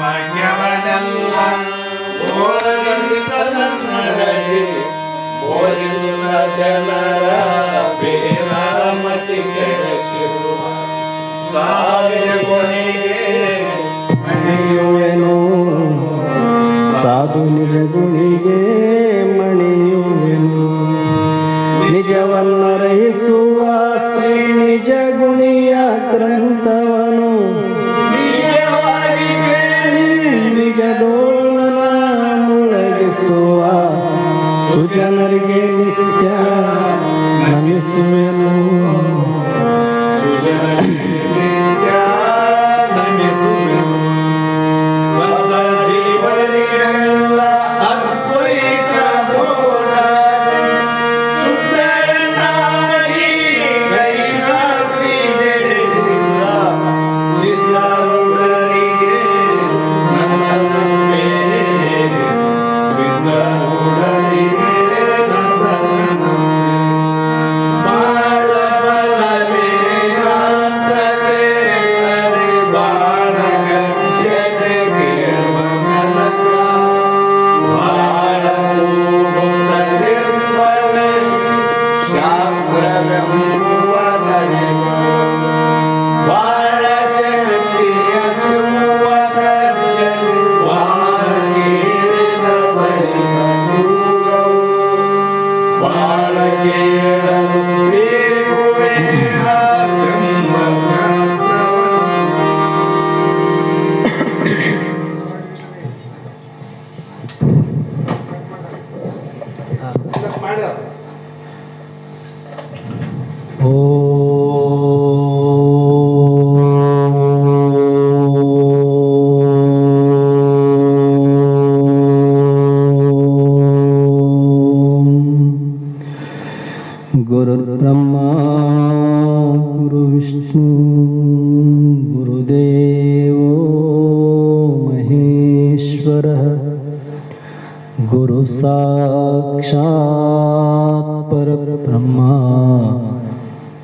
ವಾಕ್ಯವನೆಲ್ಲ ಓದಿತನದಿ ಬೋಧಿಸುವ ಜನರ ಬೇರಾಮತಿಗೆ ಶಿರುವ ಸಾವಿರ ಗುಣಿಗೆ ಮಣಿಯುವೆನು ಸಾಧು ನಿಜ ಗುಣಿಗೆ ಮಣಿಯುವೆನು ನಿಜವನ್ನರಹಿಸುವ ಶ್ರೀ ನಿಜ ಗುಣಿಯ ಗ್ರಂಥವನು ನಿಜವಾಗಿ ಕೇಳಿ ನಿಜದೋಳನ ಮುಳಗಿಸುವ ಸುಜನರಿಗೆ ನಿತ್ಯ ನಮಿಸುವೆನು ಸುಜನರಿಗೆ ನಿತ್ಯ ನಮಿಸುವೆನು ಬದ್ಧ ಜೀವನಿಗೆಲ್ಲ ಅದ್ವೈತ ಬೋಧನೆ ಸುಂದರನಾಗಿ ಕೈಲಾಸಿ ಜಡಿಸಿದ ಸಿದ್ಧಾರೂಢರಿಗೆ ನನ್ನ ನಂಬೆ ಸಿದ್ಧಾರೂಢರಿಗೆ ನನ್ನ ನಂಬೆ ಬಾಳ ಬಲ ವೇದಾಂತಕ್ಕೆ ಸರಿ ಬಾಳ ಗಂಜನೆ ಕೇಳುವ ಕನಕ ಬಾಳ ತೂಗುತ್ತಲಿರುವವೇ ಶಾಸ್ತ್ರವೆಂಬುವ ನಡೆವ ಬಾಳ ಶಕ್ತಿಯ ಸುವ ಗರ್ಜನೆ ಬಾಳ ಕೇಳಿದ ಬಳಿಕ ಕೂಗವು ಬಾಳ ಕೇಳಲು ಬೇಗುವೇಣ ಎಂಬ ಶಾಸ್ತ್ರವನ್ನು ಗುರು ಬ್ರಹ್ಮ ಗುರು ವಿಷ್ಣು ಗುರುದೇವೋ ಮಹೇಶ್ವರ ಗುರು ಸಾಕ್ಷಾತ್ ಪರಬ್ರಹ್ಮ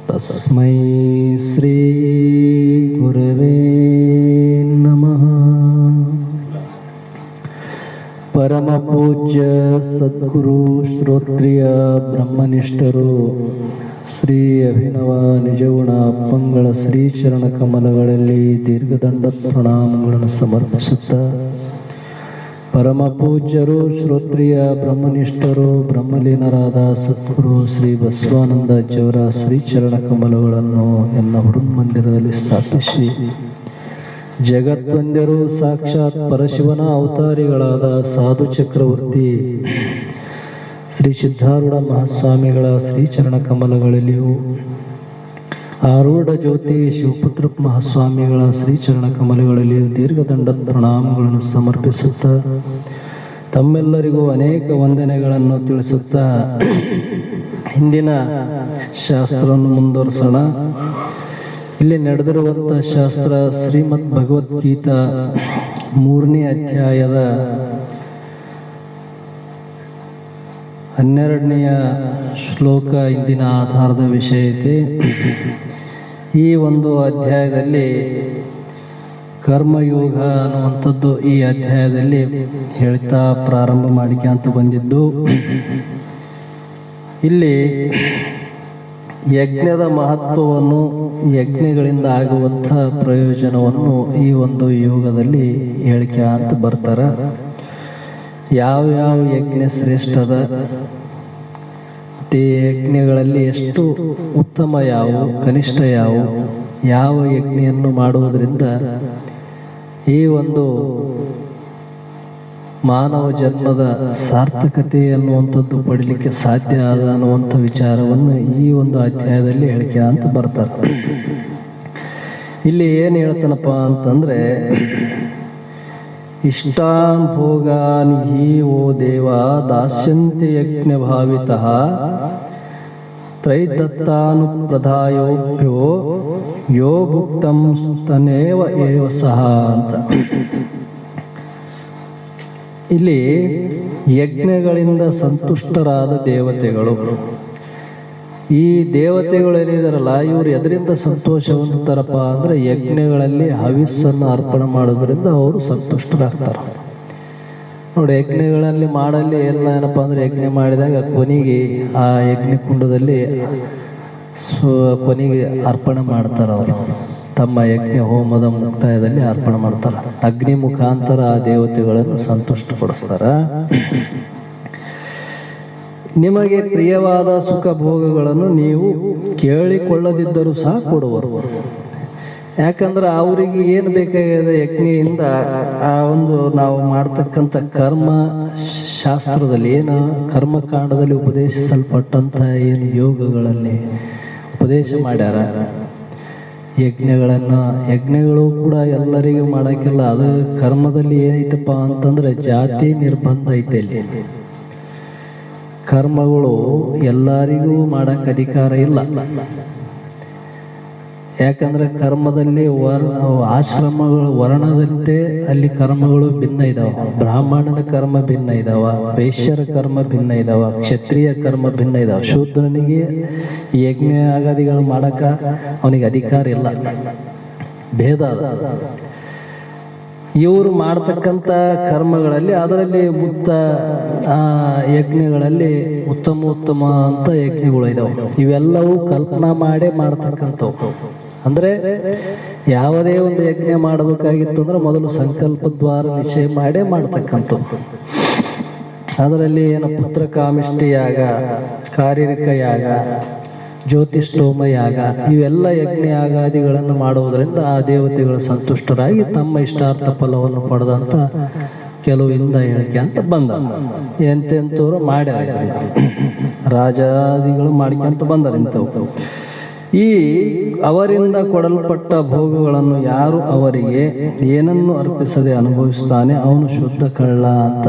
ತಸ್ಮೈ ಶ್ರೀ ಗುರವೇ ನಮಃ. ಪರಮ ಪೂಜ್ಯ ಸದ್ಗುರು ಶ್ರೋತ್ರಿಯ ಬ್ರಹ್ಮನಿಷ್ಠರು ಶ್ರೀ ಅಭಿನವ ನಿಜಗುಣ ಅಪ್ಪಂಗಳ ಶ್ರೀಚರಣ ಕಮಲಗಳಲ್ಲಿ ದೀರ್ಘದಂಡ ಪ್ರಣಾಮಗಳನ್ನು ಸಮರ್ಪಿಸುತ್ತಾ ಪರಮ ಪೂಜ್ಯರು ಶ್ರೋತ್ರಿಯ ಬ್ರಹ್ಮನಿಷ್ಠರು ಬ್ರಹ್ಮಲೀನರಾದ ಸದ್ಗುರು ಶ್ರೀ ಬಸವಾನಂದಾಜಿಯವರ ಶ್ರೀಚರಣ ಕಮಲಗಳನ್ನು ಎನ್ನ ಹುಡುಮಂದಿರದಲ್ಲಿ ಸ್ಥಾಪಿಸಿ ಜಗದ್ವಂದ್ಯರು ಸಾಕ್ಷಾತ್ ಪರಶಿವನ ಅವತಾರಿಗಳಾದ ಸಾಧು ಚಕ್ರವರ್ತಿ ಶ್ರೀ ಸಿದ್ಧಾರೂಢ ಮಹಾಸ್ವಾಮಿಗಳ ಶ್ರೀಚರಣ ಕಮಲಗಳಲ್ಲಿಯೂ ಆರೂಢ ಜ್ಯೋತಿ ಶಿವಪುತ್ರ ಮಹಾಸ್ವಾಮಿಗಳ ಶ್ರೀಚರಣ ಕಮಲಗಳಲ್ಲಿಯೂ ದೀರ್ಘದಂಡ ಪ್ರಣಾಮಗಳನ್ನು ಸಮರ್ಪಿಸುತ್ತಾ ತಮ್ಮೆಲ್ಲರಿಗೂ ಅನೇಕ ವಂದನೆಗಳನ್ನು ತಿಳಿಸುತ್ತಾ ಹಿಂದಿನ ಶಾಸ್ತ್ರವನ್ನು ಮುಂದುವರಿಸೋಣ. ಇಲ್ಲಿ ನಡೆದಿರುವಂಥ ಶಾಸ್ತ್ರ ಶ್ರೀಮದ್ ಭಗವದ್ಗೀತಾ 3ನೇ ಅಧ್ಯಾಯದ 12ನೇ ಶ್ಲೋಕ ಇಂದಿನ ಆಧಾರದ ವಿಷಯ ಐತೆ. ಈ ಒಂದು ಅಧ್ಯಾಯದಲ್ಲಿ ಕರ್ಮಯೋಗ ಅನ್ನುವಂಥದ್ದು ಈ ಅಧ್ಯಾಯದಲ್ಲಿ ಹೇಳ್ತಾ ಪ್ರಾರಂಭ ಮಾಡಿಕೊಂತ ಬಂದಿದ್ದು, ಇಲ್ಲಿ ಯಜ್ಞದ ಮಹತ್ವವನ್ನು ಯಜ್ಞಗಳಿಂದ ಆಗುವಂಥ ಪ್ರಯೋಜನವನ್ನು ಈ ಒಂದು ಯೋಗದಲ್ಲಿ ಹೇಳಿಕೆ ಅಂತ ಬರ್ತಾರೆ. ಯಾವ ಯಜ್ಞ ಶ್ರೇಷ್ಠದ ಮತ್ತು ಯಜ್ಞಗಳಲ್ಲಿ ಎಷ್ಟು ಉತ್ತಮ ಯಾವುವು ಕನಿಷ್ಠ ಯಾವುವು, ಯಾವ ಯಜ್ಞೆಯನ್ನು ಮಾಡುವುದರಿಂದ ಈ ಒಂದು ಮಾನವ ಜನ್ಮದ ಸಾರ್ಥಕತೆ ಅನ್ನುವಂಥದ್ದು ಪಡೀಲಿಕ್ಕೆ ಸಾಧ್ಯ ಆದ ಅನ್ನುವಂಥ ವಿಚಾರವನ್ನು ಈ ಒಂದು ಅಧ್ಯಾಯದಲ್ಲಿ ಹೇಳಿಕೆ ಅಂತ ಬರ್ತಾರೆ. ಇಲ್ಲಿ ಏನು ಹೇಳ್ತಾನಪ್ಪ ಅಂತಂದರೆ, ಇಷ್ಟಾನ್ ಭೋಗಾನ್ ಹಿ ಓ ದೇವ ದಾಸ್ಯಂತೆ ಯಜ್ಞ ಭಾವಿತಃ ತ್ರೈದತ್ತಾನುಪ್ರದಾಯೋಭ್ಯೋ ಯೋ ಭುಕ್ತಂ ಸ್ತನೇವ ಏವ ಸಹ ಅಂತ. ಇಲ್ಲಿ ಯಜ್ಞಗಳಿಂದ ಸಂತುಷ್ಟರಾದ ದೇವತೆಗಳು ಈ ದೇವತೆಗಳು ಏನಿದಾರಲ್ಲ ಇವರು ಎದರಿಂದ ಸಂತೋಷ ಹೊಂದುತ್ತಾರಪ್ಪ ಅಂದ್ರೆ ಯಜ್ಞಗಳಲ್ಲಿ ಹವಿಸ್ಸನ್ನು ಅರ್ಪಣೆ ಮಾಡೋದ್ರಿಂದ ಅವರು ಸಂತುಷ್ಟರಾಗ್ತಾರೆ. ನೋಡಿ, ಯಜ್ಞಗಳಲ್ಲಿ ಮಾಡಲ್ಲಿ ಏನಪ್ಪ ಅಂದ್ರೆ ಯಜ್ಞ ಮಾಡಿದಾಗ ಕೊನೆಗೆ ಆ ಯಜ್ಞ ಕುಂಡದಲ್ಲಿ ಕೊನೆಗೆ ಅರ್ಪಣೆ ಮಾಡ್ತಾರೆ. ಅವರು ತಮ್ಮ ಯಜ್ಞ ಹೋಮದ ಮುಕ್ತಾಯದಲ್ಲಿ ಅರ್ಪಣೆ ಮಾಡ್ತಾರೆ. ಅಗ್ನಿ ಮುಖಾಂತರ ಆ ದೇವತೆಗಳನ್ನು ಸಂತುಷ್ಟಪಡಿಸ್ತಾರ. ನಿಮಗೆ ಪ್ರಿಯವಾದ ಸುಖ ಭೋಗಗಳನ್ನು ನೀವು ಕೇಳಿಕೊಳ್ಳದಿದ್ದರೂ ಸಹ ಕೊಡುವರು. ಯಾಕಂದ್ರೆ ಅವರಿಗೆ ಏನು ಬೇಕಾಗಿದೆ ಯಜ್ಞೆಯಿಂದ ಆ ಒಂದು ನಾವು ಮಾಡ್ತಕ್ಕಂಥ ಕರ್ಮ ಶಾಸ್ತ್ರದಲ್ಲಿ ಏನು ಕರ್ಮಕಾಂಡದಲ್ಲಿ ಉಪದೇಶಿಸಲ್ಪಟ್ಟಂತ ಏನು ಯೋಗಗಳಲ್ಲಿ ಉಪದೇಶ ಮಾಡ್ಯಾರ, ಯಜ್ಞಗಳು ಕೂಡ ಎಲ್ಲರಿಗೂ ಮಾಡಕ್ಕಿಲ್ಲ. ಅದು ಕರ್ಮದಲ್ಲಿ ಏನೈತಪ್ಪ ಅಂತಂದ್ರೆ ಜಾತಿ ನಿರ್ಬಂಧ ಐತೆ. ಇಲ್ಲಿ ಕರ್ಮಗಳು ಎಲ್ಲರಿಗೂ ಮಾಡಕ್ ಅಧಿಕಾರ ಇಲ್ಲ. ಯಾಕಂದ್ರೆ ಕರ್ಮದಲ್ಲಿ ಆಶ್ರಮಗಳು ವರ್ಣದಂತೆ ಅಲ್ಲಿ ಕರ್ಮಗಳು ಭಿನ್ನ ಇದಾವ. ಬ್ರಾಹ್ಮಣನ ಕರ್ಮ ಭಿನ್ನ ಇದಾವ, ವೈಶ್ಯರ ಕರ್ಮ ಭಿನ್ನ ಇದಾವ, ಕ್ಷತ್ರಿಯ ಕರ್ಮ ಭಿನ್ನ ಇದಾವ. ಶೂದ್ರನಿಗೆ ಯಜ್ಞ ಆಗಾದಿಗಳು ಮಾಡಕ ಅವನಿಗೆ ಅಧಿಕಾರ ಇಲ್ಲ, ಭೇದ ಅದ. ಇವರು ಮಾಡ್ತಕ್ಕಂಥ ಕರ್ಮಗಳಲ್ಲಿ ಅದರಲ್ಲಿ ಯಜ್ಞಗಳಲ್ಲಿ ಉತ್ತಮ ಅಂತ ಯಜ್ಞಗಳು ಇದಾವೆ. ಇವೆಲ್ಲವೂ ಕಲ್ಪನಾ ಮಾಡೇ ಮಾಡ್ತಕ್ಕಂಥವು. ಅಂದ್ರೆ ಯಾವುದೇ ಒಂದು ಯಜ್ಞ ಮಾಡಬೇಕಾಗಿತ್ತು ಅಂದ್ರೆ ಮೊದಲು ಸಂಕಲ್ಪ ದ್ವಾರ ನಿಶ್ಚಯ ಮಾಡೇ ಮಾಡ್ತಕ್ಕಂಥವು. ಅದರಲ್ಲಿ ಪುತ್ರ ಕಾಮಿಷ್ಟಿ ಯಾಗ, ಶಾರೀರಿಕ ಯಾಗ, ಜ್ಯೋತಿಷ್ಠೋಮ ಯಾಗ, ಇವೆಲ್ಲ ಯಜ್ಞ ಯಾಗಾದಿಗಳನ್ನು ಮಾಡುವುದರಿಂದ ಆ ದೇವತೆಗಳು ಸಂತುಷ್ಟರಾಗಿ ತಮ್ಮ ಇಷ್ಟಾರ್ಥ ಫಲವನ್ನು ಪಡೆದಂತ ಕೆಲವಿಂದ ಹೇಳಿಕೆ ಅಂತ ಬಂದ. ಎಂತೆಂಥವ್ರು ಮಾಡ್ಯಾರ, ರಾಜಾದಿಗಳು ಮಾಡ್ಕೊಂತ ಬಂದಾರ ಇಂಥವು. ಈ ಅವರಿಂದ ಕೊಡಲ್ಪಟ್ಟ ಭೋಗಗಳನ್ನು ಯಾರು ಅವರಿಗೆ ಏನನ್ನು ಅರ್ಪಿಸದೆ ಅನುಭವಿಸ್ತಾನೆ ಅವನು ಶುದ್ಧ ಕಳ್ಳ ಅಂತ.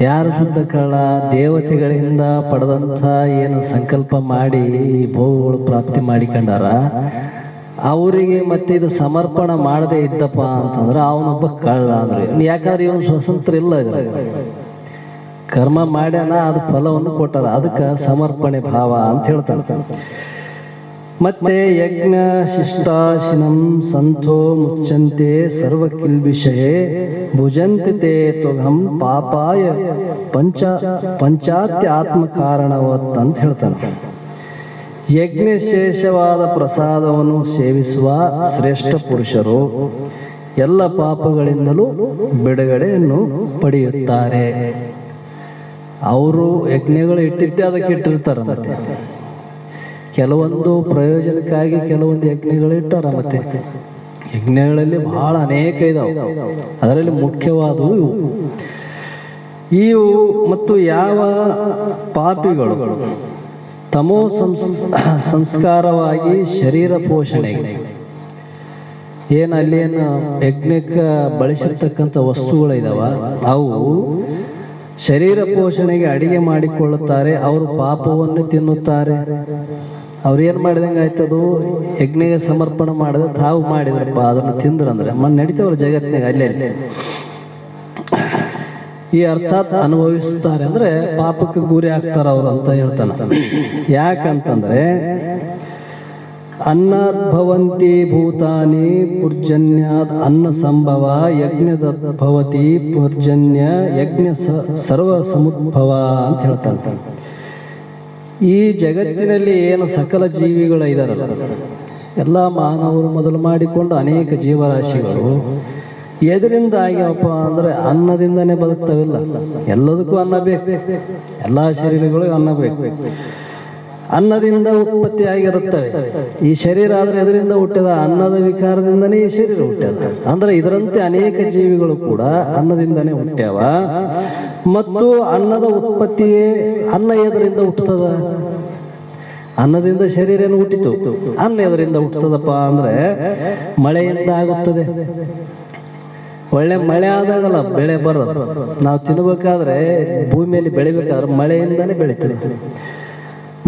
ಯಾರು ಶುದ್ಧ ಕಳ್ಳ? ದೇವತೆಗಳಿಂದ ಪಡೆದಂಥ ಏನು ಸಂಕಲ್ಪ ಮಾಡಿ ಈ ಭೋಗಗಳು ಪ್ರಾಪ್ತಿ ಮಾಡಿಕೊಂಡಾರ, ಅವರಿಗೆ ಮತ್ತೆ ಇದು ಸಮರ್ಪಣೆ ಮಾಡದೇ ಇದ್ದಪ್ಪ ಅಂತಂದ್ರೆ ಅವನೊಬ್ಬ ಕಳ್ಳ ಅಂದ್ರೆ. ಯಾಕಂದ್ರೆ ಇವನು ಸ್ವತಂತ್ರ ಇಲ್ಲ, ಕರ್ಮ ಮಾಡ್ಯಾನ, ಅದು ಫಲವನ್ನು ಕೊಟ್ಟಾರ, ಅದಕ್ಕೆ ಸಮರ್ಪಣೆ ಭಾವ ಅಂತ ಹೇಳ್ತಾರೆ. ಮತ್ತೆ ಯಜ್ಞ ಶಿಷ್ಟಾಶಿನಂ ಸಂಥೋ ಮುಚ್ಚಂತೆ ಸರ್ವಕಿಲ್ಬಿಷಯೇ ಭುಜಂತೆ ತೇ ತ್ವಗಂ ಪಾಪಾಯ ಪಂಚಾತ್ಯ ಆತ್ಮ ಕಾರಣವತ್ ಅಂತ ಹೇಳ್ತಾನೆ. ಯಜ್ಞಶೇಷವಾದ ಪ್ರಸಾದವನ್ನು ಸೇವಿಸುವ ಶ್ರೇಷ್ಠ ಪುರುಷರು ಎಲ್ಲ ಪಾಪಗಳಿಂದಲೂ ಬಿಡುಗಡೆಯನ್ನು ಪಡೆಯುತ್ತಾರೆ. ಅವರು ಯಜ್ಞಗಳು ಇಟ್ಟಿದ್ದೆ ಅದಕ್ಕೆ ಇಟ್ಟಿರ್ತಾರೆ. ಮತ್ತೆ ಕೆಲವೊಂದು ಪ್ರಯೋಜನಕ್ಕಾಗಿ ಕೆಲವೊಂದು ಯಜ್ಞಗಳು ಇಟ್ಟಾರ. ಮತ್ತೆ ಯಜ್ಞಗಳಲ್ಲಿ ಬಹಳ ಅನೇಕ ಇದಾವೆ, ಅದರಲ್ಲಿ ಮುಖ್ಯವಾದವು ಇವು. ಮತ್ತು ಯಾವ ಪಾಪಿಗಳು ತಮೋ ಸಂಸ್ಕಾರವಾಗಿ ಶರೀರ ಪೋಷಣೆಗೆ ಅಲ್ಲೇನು ಯಜ್ಞಕ್ಕೆ ಬಳಸಿರ್ತಕ್ಕಂಥ ವಸ್ತುಗಳಿದಾವ, ಅವು ಶರೀರ ಪೋಷಣೆಗೆ ಅಡಿಗೆ ಮಾಡಿಕೊಳ್ಳುತ್ತಾರೆ, ಅವರು ಪಾಪವನ್ನು ತಿನ್ನುತ್ತಾರೆ. ಅವ್ರೇನು ಮಾಡಿದಂಗೆ ಆಯ್ತದು, ಯಜ್ಞಗೆ ಸಮರ್ಪಣೆ ಮಾಡಿದ್ರೆ ತಾವು ಮಾಡಿದ್ರಪ್ಪ ಅದನ್ನು ತಿಂದ್ರಂದ್ರೆ ನಡೀತವ್ರ ಜಗತ್ತಿನಾಗ ಅಲ್ಲೇ ಈ ಅರ್ಥಾತ್ ಅನುಭವಿಸ್ತಾರೆ ಅಂದ್ರೆ ಪಾಪಕ್ಕೆ ಗುರಿ ಆಗ್ತಾರ ಅವರು ಅಂತ ಹೇಳ್ತಾನೆ. ಯಾಕಂತಂದ್ರೆ ಅನ್ನದ್ಭವಂತಿ ಭೂತಾನಿ ಪುರ್ಜನ್ಯಾದ್ ಅನ್ನ ಸಂಭವ ಯಜ್ಞದದ್ಭವತಿ ಪುರ್ಜನ್ಯ ಯಜ್ಞ ಸರ್ವ ಸಮುದ್ಭವ ಅಂತ ಹೇಳ್ತಾನೆ. ಈ ಜಗತ್ತಿನಲ್ಲಿ ಏನು ಸಕಲ ಜೀವಿಗಳು ಇದಾರಲ್ಲ, ಎಲ್ಲ ಮಾನವರು ಮೊದಲು ಮಾಡಿಕೊಂಡು ಅನೇಕ ಜೀವರಾಶಿಗಳು ಎದರಿಂದ ಆಗ್ಯಾವಪ್ಪ ಅಂದ್ರೆ ಅನ್ನದಿಂದನೇ ಬದುಕ್ತಾವಿಲ್ಲ. ಎಲ್ಲದಕ್ಕೂ ಅನ್ನ ಬೇಕು, ಎಲ್ಲ ಶರೀರಗಳು ಅನ್ನ ಬೇಕು. ಅನ್ನದಿಂದ ಉತ್ಪತ್ತಿ ಆಗಿರುತ್ತವೆ. ಈ ಶರೀರ ಆದ್ರೆ ಎದರಿಂದ ಹುಟ್ಟ್ಯದ? ಅನ್ನದ ವಿಕಾರದಿಂದನೇ ಈ ಶರೀರ ಹುಟ್ಟ್ಯದ. ಅಂದ್ರೆ ಇದರಂತೆ ಅನೇಕ ಜೀವಿಗಳು ಕೂಡ ಅನ್ನದಿಂದನೇ ಹುಟ್ಟ್ಯಾವ. ಮತ್ತು ಅನ್ನದ ಉತ್ಪತ್ತಿಯೇ ಅನ್ನ ಎದರಿಂದ ಹುಟ್ಟುತ್ತದ? ಅನ್ನದಿಂದ ಶರೀರ ಏನು ಹುಟ್ಟಿತು? ಅನ್ನ ಎದರಿಂದ ಹುಟ್ಟುತ್ತದಪ್ಪ ಅಂದ್ರೆ ಮಳೆಯಿಂದ ಆಗುತ್ತದೆ. ಒಳ್ಳೆ ಮಳೆ ಆದಾಗಲ್ಲ ಬೆಳೆ ಬರೋದು. ನಾವು ತಿನ್ಬೇಕಾದ್ರೆ ಭೂಮಿಯಲ್ಲಿ ಬೆಳಿಬೇಕಾದ್ರೆ ಮಳೆಯಿಂದಾನೇ ಬೆಳೀತದೆ.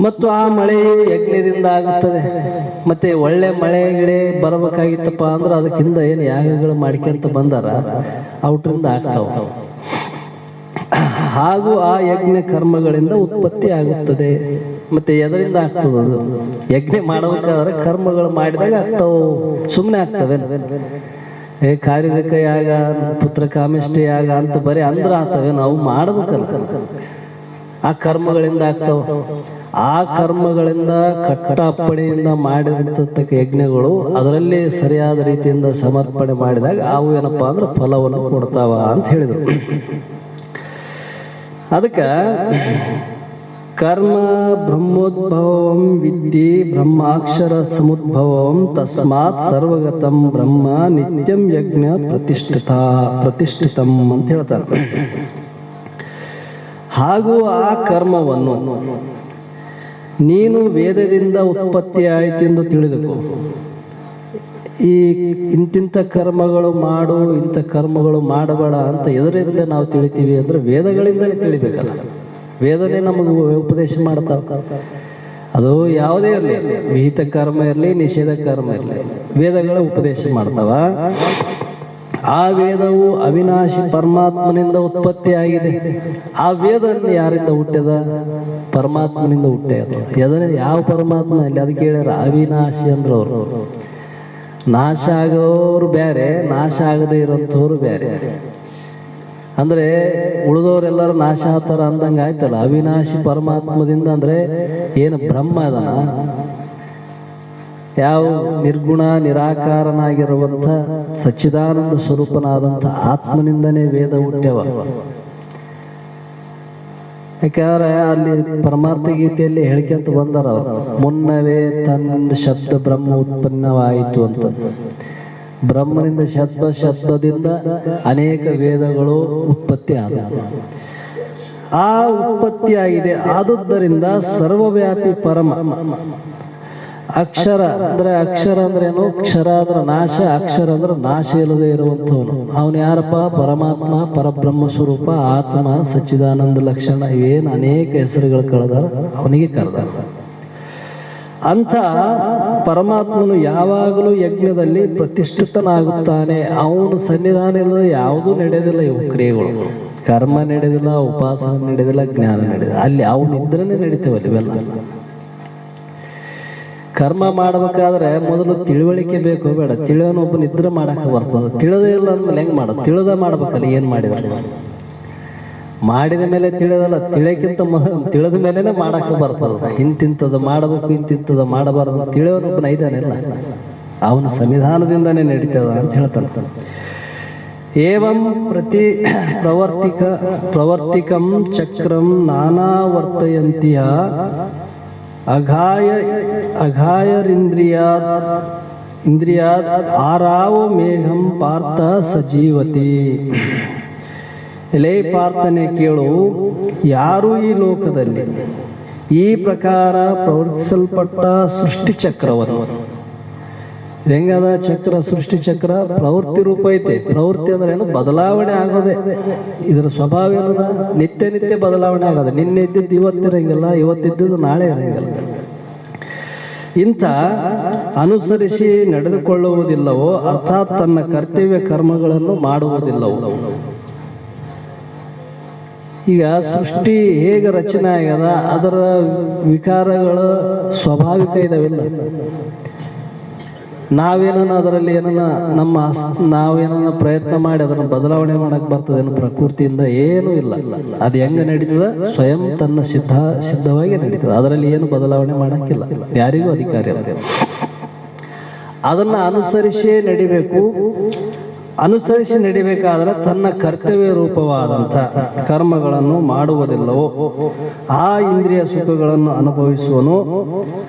ಮತ್ತು ಆ ಮಳೆ ಯಜ್ಞದಿಂದ ಆಗುತ್ತದೆ. ಮತ್ತೆ ಒಳ್ಳೆ ಮಳೆ ಗಿಡ ಬರಬೇಕಾಗಿತ್ತಪ್ಪ ಅಂದ್ರೆ ಅದಕ್ಕಿಂತ ಏನು ಯಾಗಗಳು ಮಾಡ್ಕೊಂತ ಬಂದಾರ ಔಟ್ರಿಂದ ಆಗ್ತಾವ. ಹಾಗೂ ಆ ಯಜ್ಞ ಕರ್ಮಗಳಿಂದ ಉತ್ಪತ್ತಿ ಆಗುತ್ತದೆ. ಮತ್ತೆ ಎದರಿಂದ ಆಗ್ತದದು? ಯಜ್ಞ ಮಾಡಬೇಕಾದ್ರೆ ಕರ್ಮಗಳು ಮಾಡಿದಾಗ ಆಗ್ತಾವು, ಸುಮ್ಮನೆ ಆಗ್ತವೆ. ಶಾರೀರಿಕ ಯಾಗ, ಪುತ್ರ ಕಾಮೇಷ್ಟಿ ಯಾಗ ಅಂತ ಬರೀ ಅಂದ್ರೆ ಆಗ್ತವೆ. ನಾವು ಮಾಡ್ಬೇಕಲ್ಲ, ಆ ಕರ್ಮಗಳಿಂದ ಆಗ್ತಾವ. ಆ ಕರ್ಮಗಳಿಂದ ಕಟ್ಟಪ್ಪಣೆಯಿಂದ ಮಾಡಿರ್ತಕ್ಕ ಯಜ್ಞಗಳು ಅದರಲ್ಲಿ ಸರಿಯಾದ ರೀತಿಯಿಂದ ಸಮರ್ಪಣೆ ಮಾಡಿದಾಗ ಅವು ಏನಪ್ಪಾ ಅಂದ್ರೆ ಫಲವನ್ನು ಕೊಡ್ತಾವ ಅಂತ ಹೇಳಿದರು. ಅದಕ್ಕೆ ಕರ್ಮ ಬ್ರಹ್ಮೋದ್ಭವಂ ವಿದ್ಯೆ ಬ್ರಹ್ಮಾಕ್ಷರ ಸಮುದ್ಭವಂ ತಸ್ಮಾತ್ ಸರ್ವಗತಂ ಬ್ರಹ್ಮ ನಿತ್ಯಂ ಯಜ್ಞ ಪ್ರತಿಷ್ಠಿತಂ ಅಂತ ಹೇಳ್ತಾರೆ. ಹಾಗೂ ಆ ಕರ್ಮವನ್ನು ನೀನು ವೇದದಿಂದ ಉತ್ಪತ್ತಿ ಆಯಿತೆಂದು ತಿಳಿದುಕೋ. ಈ ಇಂತಿಂಥ ಕರ್ಮಗಳು ಮಾಡು, ಇಂಥ ಕರ್ಮಗಳು ಮಾಡಬೇಡ ಅಂತ ಎದರಿಂದ ನಾವು ತಿಳಿತೀವಿ ಅಂದ್ರೆ ವೇದಗಳಿಂದಲೇ ತಿಳಿಬೇಕಲ್ಲ. ವೇದನೆ ನಮಗೆ ಉಪದೇಶ ಮಾಡ್ತಾವ. ಅದು ಯಾವುದೇ ಇರಲಿ, ವಿಹಿತ ಕರ್ಮ ಇರಲಿ, ನಿಷೇಧ ಕರ್ಮ ಇರಲಿ, ವೇದಗಳ ಉಪದೇಶ ಮಾಡ್ತಾವ. ಆ ವೇದವು ಅವಿನಾಶಿ ಪರಮಾತ್ಮನಿಂದ ಉತ್ಪತ್ತಿ ಆಗಿದೆ. ಆ ವೇದ ಯಾರಿಂದ ಹುಟ್ಟ್ಯದ? ಪರಮಾತ್ಮನಿಂದ ಹುಟ್ಟ್ಯದ. ಎದನ್ನ ಯಾವ ಪರಮಾತ್ಮ ಇಲ್ಲಿ? ಅದಕ್ಕೆ ಹೇಳ್ಯಾರ ಅವಿನಾಶಿ ಅಂದ್ರೆ ಅವರು. ನಾಶ ಆಗೋರು ಬೇರೆ, ನಾಶ ಆಗದೆ ಇರೋಂಥವ್ರು ಬೇರೆ. ಅಂದ್ರೆ ಉಳಿದವರೆಲ್ಲರೂ ನಾಶ ಆಗ್ತಾರ ಅಂದಂಗೆ ಆಯ್ತಲ್ಲ. ಅವಿನಾಶಿ ಪರಮಾತ್ಮದಿಂದ ಅಂದ್ರೆ ಏನು? ಬ್ರಹ್ಮ ಅದನ ಯಾವ ನಿರ್ಗುಣ ನಿರಾಕಾರನಾಗಿರುವಂಥ ಸಚ್ಚಿದಾನಂದ ಸ್ವರೂಪನಾದಂಥ ಆತ್ಮನಿಂದನೇ ವೇದ ಹುಟ್ಟ್ಯವ. ಯಾಕಂದ್ರೆ ಅಲ್ಲಿ ಪರಮಾರ್ಥ ಗೀತೆಯಲ್ಲಿ ಹೇಳ್ಕೊಂತ ಬಂದಾರ ಅವರು, ಮುನ್ನವೇ ತನ್ನ ಶಬ್ದ ಬ್ರಹ್ಮ ಉತ್ಪನ್ನವಾಯಿತು ಅಂತ. ಬ್ರಹ್ಮನಿಂದ ಶಬ್ದದಿಂದ ಅನೇಕ ವೇದಗಳು ಉತ್ಪತ್ತಿ ಆದವು. ಆ ಉತ್ಪತ್ತಿಯಾಗಿದೆ. ಆದುದರಿಂದ ಸರ್ವವ್ಯಾಪಿ ಪರಮ ಅಕ್ಷರ ಅಂದ್ರೆ, ಅಕ್ಷರ ಅಂದ್ರೆ ಏನು? ಕ್ಷರ ಅಂದ್ರೆ ನಾಶ, ಅಕ್ಷರ ಅಂದ್ರೆ ನಾಶ ಇಲ್ಲದೆ ಇರುವಂಥವನು. ಅವನು ಯಾರಪ್ಪ? ಪರಮಾತ್ಮ, ಪರಬ್ರಹ್ಮ ಸ್ವರೂಪ, ಆತ್ಮ, ಸಚ್ಚಿದಾನಂದ ಲಕ್ಷಣ, ಇವೇನು ಅನೇಕ ಹೆಸರುಗಳು ಕಳೆದಾರ, ಅವನಿಗೆ ಕರೆದಾರ. ಅಂಥ ಪರಮಾತ್ಮನು ಯಾವಾಗಲೂ ಯಜ್ಞದಲ್ಲಿ ಪ್ರತಿಷ್ಠಿತನಾಗುತ್ತಾನೆ. ಅವನು ಸನ್ನಿಧಾನ ಇಲ್ಲದೆ ಯಾವುದೂ ನಡೆಯೋದಿಲ್ಲ. ಇವು ಕ್ರಿಯೆಗಳು, ಕರ್ಮ ನಡೆಯೋದಿಲ್ಲ, ಉಪಾಸನೆ ನಡೆಯೋದಿಲ್ಲ, ಜ್ಞಾನ ನಡೆಯೋದಿಲ್ಲ. ಅಲ್ಲಿ ಅವನಿದ್ರೇ ನಡೀತೇವಲ್ಲ ಇವೆಲ್ಲ. ಕರ್ಮ ಮಾಡಬೇಕಾದ್ರೆ ಮೊದಲು ತಿಳುವಳಿಕೆ ಬೇಕು, ಬೇಡ? ತಿಳಿಯೋನೊಬ್ಬನ ಇದ್ರೆ ಮಾಡಕ್ಕೆ ಬರ್ತದೆ. ತಿಳಿದೇ ಇಲ್ಲ ಅಂದ್ಮೇಲೆ ಹೆಂಗೆ ಮಾಡೋದು? ತಿಳಿದ ಮಾಡ್ಬೇಕಲ್ಲ. ಏನು ಮಾಡಿದ ಮೇಲೆ ತಿಳಿದಲ್ಲ, ತಿಳಿಯಕ್ಕಿಂತ ತಿಳಿದ ಮೇಲೆನೆ ಮಾಡಕ್ಕೆ ಬರ್ತದೆ. ಇಂತಿಂಥದ್ದು ಮಾಡಬೇಕು, ಇಂತಿಂಥದ್ದು ಮಾಡಬಾರ್ದು ತಿಳಿಯೋನೊಬ್ಬನ ಇದ್ದಾನೆಲ್ಲ, ಅವನ ಸನ್ನಿಧಾನದಿಂದನೇ ನಡೀತದ ಅಂತ ಹೇಳ್ತಾನೆ. ಏವಂ ಪ್ರವರ್ತಿಕಂ ಚಕ್ರಂ ನಾನಾವರ್ತಯಂತಿಯ ಇಂದ್ರಿಯಾದ್ ಆರಾವೋ ಮೇಘಂ ಪಾರ್ಥ ಸಜೀವತಿ. ಎಲೆ ಪಾರ್ಥನೆ ಕೇಳು, ಯಾರು ಈ ಲೋಕದಲ್ಲಿ ಈ ಪ್ರಕಾರ ಪ್ರವರ್ತಿಸಲ್ಪಟ್ಟ ಸೃಷ್ಟಿ ಚಕ್ರವನ್ನು, ಹೆಂಗದ ಚಕ್ರ? ಸೃಷ್ಟಿ ಚಕ್ರ ಪ್ರವೃತ್ತಿ ರೂಪ ಐತೆ. ಪ್ರವೃತ್ತಿ ಅಂದ್ರೆ ಏನು? ಬದಲಾವಣೆ ಆಗೋದೆ. ಇದರ ಸ್ವಭಾವ ಏನದ? ನಿತ್ಯ ಬದಲಾವಣೆ ಆಗೋದು. ನಿನ್ನೆ ಇದ್ದಿದ್ದು ಇವತ್ತಿರಂಗಿಲ್ಲ, ಇವತ್ತಿದ್ದು ನಾಳೆ ಇರಂಗಿಲ್ಲ. ಇಂಥ ಅನುಸರಿಸಿ ನಡೆದುಕೊಳ್ಳುವುದಿಲ್ಲವೋ, ಅರ್ಥಾತ್ ತನ್ನ ಕರ್ತವ್ಯ ಕರ್ಮಗಳನ್ನು ಮಾಡುವುದಿಲ್ಲವೋ. ಈಗ ಸೃಷ್ಟಿ ಹೇಗೆ ರಚನೆ ಆಗ್ಯದ, ಅದರ ವಿಕಾರಗಳು ಸ್ವಾಭಾವಿಕ ಇದಾವಿಲ್ಲ. ನಾವೇನ ಅದರಲ್ಲಿ ನಾವೇನ ಪ್ರಯತ್ನ ಮಾಡಿ ಅದನ್ನು ಬದಲಾವಣೆ ಮಾಡಕ್ ಬರ್ತದೇನು? ಪ್ರಕೃತಿಯಿಂದ ಏನೂ ಇಲ್ಲ. ಅದು ಹೆಂಗ ನಡೀತದ? ಸ್ವಯಂ ತನ್ನ ಸಿದ್ಧವಾಗಿ ನಡೀತದೆ. ಅದರಲ್ಲಿ ಏನು ಬದಲಾವಣೆ ಮಾಡಕ್ಕಿಲ್ಲ, ಯಾರಿಗೂ ಅಧಿಕಾರ ಇಲ್ಲ. ಅದನ್ನ ಅನುಸರಿಸಿ ನಡಿಬೇಕು. ಅನುಸರಿಸಿ ನಡಿಬೇಕಾದ್ರೆ ತನ್ನ ಕರ್ತವ್ಯ ರೂಪವಾದಂಥ ಕರ್ಮಗಳನ್ನು ಮಾಡುವುದಿಲ್ಲವೋ ಆ ಇಂದ್ರಿಯ ಸುಖಗಳನ್ನು ಅನುಭವಿಸುವನು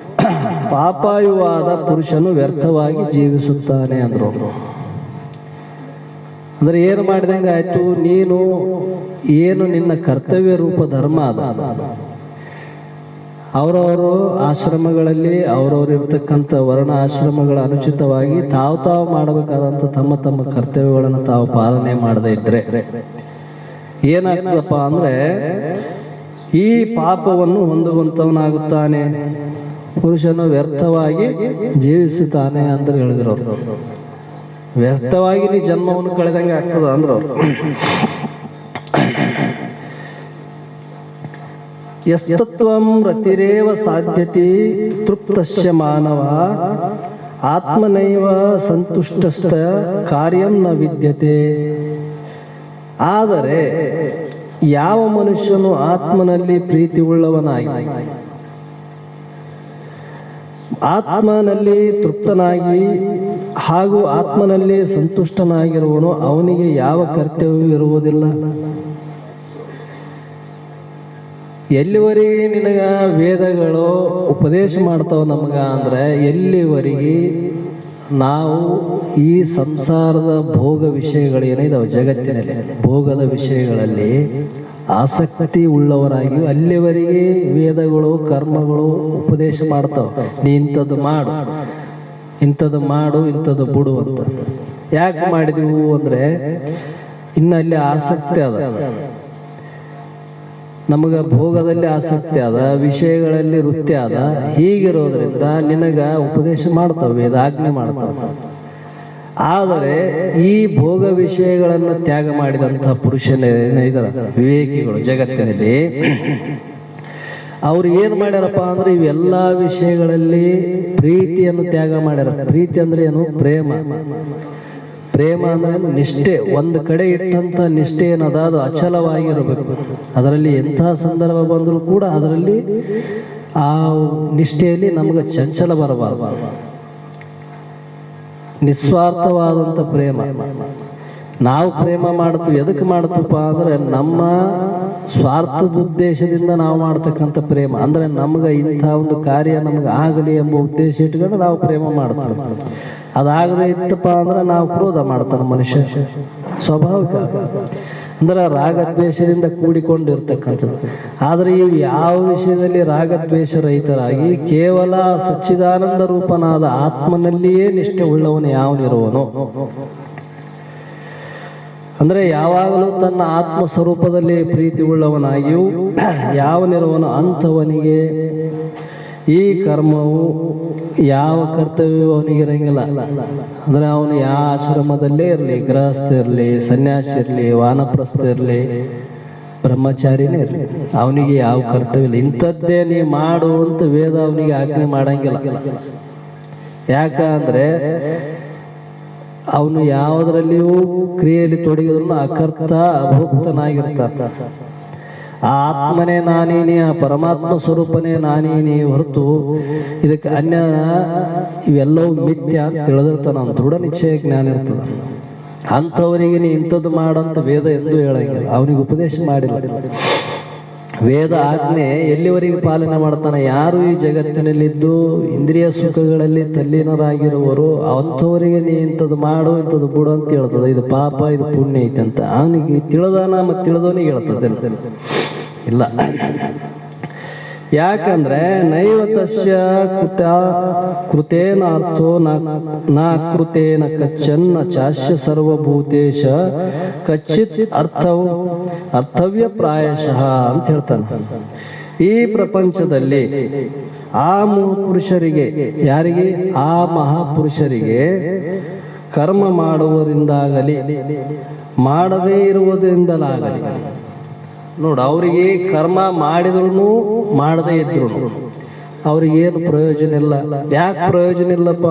ಪಾಪಾಯುವಾದ ಪುರುಷನು ವ್ಯರ್ಥವಾಗಿ ಜೀವಿಸುತ್ತಾನೆ ಅಂದ್ರು. ಅಂದ್ರೆ ಏನು ಮಾಡಿದಂಗೆ ಆಯ್ತು? ನೀನು ಏನು ನಿನ್ನ ಕರ್ತವ್ಯ ರೂಪ ಧರ್ಮ ಅದ, ಅವರವರು ಆಶ್ರಮಗಳಲ್ಲಿ ಅವರವರು ಇರ್ತಕ್ಕಂಥ ವರ್ಣ ಆಶ್ರಮಗಳ ಅನುಚಿತವಾಗಿ ತಾವು ಮಾಡಬೇಕಾದಂಥ ತಮ್ಮ ಕರ್ತವ್ಯಗಳನ್ನು ತಾವು ಪಾಲನೆ ಮಾಡದೇ ಇದ್ರೆ ಏನಾಗ್ತದಪ್ಪ ಅಂದ್ರೆ ಈ ಪಾಪವನ್ನು ಹೊಂದುವಂತವನಾಗುತ್ತಾನೆ, ಪುರುಷನು ವ್ಯರ್ಥವಾಗಿ ಜೀವಿಸುತ್ತಾನೆ ಅಂತ ಹೇಳಿದ್ರು ಅವರು. ವ್ಯರ್ಥವಾಗಿ ನೀ ಜನ್ಮವನ್ನು ಕಳೆದಂಗೆ ಆಗ್ತದ ಅಂದ್ರು ಅವರು. ಯಸ್ತತ್ವಂ ರತಿರೇವ ಸಾಧ್ಯತೆ ತೃಪ್ತಸ್ಯ ಮಾನವ ಆತ್ಮನೈವ ಸಂತುಷ್ಟಸ್ಥ ಕಾರ್ಯಂ ನ ವಿದ್ಯತೆ. ಆದರೆ ಯಾವ ಮನುಷ್ಯನು ಆತ್ಮನಲ್ಲಿ ಪ್ರೀತಿ ಉಳ್ಳವನಾಗಿ ಆತ್ಮನಲ್ಲಿ ತೃಪ್ತನಾಗಿ ಹಾಗೂ ಆತ್ಮನಲ್ಲಿ ಸಂತುಷ್ಟನಾಗಿರುವನು ಅವನಿಗೆ ಯಾವ ಕರ್ತವ್ಯವೂ ಇರುವುದಿಲ್ಲ. ಎಲ್ಲಿವರೆಗೆ ನಿನಗ ವೇದಗಳು ಉಪದೇಶ ಮಾಡ್ತಾವ ನಮಗ ಅಂದ್ರೆ ಎಲ್ಲಿವರೆಗೆ ನಾವು ಈ ಸಂಸಾರದ ಭೋಗ ವಿಷಯಗಳು ಏನಿದಾವೆ ಜಗತ್ತಿನಲ್ಲಿ ಭೋಗದ ವಿಷಯಗಳಲ್ಲಿ ಆಸಕ್ತಿ ಉಳ್ಳವರಾಗಿ ಅಲ್ಲಿವರೆಗೆ ವೇದಗಳು ಕರ್ಮಗಳು ಉಪದೇಶ ಮಾಡ್ತಾವ. ನೀ ಇಂಥದ್ದು ಮಾಡು, ಇಂಥದ್ದು ಮಾಡು, ಇಂಥದ್ದು ಬಿಡು ಅಂತ. ಯಾಕೆ ಮಾಡಿದೆವು ಅಂದ್ರೆ ಇನ್ನು ಅಲ್ಲಿ ಆಸಕ್ತಿ ಅದ, ನಮಗ ಭೋಗದಲ್ಲಿ ಆಸಕ್ತಿ ಅದ, ವಿಷಯಗಳಲ್ಲಿ ವೃತ್ತಿ ಅದ. ಹೀಗಿರೋದ್ರಿಂದ ನಿನಗ ಉಪದೇಶ ಮಾಡ್ತಾವ, ವೇದ ಆಜ್ಞೆ ಮಾಡ್ತಾವ. ಆದರೆ ಈ ಭೋಗ ವಿಷಯಗಳನ್ನು ತ್ಯಾಗ ಮಾಡಿದಂತಹ ಪುರುಷನಿದ್ದಾರೆ ವಿವೇಕಿಗಳು ಜಗತ್ತಿನಲ್ಲಿ, ಅವ್ರು ಏನ್ ಮಾಡ್ಯಾರಪ್ಪ ಅಂದ್ರೆ ಇವೆಲ್ಲ ವಿಷಯಗಳಲ್ಲಿ ಪ್ರೀತಿಯನ್ನು ತ್ಯಾಗ ಮಾಡ್ಯಾರ. ಪ್ರೀತಿ ಅಂದ್ರೆ ಏನು? ಪ್ರೇಮ. ಪ್ರೇಮ ಅಂದ್ರೆ ನಿಷ್ಠೆ. ಒಂದು ಕಡೆ ಇಟ್ಟಂತ ನಿಷ್ಠೆ ಏನದ ಅದು ಅಚಲವಾಗಿರಬೇಕು. ಅದರಲ್ಲಿ ಎಂಥ ಸಂದರ್ಭ ಬಂದರೂ ಕೂಡ ಅದರಲ್ಲಿ ಆ ನಿಷ್ಠೆಯಲ್ಲಿ ನಮಗೆ ಚಂಚಲ ಬರಬಾರದು. ನಿಸ್ವಾರ್ಥವಾದಂಥ ಪ್ರೇಮ. ನಾವು ಪ್ರೇಮ ಮಾಡ್ತೀವಿ, ಎದಕ್ಕೆ ಮಾಡ್ತೀವಪ್ಪ ಅಂದ್ರೆ ನಮ್ಮ ಸ್ವಾರ್ಥದ ಉದ್ದೇಶದಿಂದ ನಾವು ಮಾಡ್ತಕ್ಕಂಥ ಪ್ರೇಮ. ಅಂದ್ರೆ ನಮ್ಗೆ ಇಂಥ ಒಂದು ಕಾರ್ಯ ನಮ್ಗೆ ಆಗಲಿ ಎಂಬ ಉದ್ದೇಶ ಇಟ್ಕೊಂಡು ನಾವು ಪ್ರೇಮ ಮಾಡ್ತೀವಿ. ಅದಾಗದೆ ಇತ್ತಪ್ಪ ಅಂದ್ರೆ ನಾವು ಕ್ರೋಧ ಮಾಡ್ತಾನೆ ಮನುಷ್ಯ, ಸ್ವಾಭಾವಿಕ. ಅಂದ್ರೆ ರಾಗದ್ವೇಷದಿಂದ ಕೂಡಿಕೊಂಡಿರ್ತಕ್ಕಂಥದ್ದು. ಆದರೆ ಇವು ಯಾವ ವಿಷಯದಲ್ಲಿ ರಾಗದ್ವೇಷ ರಹಿತರಾಗಿ ಕೇವಲ ಸಚ್ಚಿದಾನಂದ ರೂಪನಾದ ಆತ್ಮನಲ್ಲಿಯೇ ನಿಷ್ಠೆ ಉಳ್ಳವನು ಯಾವನಿರುವನು ಅಂದ್ರೆ ಯಾವಾಗಲೂ ತನ್ನ ಆತ್ಮ ಸ್ವರೂಪದಲ್ಲಿ ಪ್ರೀತಿ ಉಳ್ಳವನಾಗಿಯೂ ಯಾವನಿರುವನು ಅಂಥವನಿಗೆ ಈ ಕರ್ಮವು ಯಾವ ಕರ್ತವ್ಯವೂ ಅವನಿಗಿರಂಗಿಲ್ಲ. ಅಂದ್ರೆ ಅವನು ಯಾವ ಆಶ್ರಮದಲ್ಲೇ ಇರಲಿ, ಗೃಹಸ್ಥ ಇರಲಿ, ಸನ್ಯಾಸಿ ಇರಲಿ, ವಾನಪ್ರಸ್ಥ ಇರಲಿ, ಬ್ರಹ್ಮಚಾರಿನೇ ಇರಲಿ, ಅವನಿಗೆ ಯಾವ ಕರ್ತವ್ಯ ಇಲ್ಲ. ಇಂಥದ್ದೇ ನೀ ಮಾಡು ಅಂತ ವೇದ ಅವನಿಗೆ ಆಜ್ಞೆ ಮಾಡಂಗಿಲ್ಲ. ಯಾಕಂದ್ರೆ ಅವನು ಯಾವುದರಲ್ಲಿಯೂ ಕ್ರಿಯೆಯಲ್ಲಿ ತೊಡಗಿದ್ರು ಅಕರ್ತ ಅಭೋಕ್ತನಾಗಿರ್ತಾನ. ಆ ಆತ್ಮನೇ ನಾನೇನಿ, ಆ ಪರಮಾತ್ಮ ಸ್ವರೂಪನೇ ನಾನೇನಿ ಹೊರತು ಇದಕ್ಕೆ ಅನ್ಯ ಇವೆಲ್ಲವೂ ಮಿಥ್ಯ ಅಂತ ತಿಳಿದಿರ್ತಾನ. ಅವನು ದೃಢ ನಿಶ್ಚಯ ಜ್ಞಾನ ಇರ್ತದ. ಅಂಥವನಿಗೆ ನೀ ಇಂಥದ್ದು ಮಾಡಂತ ವೇದ ಎಂದು ಹೇಳಂಗಿಲ್ಲ, ಅವನಿಗೆ ಉಪದೇಶ ಮಾಡಿಲ್ಲ. ವೇದ ಆಜ್ಞೆ ಎಲ್ಲಿವರೆಗೆ ಪಾಲನೆ ಮಾಡ್ತಾನೆ? ಯಾರು ಈ ಜಗತ್ತಿನಲ್ಲಿದ್ದು ಇಂದ್ರಿಯ ಸುಖಗಳಲ್ಲಿ ತಲ್ಲೀನರಾಗಿರುವರು ಅಂಥವರಿಗೆ ನೀ ಇಂಥದ್ದು ಮಾಡು, ಇಂಥದ್ದು ಬಿಡು ಅಂತ ಹೇಳ್ತದೆ. ಇದು ಪಾಪ, ಇದು ಪುಣ್ಯ ಐತೆ ಅಂತ ಅವನಿಗೆ ತಿಳಿದಾನ ಮತ್ತು ತಿಳಿದವನಿಗೆ ಹೇಳ್ತದೆ ಇಲ್ಲ. ಯಾಕಂದ್ರೆ ನೈವ ತಸ್ಯ ಕೃತೇನ ಅರ್ಥೋ ನ ಕೃತೇನ ಕಚ್ಚನ್ನ ಚಾಸ್ಯ ಸರ್ವಭೂತೇಶ ಕಚ್ಚಿತ್ ಅರ್ಥವ್ಯ ಪ್ರಾಯಶಃ ಅಂತ ಹೇಳ್ತಾನೆ. ಈ ಪ್ರಪಂಚದಲ್ಲಿ ಆ ಪುರುಷರಿಗೆ, ಯಾರಿಗೆ? ಆ ಮಹಾಪುರುಷರಿಗೆ ಕರ್ಮ ಮಾಡುವುದರಿಂದಾಗಲಿ ಮಾಡದೇ ಇರುವುದರಿಂದಲಾಗಲಿ, ನೋಡು, ಅವರಿಗೆ ಕರ್ಮ ಮಾಡಿದ್ರು ಮಾಡದೇ ಇದ್ರು ಅವ್ರಿಗೇನು ಪ್ರಯೋಜನ ಇಲ್ಲ. ಯಾಕೆ ಪ್ರಯೋಜನ ಇಲ್ಲಪ್ಪ?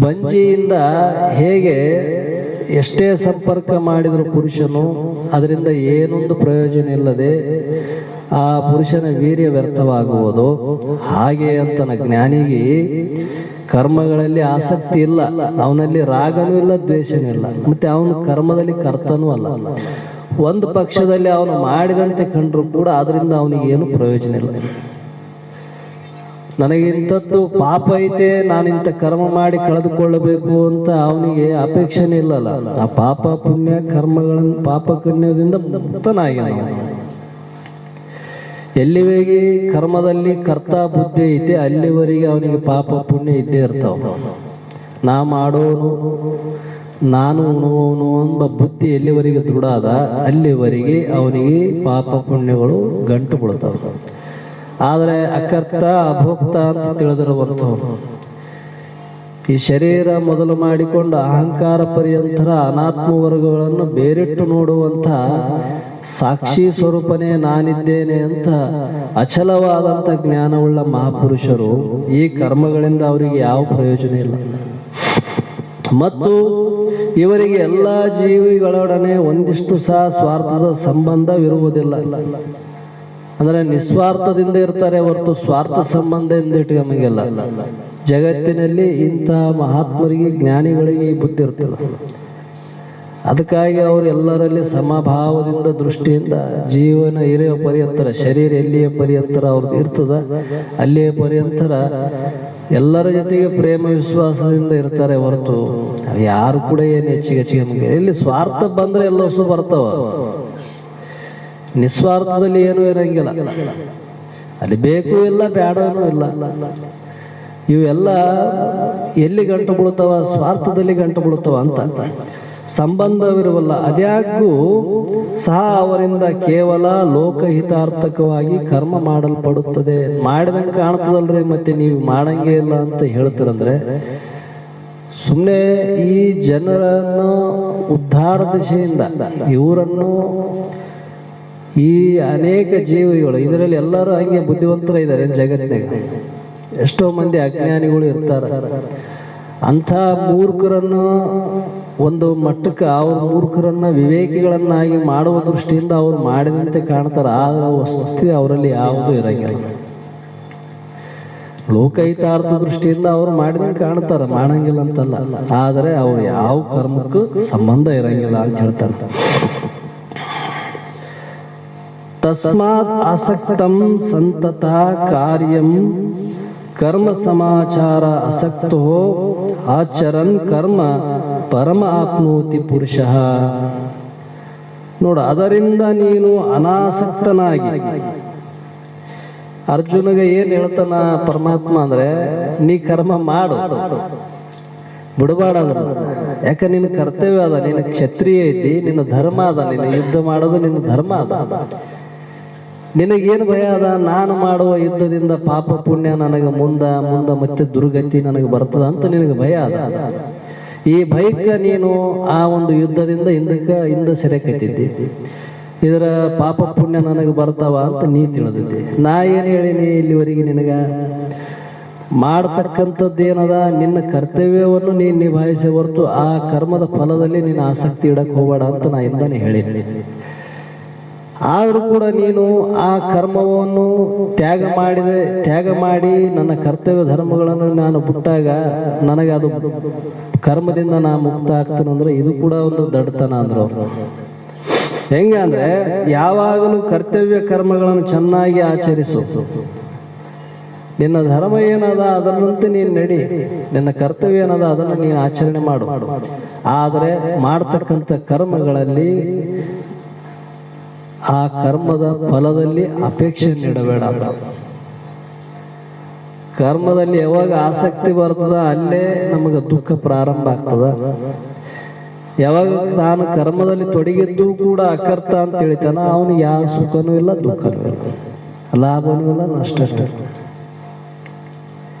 ಬಂಜಿಯಿಂದ ಹೇಗೆ ಎಷ್ಟೇ ಸಂಪರ್ಕ ಮಾಡಿದ್ರು ಪುರುಷನು ಅದರಿಂದ ಏನೊಂದು ಪ್ರಯೋಜನ ಇಲ್ಲದೆ ಆ ಪುರುಷನ ವೀರ್ಯ ವ್ಯರ್ಥವಾಗುವುದು, ಹಾಗೆ ಅಂತನ ಜ್ಞಾನಿಗೆ ಕರ್ಮಗಳಲ್ಲಿ ಆಸಕ್ತಿ ಇಲ್ಲ, ಅವನಲ್ಲಿ ರಾಗನೂ ಇಲ್ಲ, ದ್ವೇಷನೂ ಇಲ್ಲ, ಮತ್ತೆ ಅವನು ಕರ್ಮದಲ್ಲಿ ಕರ್ತನೂ ಅಲ್ಲ. ಒಂದು ಪಕ್ಷದಲ್ಲಿ ಅವನು ಮಾಡಿದಂತೆ ಕಂಡ್ರು ಕೂಡ ಅದರಿಂದ ಅವನಿಗೆ ಏನು ಪ್ರಯೋಜನ ಇಲ್ಲ. ನನಗಿಂಥದ್ದು ಪಾಪ ಐತೆ, ನಾನಿಂಥ ಕರ್ಮ ಮಾಡಿ ಕಳೆದುಕೊಳ್ಳಬೇಕು ಅಂತ ಅವನಿಗೆ ಅಪೇಕ್ಷೆನೇ ಇಲ್ಲಲ್ಲ. ಆ ಪಾಪ ಪುಣ್ಯ ಕರ್ಮಗಳನ್ನು ಪಾಪ ಪುಣ್ಯದಿಂದ ಮುಕ್ತನಾಗ್ಯಾನ. ಎಲ್ಲಿವರೆಗೆ ಕರ್ಮದಲ್ಲಿ ಕರ್ತ ಬುದ್ಧಿ ಐತೆ ಅಲ್ಲಿವರೆಗೆ ಅವನಿಗೆ ಪಾಪ ಪುಣ್ಯ ಇದ್ದೇ ಇರ್ತಾವ. ನಾ ಮಾಡೋನು, ನಾನು ಉಣುವವನು ಎಂಬ ಬುದ್ಧಿ ಎಲ್ಲಿವರೆಗೆ ದೃಢ ಅದ ಅಲ್ಲಿವರೆಗೆ ಅವನಿಗೆ ಪಾಪ ಪುಣ್ಯಗಳು ಗಂಟು ಬಿಡ್ತಾವ. ಆದರೆ ಅಕರ್ತ ಅಭೋಕ್ತ ಅಂತ ತಿಳಿದಿರುವಂಥವ್ರು ಈ ಶರೀರ ಮೊದಲು ಮಾಡಿಕೊಂಡು ಅಹಂಕಾರ ಪರ್ಯಂತರ ಅನಾತ್ಮ ವರ್ಗಗಳನ್ನು ಬೇರಿಟ್ಟು ನೋಡುವಂಥ ಸಾಕ್ಷಿ ಸ್ವರೂಪನೇ ನಾನಿದ್ದೇನೆ ಅಂತ ಅಚಲವಾದಂಥ ಜ್ಞಾನವುಳ್ಳ ಮಹಾಪುರುಷರು ಈ ಕರ್ಮಗಳಿಂದ ಅವರಿಗೆ ಯಾವ ಪ್ರಯೋಜನ ಇಲ್ಲ. ಮತ್ತು ಇವರಿಗೆ ಎಲ್ಲ ಜೀವಿಗಳೊಡನೆ ಒಂದಿಷ್ಟು ಸಹ ಸ್ವಾರ್ಥದ ಸಂಬಂಧವಿರುವುದಿಲ್ಲ. ಅಂದರೆ ನಿಸ್ವಾರ್ಥದಿಂದ ಇರ್ತಾರೆ ಹೊರತು ಸ್ವಾರ್ಥ ಸಂಬಂಧದಿಂದ ಇಟ್ಕೊಂಬಂಗಿಲ್ಲ. ಜಗತ್ತಿನಲ್ಲಿ ಇಂಥ ಮಹಾತ್ಮರಿಗೆ ಜ್ಞಾನಿಗಳಿಗೆ ಈ ಬುದ್ಧಿ ಇರ್ತದೆ. ಅದಕ್ಕಾಗಿ ಅವರು ಎಲ್ಲರಲ್ಲಿ ಸಮಭಾವದಿಂದ ದೃಷ್ಟಿಯಿಂದ ಜೀವನ ಇರೆಯ ಪರ್ಯಂತರ, ಶರೀರ ಎಲ್ಲಿಯ ಪರ್ಯಂತರ ಅವ್ರದ್ದು ಇರ್ತದ ಅಲ್ಲಿಯ ಪರ್ಯಂತರ ಎಲ್ಲರ ಜೊತೆಗೆ ಪ್ರೇಮ ವಿಶ್ವಾಸದಿಂದ ಇರ್ತಾರೆ ಹೊರತು ಯಾರು ಕೂಡ ಏನು ಹೆಚ್ಚಿಗೆ ನಮಗೆ ಇಲ್ಲಿ ಸ್ವಾರ್ಥ ಬಂದ್ರೆ ಎಲ್ಲವೂ ಬರ್ತಾವ. ನಿಸ್ವಾರ್ಥದಲ್ಲಿ ಏನೂ ಇರಂಗಿಲ್ಲ. ಅಲ್ಲಿ ಬೇಕು ಇಲ್ಲ ಬೇಡನೂ ಇಲ್ಲ. ಇವೆಲ್ಲ ಎಲ್ಲಿ ಗಂಟು ಬಿಡ್ತಾವ? ಸ್ವಾರ್ಥದಲ್ಲಿ ಗಂಟು ಬಿಡ್ತಾವ ಅಂತ. ಸಂಬಂಧವಿರುವಲ್ಲ. ಅದ್ಯಾಗೂ ಸಹ ಅವರಿಂದ ಕೇವಲ ಲೋಕಹಿತಾರ್ಥಕವಾಗಿ ಕರ್ಮ ಮಾಡಲ್ಪಡುತ್ತದೆ. ಮಾಡಿದಂಗೆ ಕಾಣ್ತದಲ್ರಿ, ಮತ್ತೆ ನೀವು ಮಾಡಂಗೇ ಇಲ್ಲ ಅಂತ ಹೇಳ್ತೀರಂದ್ರೆ ಸುಮ್ಮನೆ ಈ ಜನರನ್ನು ಉದ್ಧಾರ ದಿಶೆಯಿಂದ ಇವರನ್ನು ಈ ಅನೇಕ ಜೀವಿಗಳು ಇದರಲ್ಲಿ ಎಲ್ಲರೂ ಹಂಗೆ ಬುದ್ಧಿವಂತರ ಇದ್ದಾರೆ ಜಗತ್ತಿನಾಗ. ಎಷ್ಟೋ ಮಂದಿ ಅಜ್ಞಾನಿಗಳು ಇರ್ತಾರೆ. ಅಂಥ ಮೂರ್ಖರನ್ನು ಒಂದು ಮಟ್ಟಕ್ಕೆ ಅವ್ರ ಮೂರ್ಖರನ್ನ ವಿವೇಕಿಗಳನ್ನಾಗಿ ಮಾಡುವ ದೃಷ್ಟಿಯಿಂದ ಅವ್ರು ಮಾಡಿದಂತೆ ಕಾಣ್ತಾರೆ. ಆದ್ರೆ ವಸ್ತು ಅವರಲ್ಲಿ ಯಾವುದೂ ಇರಂಗಿಲ್ಲ. ಲೋಕಹಿತಾರ್ಥ ದೃಷ್ಟಿಯಿಂದ ಅವ್ರು ಮಾಡಿದಂಗೆ ಕಾಣ್ತಾರೆ, ಮಾಡಂಗಿಲ್ಲ ಅಂತಲ್ಲ. ಆದರೆ ಅವ್ರು ಯಾವ ಕರ್ಮಕ್ಕೂ ಸಂಬಂಧ ಇರಂಗಿಲ್ಲ ಅಂತ ಹೇಳ್ತಾರೆ. ತಸ್ಮಾತ್ ಆಸಕ್ತಂ ಸಂತತ ಕಾರ್ಯಂ ಕರ್ಮ ಸಮಾಚಾರ ಅಸಕ್ತೋ ಆಚರನ್ ಕರ್ಮ ಪರಮ ಆಪ್ನೋತಿ ಪುರುಷ. ನೋಡು, ಅದರಿಂದ ನೀನು ಅನಾಸಕ್ತನಾಗಿ, ಅರ್ಜುನಗೆ ಏನ್ ಹೇಳ್ತಾನ ಪರಮಾತ್ಮ ಅಂದ್ರೆ, ನೀ ಕರ್ಮ ಮಾಡು, ಬಿಡಬೇಡ ಅದನ್ನ. ಯಾಕೆ ನಿನ್ನ ಕರ್ತವ್ಯ ಅದ, ನಿನ್ನ ಕ್ಷತ್ರಿಯ ಇದ್ದಿ, ನಿನ್ನ ಧರ್ಮ ಅದ, ನಿನ್ನ ಯುದ್ಧ ಮಾಡೋದು ನಿನ್ನ ಧರ್ಮ ಅದ. ನಿನಗೇನು ಭಯ ಅದ? ನಾನು ಮಾಡುವ ಯುದ್ಧದಿಂದ ಪಾಪ ಪುಣ್ಯ ನನಗೆ ಮುಂದ ಮತ್ತೆ ದುರ್ಗತಿ ನನಗೆ ಬರ್ತದ ಅಂತ ನಿನಗೆ ಭಯ ಅದ. ಈ ಭಯಕ್ಕೆ ನೀನು ಆ ಒಂದು ಯುದ್ಧದಿಂದ ಹಿಂದೆ ಸೆರೆಕತ್ತಿದ್ದಿ. ಇದರ ಪಾಪ ಪುಣ್ಯ ನನಗೆ ಬರ್ತಾವ ಅಂತ ನೀ ತಿಳಿದಿದ್ದಿ. ನಾ ಏನು ಹೇಳಿನಿ ಇಲ್ಲಿವರೆಗೆ? ನಿನಗ ಮಾಡ್ತಕ್ಕಂಥದ್ದೇನದ, ನಿನ್ನ ಕರ್ತವ್ಯವನ್ನು ನೀನು ನಿಭಾಯಿಸಿ ಹೊರತು ಆ ಕರ್ಮದ ಫಲದಲ್ಲಿ ನೀನು ಆಸಕ್ತಿ ಇಡಕ್ಕೆ ಹೋಗಬೇಡ ಅಂತ ನಾ ಇಂದಾನೆ ಹೇಳಿದ್ದೀನಿ. ಆದರೂ ಕೂಡ ನೀನು ಆ ಕರ್ಮವನ್ನು ತ್ಯಾಗ ಮಾಡಿ ನನ್ನ ಕರ್ತವ್ಯ ಧರ್ಮಗಳನ್ನು ನಾನು ಬಿಟ್ಟಾಗ ನನಗೆ ಅದು ಕರ್ಮದಿಂದ ನಾ ಮುಕ್ತ ಆಗ್ತೇನಂದ್ರೆ ಇದು ಕೂಡ ಒಂದು ದಡ್ತನ ಅಂದ್ರು ಅವರು. ಹೆಂಗೆ ಅಂದ್ರೆ, ಯಾವಾಗಲೂ ಕರ್ತವ್ಯ ಕರ್ಮಗಳನ್ನು ಚೆನ್ನಾಗಿ ಆಚರಿಸು. ನಿನ್ನ ಧರ್ಮ ಏನದ ಅದನ್ನಂತೆ ನೀನು ನಡಿ, ನಿನ್ನ ಕರ್ತವ್ಯ ಏನದ ಅದನ್ನು ನೀನು ಆಚರಣೆ ಮಾಡು. ಆದರೆ ಮಾಡ್ತಕ್ಕಂಥ ಕರ್ಮಗಳಲ್ಲಿ ಆ ಕರ್ಮದ ಫಲದಲ್ಲಿ ಅಪೇಕ್ಷೆ ನೀಡಬೇಡ ಅಂತ. ಕರ್ಮದಲ್ಲಿ ಯಾವಾಗ ಆಸಕ್ತಿ ಬರ್ತದ ಅಲ್ಲೇ ನಮಗೆ ದುಃಖ ಪ್ರಾರಂಭ ಆಗ್ತದ. ಯಾವಾಗ ನಾನು ಕರ್ಮದಲ್ಲಿ ತೊಡಗಿದ್ದು ಕೂಡ ಅಕರ್ತ ಅಂತ ಹೇಳ್ತಾನ, ಅವನಿಗೆ ಯಾವ ಸುಖನೂ ಇಲ್ಲ, ದುಃಖನೂ ಇಲ್ಲ, ಲಾಭನೂ ಇಲ್ಲ, ನಷ್ಟ.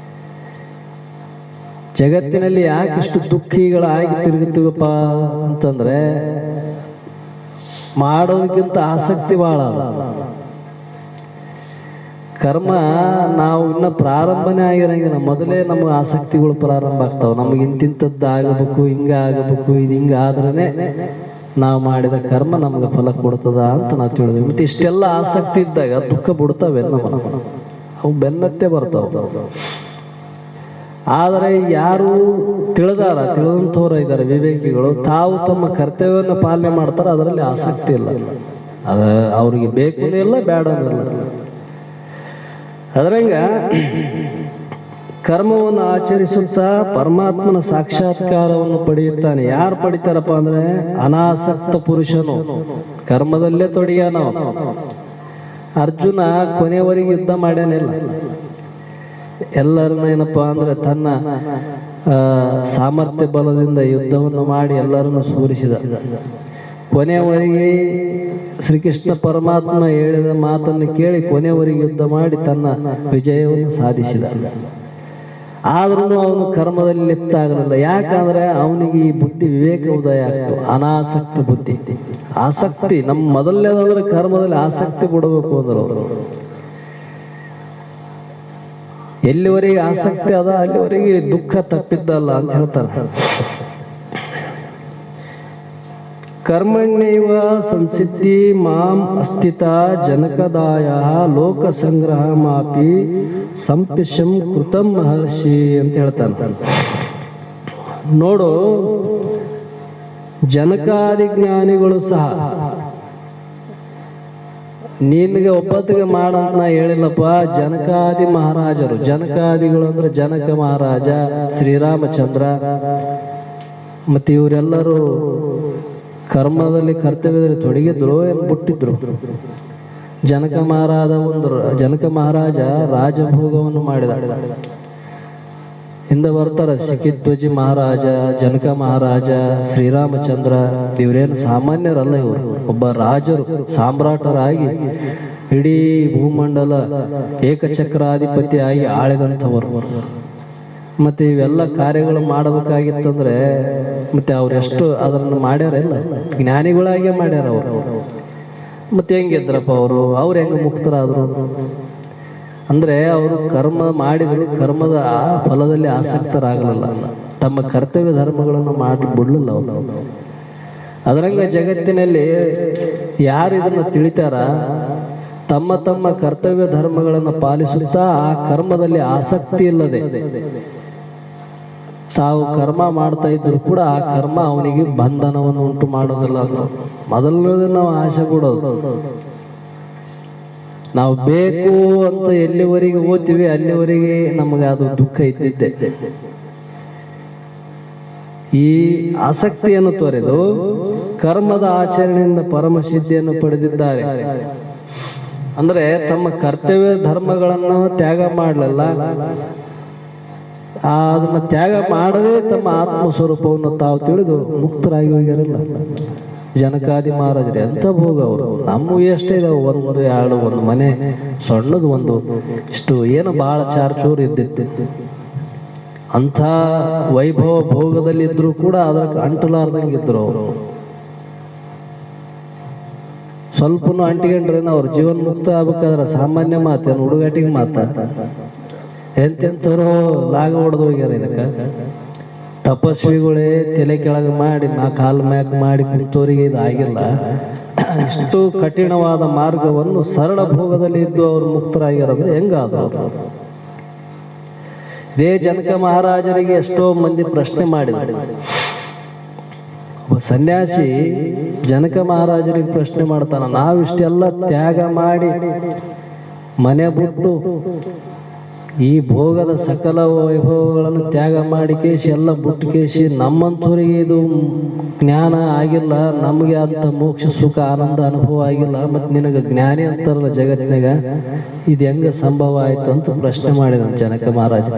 ಜಗತ್ತಿನಲ್ಲಿ ಯಾಕಿಷ್ಟು ದುಃಖಿಗಳಾಗಿ ತಿರುಗುತ್ತೀವಪ್ಪ ಅಂತಂದ್ರೆ, ಮಾಡೋದಕ್ಕಿಂತ ಆಸಕ್ತಿ ಭಾಳ ಅದ. ಕರ್ಮ ನಾವು ಇನ್ನ ಪ್ರಾರಂಭನೇ ಆಗಿರಂಗಿಲ್ಲ, ಮೊದಲೇ ನಮಗೆ ಆಸಕ್ತಿಗಳು ಪ್ರಾರಂಭ ಆಗ್ತಾವ. ನಮಗೆ ಇಂತಿಂಥದ್ದು ಆಗಬೇಕು, ಹಿಂಗ ಆಗಬೇಕು, ಇದು ಹಿಂಗ ಆದ್ರೇನೆ ನಾವು ಮಾಡಿದ ಕರ್ಮ ನಮಗೆ ಫಲ ಕೊಡ್ತದ ಅಂತ ನಾವು ತಿಳಿದ್ವಿ. ಮತ್ತೆ ಇಷ್ಟೆಲ್ಲ ಆಸಕ್ತಿ ಇದ್ದಾಗ ದುಃಖ ಬಿಡ್ತಾವೆ, ಅವು ಬೆನ್ನತ್ತೆ ಬರ್ತಾವ. ಆದರೆ ಯಾರು ತಿಳಿದಂಥವ್ರು ಇದ್ದಾರೆ ವಿವೇಕಿಗಳು, ತಾವು ತಮ್ಮ ಕರ್ತವ್ಯವನ್ನು ಪಾಲನೆ ಮಾಡ್ತಾರೆ, ಅದರಲ್ಲಿ ಆಸಕ್ತಿ ಇಲ್ಲ. ಅದು ಅವ್ರಿಗೆ ಬೇಕು ಇಲ್ಲ, ಬೇಡನೂ ಇಲ್ಲ. ಅದರಂಗ ಕರ್ಮವನ್ನು ಆಚರಿಸುತ್ತಾ ಪರಮಾತ್ಮನ ಸಾಕ್ಷಾತ್ಕಾರವನ್ನು ಪಡೆಯುತ್ತಾನೆ. ಯಾರು ಪಡಿತಾರಪ್ಪ ಅಂದ್ರೆ, ಅನಾಸಕ್ತ ಪುರುಷನು, ಕರ್ಮದಲ್ಲೇ ತೊಡಗ್ಯಾನವ. ಅರ್ಜುನ ಕೊನೆಯವರೆಗೆ ಯುದ್ಧ ಮಾಡ್ಯಾನಿಲ್ಲ. ಎಲ್ಲರನ್ನ ಏನಪ್ಪ ಅಂದ್ರೆ ತನ್ನ ಸಾಮರ್ಥ್ಯ ಬಲದಿಂದ ಯುದ್ಧವನ್ನು ಮಾಡಿ ಎಲ್ಲರನ್ನು ಸೋಲಿಸಿದ. ಕೊನೆಯವರೆಗೆ ಶ್ರೀಕೃಷ್ಣ ಪರಮಾತ್ಮ ಹೇಳಿದ ಮಾತನ್ನು ಕೇಳಿ ಕೊನೆಯವರೆಗೆ ಯುದ್ಧ ಮಾಡಿ ತನ್ನ ವಿಜಯವನ್ನು ಸಾಧಿಸಿದ. ಆದ್ರೂ ಅವನು ಕರ್ಮದಲ್ಲಿ ಲಿಪ್ತ ಆಗಲಿಲ್ಲ. ಯಾಕಂದ್ರೆ ಅವನಿಗೆ ಈ ಬುದ್ಧಿ ವಿವೇಕ ಉದಯ ಆಗ್ತು, ಅನಾಸಕ್ತಿ ಬುದ್ಧಿ. ಆಸಕ್ತಿ ನಮ್ಮ ಮೊದಲನೇದಂದ್ರೆ ಕರ್ಮದಲ್ಲಿ ಆಸಕ್ತಿ ಬಿಡಬೇಕು ಅಂದ್ರೆ ಅವರು ಎಲ್ಲಿವರೆಗೆ ಆಸಕ್ತಿ ಅದ ಅಲ್ಲಿವರೆಗೆ ದುಃಖ ತಪ್ಪಿದ್ದಲ್ಲ ಅಂತ ಹೇಳ್ತಾರೆ. ಕರ್ಮಣ್ಯವ ಸಂಸಿದ್ಧಿ ಮಾಂ ಅಸ್ಥಿತ ಜನಕದಾಯ ಲೋಕ ಸಂಗ್ರಹ ಮಾಪಿ ಸಂಪಿಶಂ ಕೃತಂ ಮಹರ್ಷಿ ಅಂತ ಹೇಳ್ತಾನೆ. ನೋಡು, ಜನಕಾದಿ ಜ್ಞಾನಿಗಳು ಸಹ ನಿನಗೆ ಒಬ್ಬತ್ತಿಗೆ ಮಾಡಂತ ನಾ ಹೇಳಿಲ್ಲಪ್ಪ. ಜನಕಾದಿ ಮಹಾರಾಜರು, ಜನಕಾದಿಗಳು ಅಂದ್ರೆ ಜನಕ ಮಹಾರಾಜ, ಶ್ರೀರಾಮಚಂದ್ರ, ಮತ್ತೆ ಇವರೆಲ್ಲರೂ ಕರ್ಮದಲ್ಲಿ ಕರ್ತವ್ಯದಲ್ಲಿ ತೊಡಗಿದ್ರು ಏನು ಬಿಟ್ಟಿದ್ರು. ಜನಕ ಮಹಾರಾಜ ರಾಜಭೋಗವನ್ನು ಮಾಡಿದ. ಹಿಂದೆ ಬರ್ತಾರೆ ಸಿಕಿಧ್ವಜಿ ಮಹಾರಾಜ, ಜನಕ ಮಹಾರಾಜ, ಶ್ರೀರಾಮಚಂದ್ರ. ಇವರೇನು ಸಾಮಾನ್ಯರಲ್ಲ, ಇವರು ಒಬ್ಬ ರಾಜರು, ಸಾಮ್ರಾಟರಾಗಿ ಇಡೀ ಭೂಮಂಡಲ ಏಕಚಕ್ರಾಧಿಪತಿ ಆಗಿ ಆಳಿದಂಥವರು. ಮತ್ತೆ ಇವೆಲ್ಲ ಕಾರ್ಯಗಳು ಮಾಡಬೇಕಾಗಿತ್ತಂದ್ರೆ ಮತ್ತೆ ಅವರೆಷ್ಟು ಅದನ್ನು ಮಾಡ್ಯಾರಲ್ಲ, ಜ್ಞಾನಿಗಳಾಗೆ ಮಾಡ್ಯಾರ ಅವರು. ಮತ್ತೆ ಹೆಂಗಿದ್ರಪ್ಪ ಅವ್ರು ಹೆಂಗೆ ಮುಕ್ತರಾದ್ರು ಅಂದ್ರೆ ಅವರು ಕರ್ಮ ಮಾಡಿದ್ರು, ಕರ್ಮದ ಫಲದಲ್ಲಿ ಆಸಕ್ತರಾಗಲಿಲ್ಲ, ತಮ್ಮ ಕರ್ತವ್ಯ ಧರ್ಮಗಳನ್ನು ಮಾಡಿ ಬಿಡ್ಲಿಲ್ಲ ಅವರು. ಅದರಂಗ ಜಗತ್ತಿನಲ್ಲಿ ಯಾರು ಇದನ್ನು ತಿಳಿತಾರ, ತಮ್ಮ ತಮ್ಮ ಕರ್ತವ್ಯ ಧರ್ಮಗಳನ್ನು ಪಾಲಿಸುತ್ತಾ ಆ ಕರ್ಮದಲ್ಲಿ ಆಸಕ್ತಿ ಇಲ್ಲದೆ ತಾವು ಕರ್ಮ ಮಾಡ್ತಾ ಇದ್ರು ಕೂಡ ಆ ಕರ್ಮ ಅವನಿಗೆ ಬಂಧನವನ್ನು ಉಂಟು ಮಾಡೋದಿಲ್ಲ. ಅಂದ್ರೆ ಮೊದಲನೇದು ನಾವು ಆಸೆ ಬಿಡೋದು. ನಾವು ಬೇಕು ಅಂತ ಎಲ್ಲಿವರೆಗೆ ಓದ್ತೀವಿ ಅಲ್ಲಿವರೆಗೆ ನಮಗೆ ಅದು ದುಃಖ ಇದ್ದಿದ್ದೆ. ಈ ಆಸಕ್ತಿಯನ್ನು ತೊರೆದು ಕರ್ಮದ ಆಚರಣೆಯಿಂದ ಪರಮಸಿದ್ಧಿಯನ್ನು ಪಡೆದಿದ್ದಾರೆ. ಅಂದ್ರೆ ತಮ್ಮ ಕರ್ತವ್ಯ ಧರ್ಮಗಳನ್ನು ತ್ಯಾಗ ಮಾಡಲಿಲ್ಲ, ಅದನ್ನ ತ್ಯಾಗ ಮಾಡದೆ ತಮ್ಮ ಆತ್ಮ ಸ್ವರೂಪವನ್ನು ತಾವು ತಿಳಿದು ಮುಕ್ತರಾಗಿ ಹೋಗ್ಯಾರಲ್ಲ ಜನಕಾದಿ ಮಹಾರಾಜರೇ. ಎಂತ ಭೋಗ ಅವರು. ನಮ್ಮ ಎಷ್ಟೇ ಇದಾವೆ, ಒಂದು ಮನೆ ಸಣ್ಣದು, ಒಂದು ಇಷ್ಟು ಏನು ಬಹಳ ಚಾರ್ಚೂರು ಇದ್ದಿತ್ತು. ಅಂಥ ವೈಭವ ಭೋಗದಲ್ಲಿ ಇದ್ರು ಕೂಡ ಅದಕ್ಕೆ ಅಂಟಲಾರ್ದಂಗಿದ್ರು ಅವರು. ಸ್ವಲ್ಪನೂ ಅಂಟಿಕೊಂಡ್ರೇನು ಅವ್ರ ಜೀವನ್ ಮುಕ್ತ ಆಗ್ಬೇಕಾದ್ರೆ ಸಾಮಾನ್ಯ ಮಾತೇನು, ಹುಡುಗಾಟಿಗೆ ಮಾತ. ಎಂತೆಂಥವ್ರು ಲಾಗ ಹೊಡೆದು ಹೋಗ್ಯಾರ. ಇದಕ್ಕೆ ತಪಸ್ವಿಗಳೇ ತಲೆ ಕೆಳಗೆ ಮಾಡಿ ಕಾಲು ಮ್ಯಾಕ್ ಮಾಡಿ ಕುಂತವರಿಗೆ ಇದು ಆಗಿಲ್ಲ. ಇಷ್ಟು ಕಠಿಣವಾದ ಮಾರ್ಗವನ್ನು ಸರಳ ಭೋಗದಲ್ಲಿ ಇದ್ದು ಅವರು ಮುಕ್ತರಾಗ್ಯಾರಂದ್ರೆ ಹೆಂಗಾದ್ರು. ಇದೇ ಜನಕ ಮಹಾರಾಜರಿಗೆ ಎಷ್ಟೋ ಮಂದಿ ಪ್ರಶ್ನೆ ಮಾಡಿದ್ರು. ಸನ್ಯಾಸಿ ಜನಕ ಮಹಾರಾಜರಿಗೆ ಪ್ರಶ್ನೆ ಮಾಡ್ತಾನ, ನಾವಿಷ್ಟೆಲ್ಲ ತ್ಯಾಗ ಮಾಡಿ ಮನೆ ಬಿಟ್ಟು ಈ ಭೋಗದ ಸಕಲ ವೈಭವಗಳನ್ನು ತ್ಯಾಗ ಮಾಡಿ ಕೇಸಿ ಎಲ್ಲ ಬಿಟ್ಟು ಕೇಸಿ ನಮ್ಮಂಥವರಿಗೆ ಇದು ಜ್ಞಾನ ಆಗಿಲ್ಲ, ನಮಗೆ ಅಂತ ಮೋಕ್ಷ ಸುಖ ಆನಂದ ಅನುಭವ ಆಗಿಲ್ಲ, ಮತ್ತು ನಿನಗೆ ಜ್ಞಾನಿ ಅಂತಾರಲ್ಲ ಜಗತ್ತಿನಾಗ, ಇದು ಹೆಂಗ ಸಂಭವ ಆಯ್ತು ಅಂತ ಪ್ರಶ್ನೆ ಮಾಡಿದ ಜನಕ ಮಹಾರಾಜ.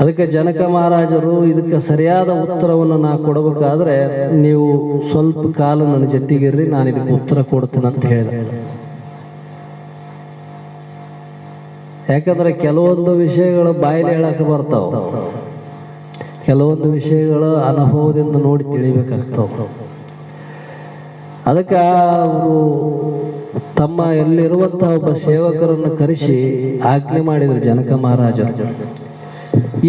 ಅದಕ್ಕೆ ಜನಕ ಮಹಾರಾಜರು ಇದಕ್ಕೆ ಸರಿಯಾದ ಉತ್ತರವನ್ನು ನಾ ಕೊಡಬೇಕಾದ್ರೆ ನೀವು ಸ್ವಲ್ಪ ಕಾಲ ನನ್ನ ಜೊತೆಗಿರ್ರಿ, ನಾನು ಇದಕ್ಕೆ ಉತ್ತರ ಕೊಡ್ತೇನೆ ಅಂತ ಹೇಳಿದೆ. ಯಾಕಂದ್ರೆ ಕೆಲವೊಂದು ವಿಷಯಗಳು ಬಾಯಲ್ಲಿ ಹೇಳಕ್ಕೆ ಬರ್ತಾವ, ಕೆಲವೊಂದು ವಿಷಯಗಳು ಅನುಭವದಿಂದ ನೋಡಿ ತಿಳಿಬೇಕಾಗ್ತಾವ. ಅದಕ್ಕೆ ಅವರು ತಮ್ಮ ಎಲ್ಲಿರುವಂತಹ ಒಬ್ಬ ಸೇವಕರನ್ನು ಕರೆಸಿ ಆಜ್ಞೆ ಮಾಡಿದ್ರು ಜನಕ ಮಹಾರಾಜರು.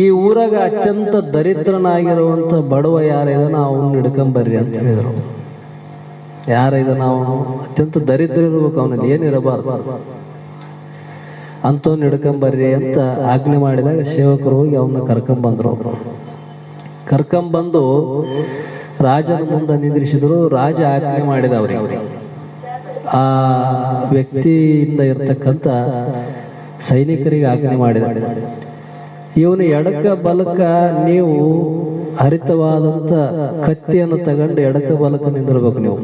ಈ ಊರಾಗ ಅತ್ಯಂತ ದರಿದ್ರನಾಗಿರುವಂತ ಬಡವ ಯಾರಿದಾನ ಅವನ್ನ ಹಿಡ್ಕೊಂಬರ್ರಿ ಅಂತ ಹೇಳಿದ್ರು. ಯಾರಿದ ನಾವು ಅತ್ಯಂತ ದರಿದ್ರ ಇರ್ಬೇಕು, ಅವನಲ್ಲಿ ಏನಿರಬಾರ್ದು ಅಂತವ್ನ ಹಿಡ್ಕೊಂಬರ್ರಿ ಅಂತ ಆಜ್ಞೆ ಮಾಡಿದಾಗ ಸೇವಕರು ಹೋಗಿ ಅವನ್ನ ಕರ್ಕೊಂಬಂದ್ರು. ಕರ್ಕೊಂಬಂದು ರಾಜನ ಮುಂದೆ ನಿಂದ್ರಿಸಿದ್ರು. ರಾಜ ಆಜ್ಞೆ ಮಾಡಿದ ಅವ್ರಿಗೆ, ಆ ವ್ಯಕ್ತಿಯಿಂದ ಇರ್ತಕ್ಕಂಥ ಸೈನಿಕರಿಗೆ ಆಜ್ಞೆ ಮಾಡಿದ, ಇವನು ಎಡಕ ಬಲಕ ನೀವು ಹರಿತವಾದಂಥ ಕತ್ತಿಯನ್ನು ತಗೊಂಡು ಎಡಕ ಬಲಕ ನಿಂದಿರ್ಬೇಕು ನೀವು.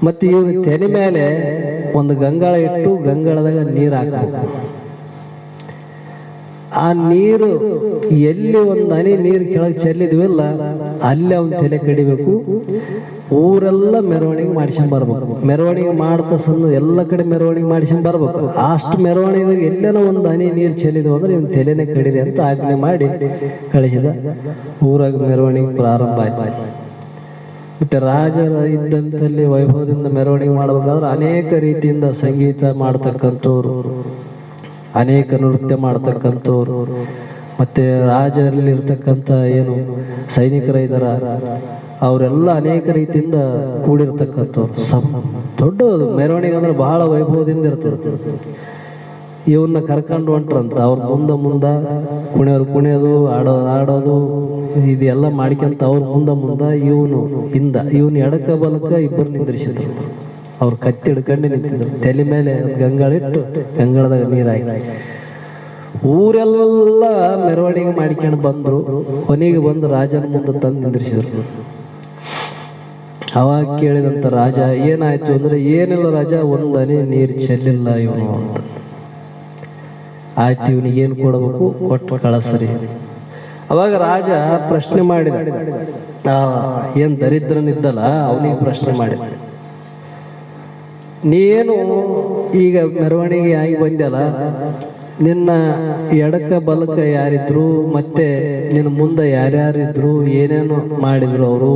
ಮತ್ತೆ ಇವನು ತೆನೆ ಮೇಲೆ ಒಂದು ಗಂಗಾಳ ಇಟ್ಟು ಗಂಗಾಳದಾಗ ನೀರು ಹಾಕಬೇಕು. ಆ ಆ ನೀರು ಎಲ್ಲಿ ಒಂದು ಹನಿ ನೀರು ಕೆಳಗೆ ಚೆಲ್ಲಿದ್ವಿಲ್ಲ ಅಲ್ಲಿ ಅವನ ತಲೆ ಕಡಿಬೇಕು. ಊರೆಲ್ಲ ಮೆರವಣಿಗೆ ಮಾಡಿಸ್ಕೊಂಡ್ ಬರ್ಬೇಕು. ಮೆರವಣಿಗೆ ಮಾಡ್ತಾ ಸಂದು ಎಲ್ಲ ಕಡೆ ಮೆರವಣಿಗೆ ಮಾಡಿಸ್ಕೊಂಡ್ ಬರ್ಬೇಕು. ಅಷ್ಟು ಮೆರವಣಿಗೆದಾಗ ಎಲ್ಲೇನೋ ಒಂದು ಹನಿ ನೀರು ಚೆಲ್ಲಿದ್ವು ಅಂದ್ರೆ ಇವನ್ ತಲೆನೇ ಕಡಿರಿ ಅಂತ ಆಜ್ಞೆ ಮಾಡಿ ಕಳಿಸಿದ. ಊರಾಗ ಮೆರವಣಿಗೆ ಪ್ರಾರಂಭ ಆಯ್ತು. ಮತ್ತೆ ರಾಜರ ಇದ್ದಂತಲ್ಲಿ ವೈಭವದಿಂದ ಮೆರವಣಿಗೆ ಮಾಡ್ಬೇಕಾದ್ರೆ ಅನೇಕ ರೀತಿಯಿಂದ ಸಂಗೀತ ಮಾಡ್ತಕ್ಕಂಥವ್ರು, ಅನೇಕ ನೃತ್ಯ ಮಾಡ್ತಕ್ಕಂಥವ್ರು, ಮತ್ತೆ ರಾಜರಲ್ಲಿ ಇರ್ತಕ್ಕಂಥ ಏನು ಸೈನಿಕರ ಇದಾರ ಅವರೆಲ್ಲ ಅನೇಕ ರೀತಿಯಿಂದ ಕೂಡಿರ್ತಕ್ಕಂಥವ್ರು. ದೊಡ್ಡ ಮೆರವಣಿಗೆ ಅಂದ್ರೆ ಬಹಳ ವೈಭವದಿಂದ ಇರ್ತದೆ. ಇವನ್ನ ಕರ್ಕೊಂಡು ಹೊಂಟ್ರಂತ ಅವ್ರ ಮುಂದೆ ಕುಣಿಯೋರು ಕುಣಿಯೋದು, ಆಡೋದು ಇದೆಲ್ಲ ಮಾಡ್ಕೊಂತ ಅವ್ರ ಮುಂದೆ ಇವನು ಎಡಕ ಬಲಕ ಇಬ್ಬರು ನಿಂದ್ರಿಸಿದ್ರು. ಅವ್ರು ಕತ್ತಿ ಹಿಡ್ಕೊಂಡು ನಿಂತಿದ್ರು. ತಲೆ ಮೇಲೆ ಗಂಗಾಳಿಟ್ಟು ಗಂಗಾಳದಾಗ ನೀರಾಕಿ ಊರೆಲ್ಲ ಮೆರವಣಿಗೆ ಮಾಡ್ಕೊಂಡು ಬಂದ್ರು. ಕೊನೆಗೆ ಬಂದು ರಾಜನ ಮುಂದೆ ತಂದು ನಿಂದ್ರಿಸಿದ್ರು. ಅವಾಗ ಕೇಳಿದಂತ ರಾಜ ಏನಾಯ್ತು ಅಂದ್ರೆ, ಏನಿಲ್ಲ ರಾಜ, ಒಂದನೇ ನೀರು ಚೆಲ್ಲಿಲ್ಲ ಇವನು ಅಂತ. ಆಯ್ತು, ಇವನಿಗೆ ಏನು ಕೊಡಬೇಕು, ಕೊಟ್ಟು ಕಳಸರಿ. ಅವಾಗ ರಾಜ ಪ್ರಶ್ನೆ ಮಾಡಿದ, ಏನ್ ದರಿದ್ರನಿದ್ದಲ್ಲ ಅವನಿಗೆ ಪ್ರಶ್ನೆ ಮಾಡಿದ, ನೀನು ಈಗ ಮೆರವಣಿಗೆ ಆಗಿ ಬಂದ್ಯಲ್ಲ, ನಿನ್ನ ಎಡಕ ಬಲಕ ಯಾರಿದ್ರು, ಮತ್ತೆ ನಿನ್ನ ಮುಂದೆ ಯಾರ್ಯಾರಿದ್ರು, ಏನೇನು ಮಾಡಿದ್ರು, ಅವರು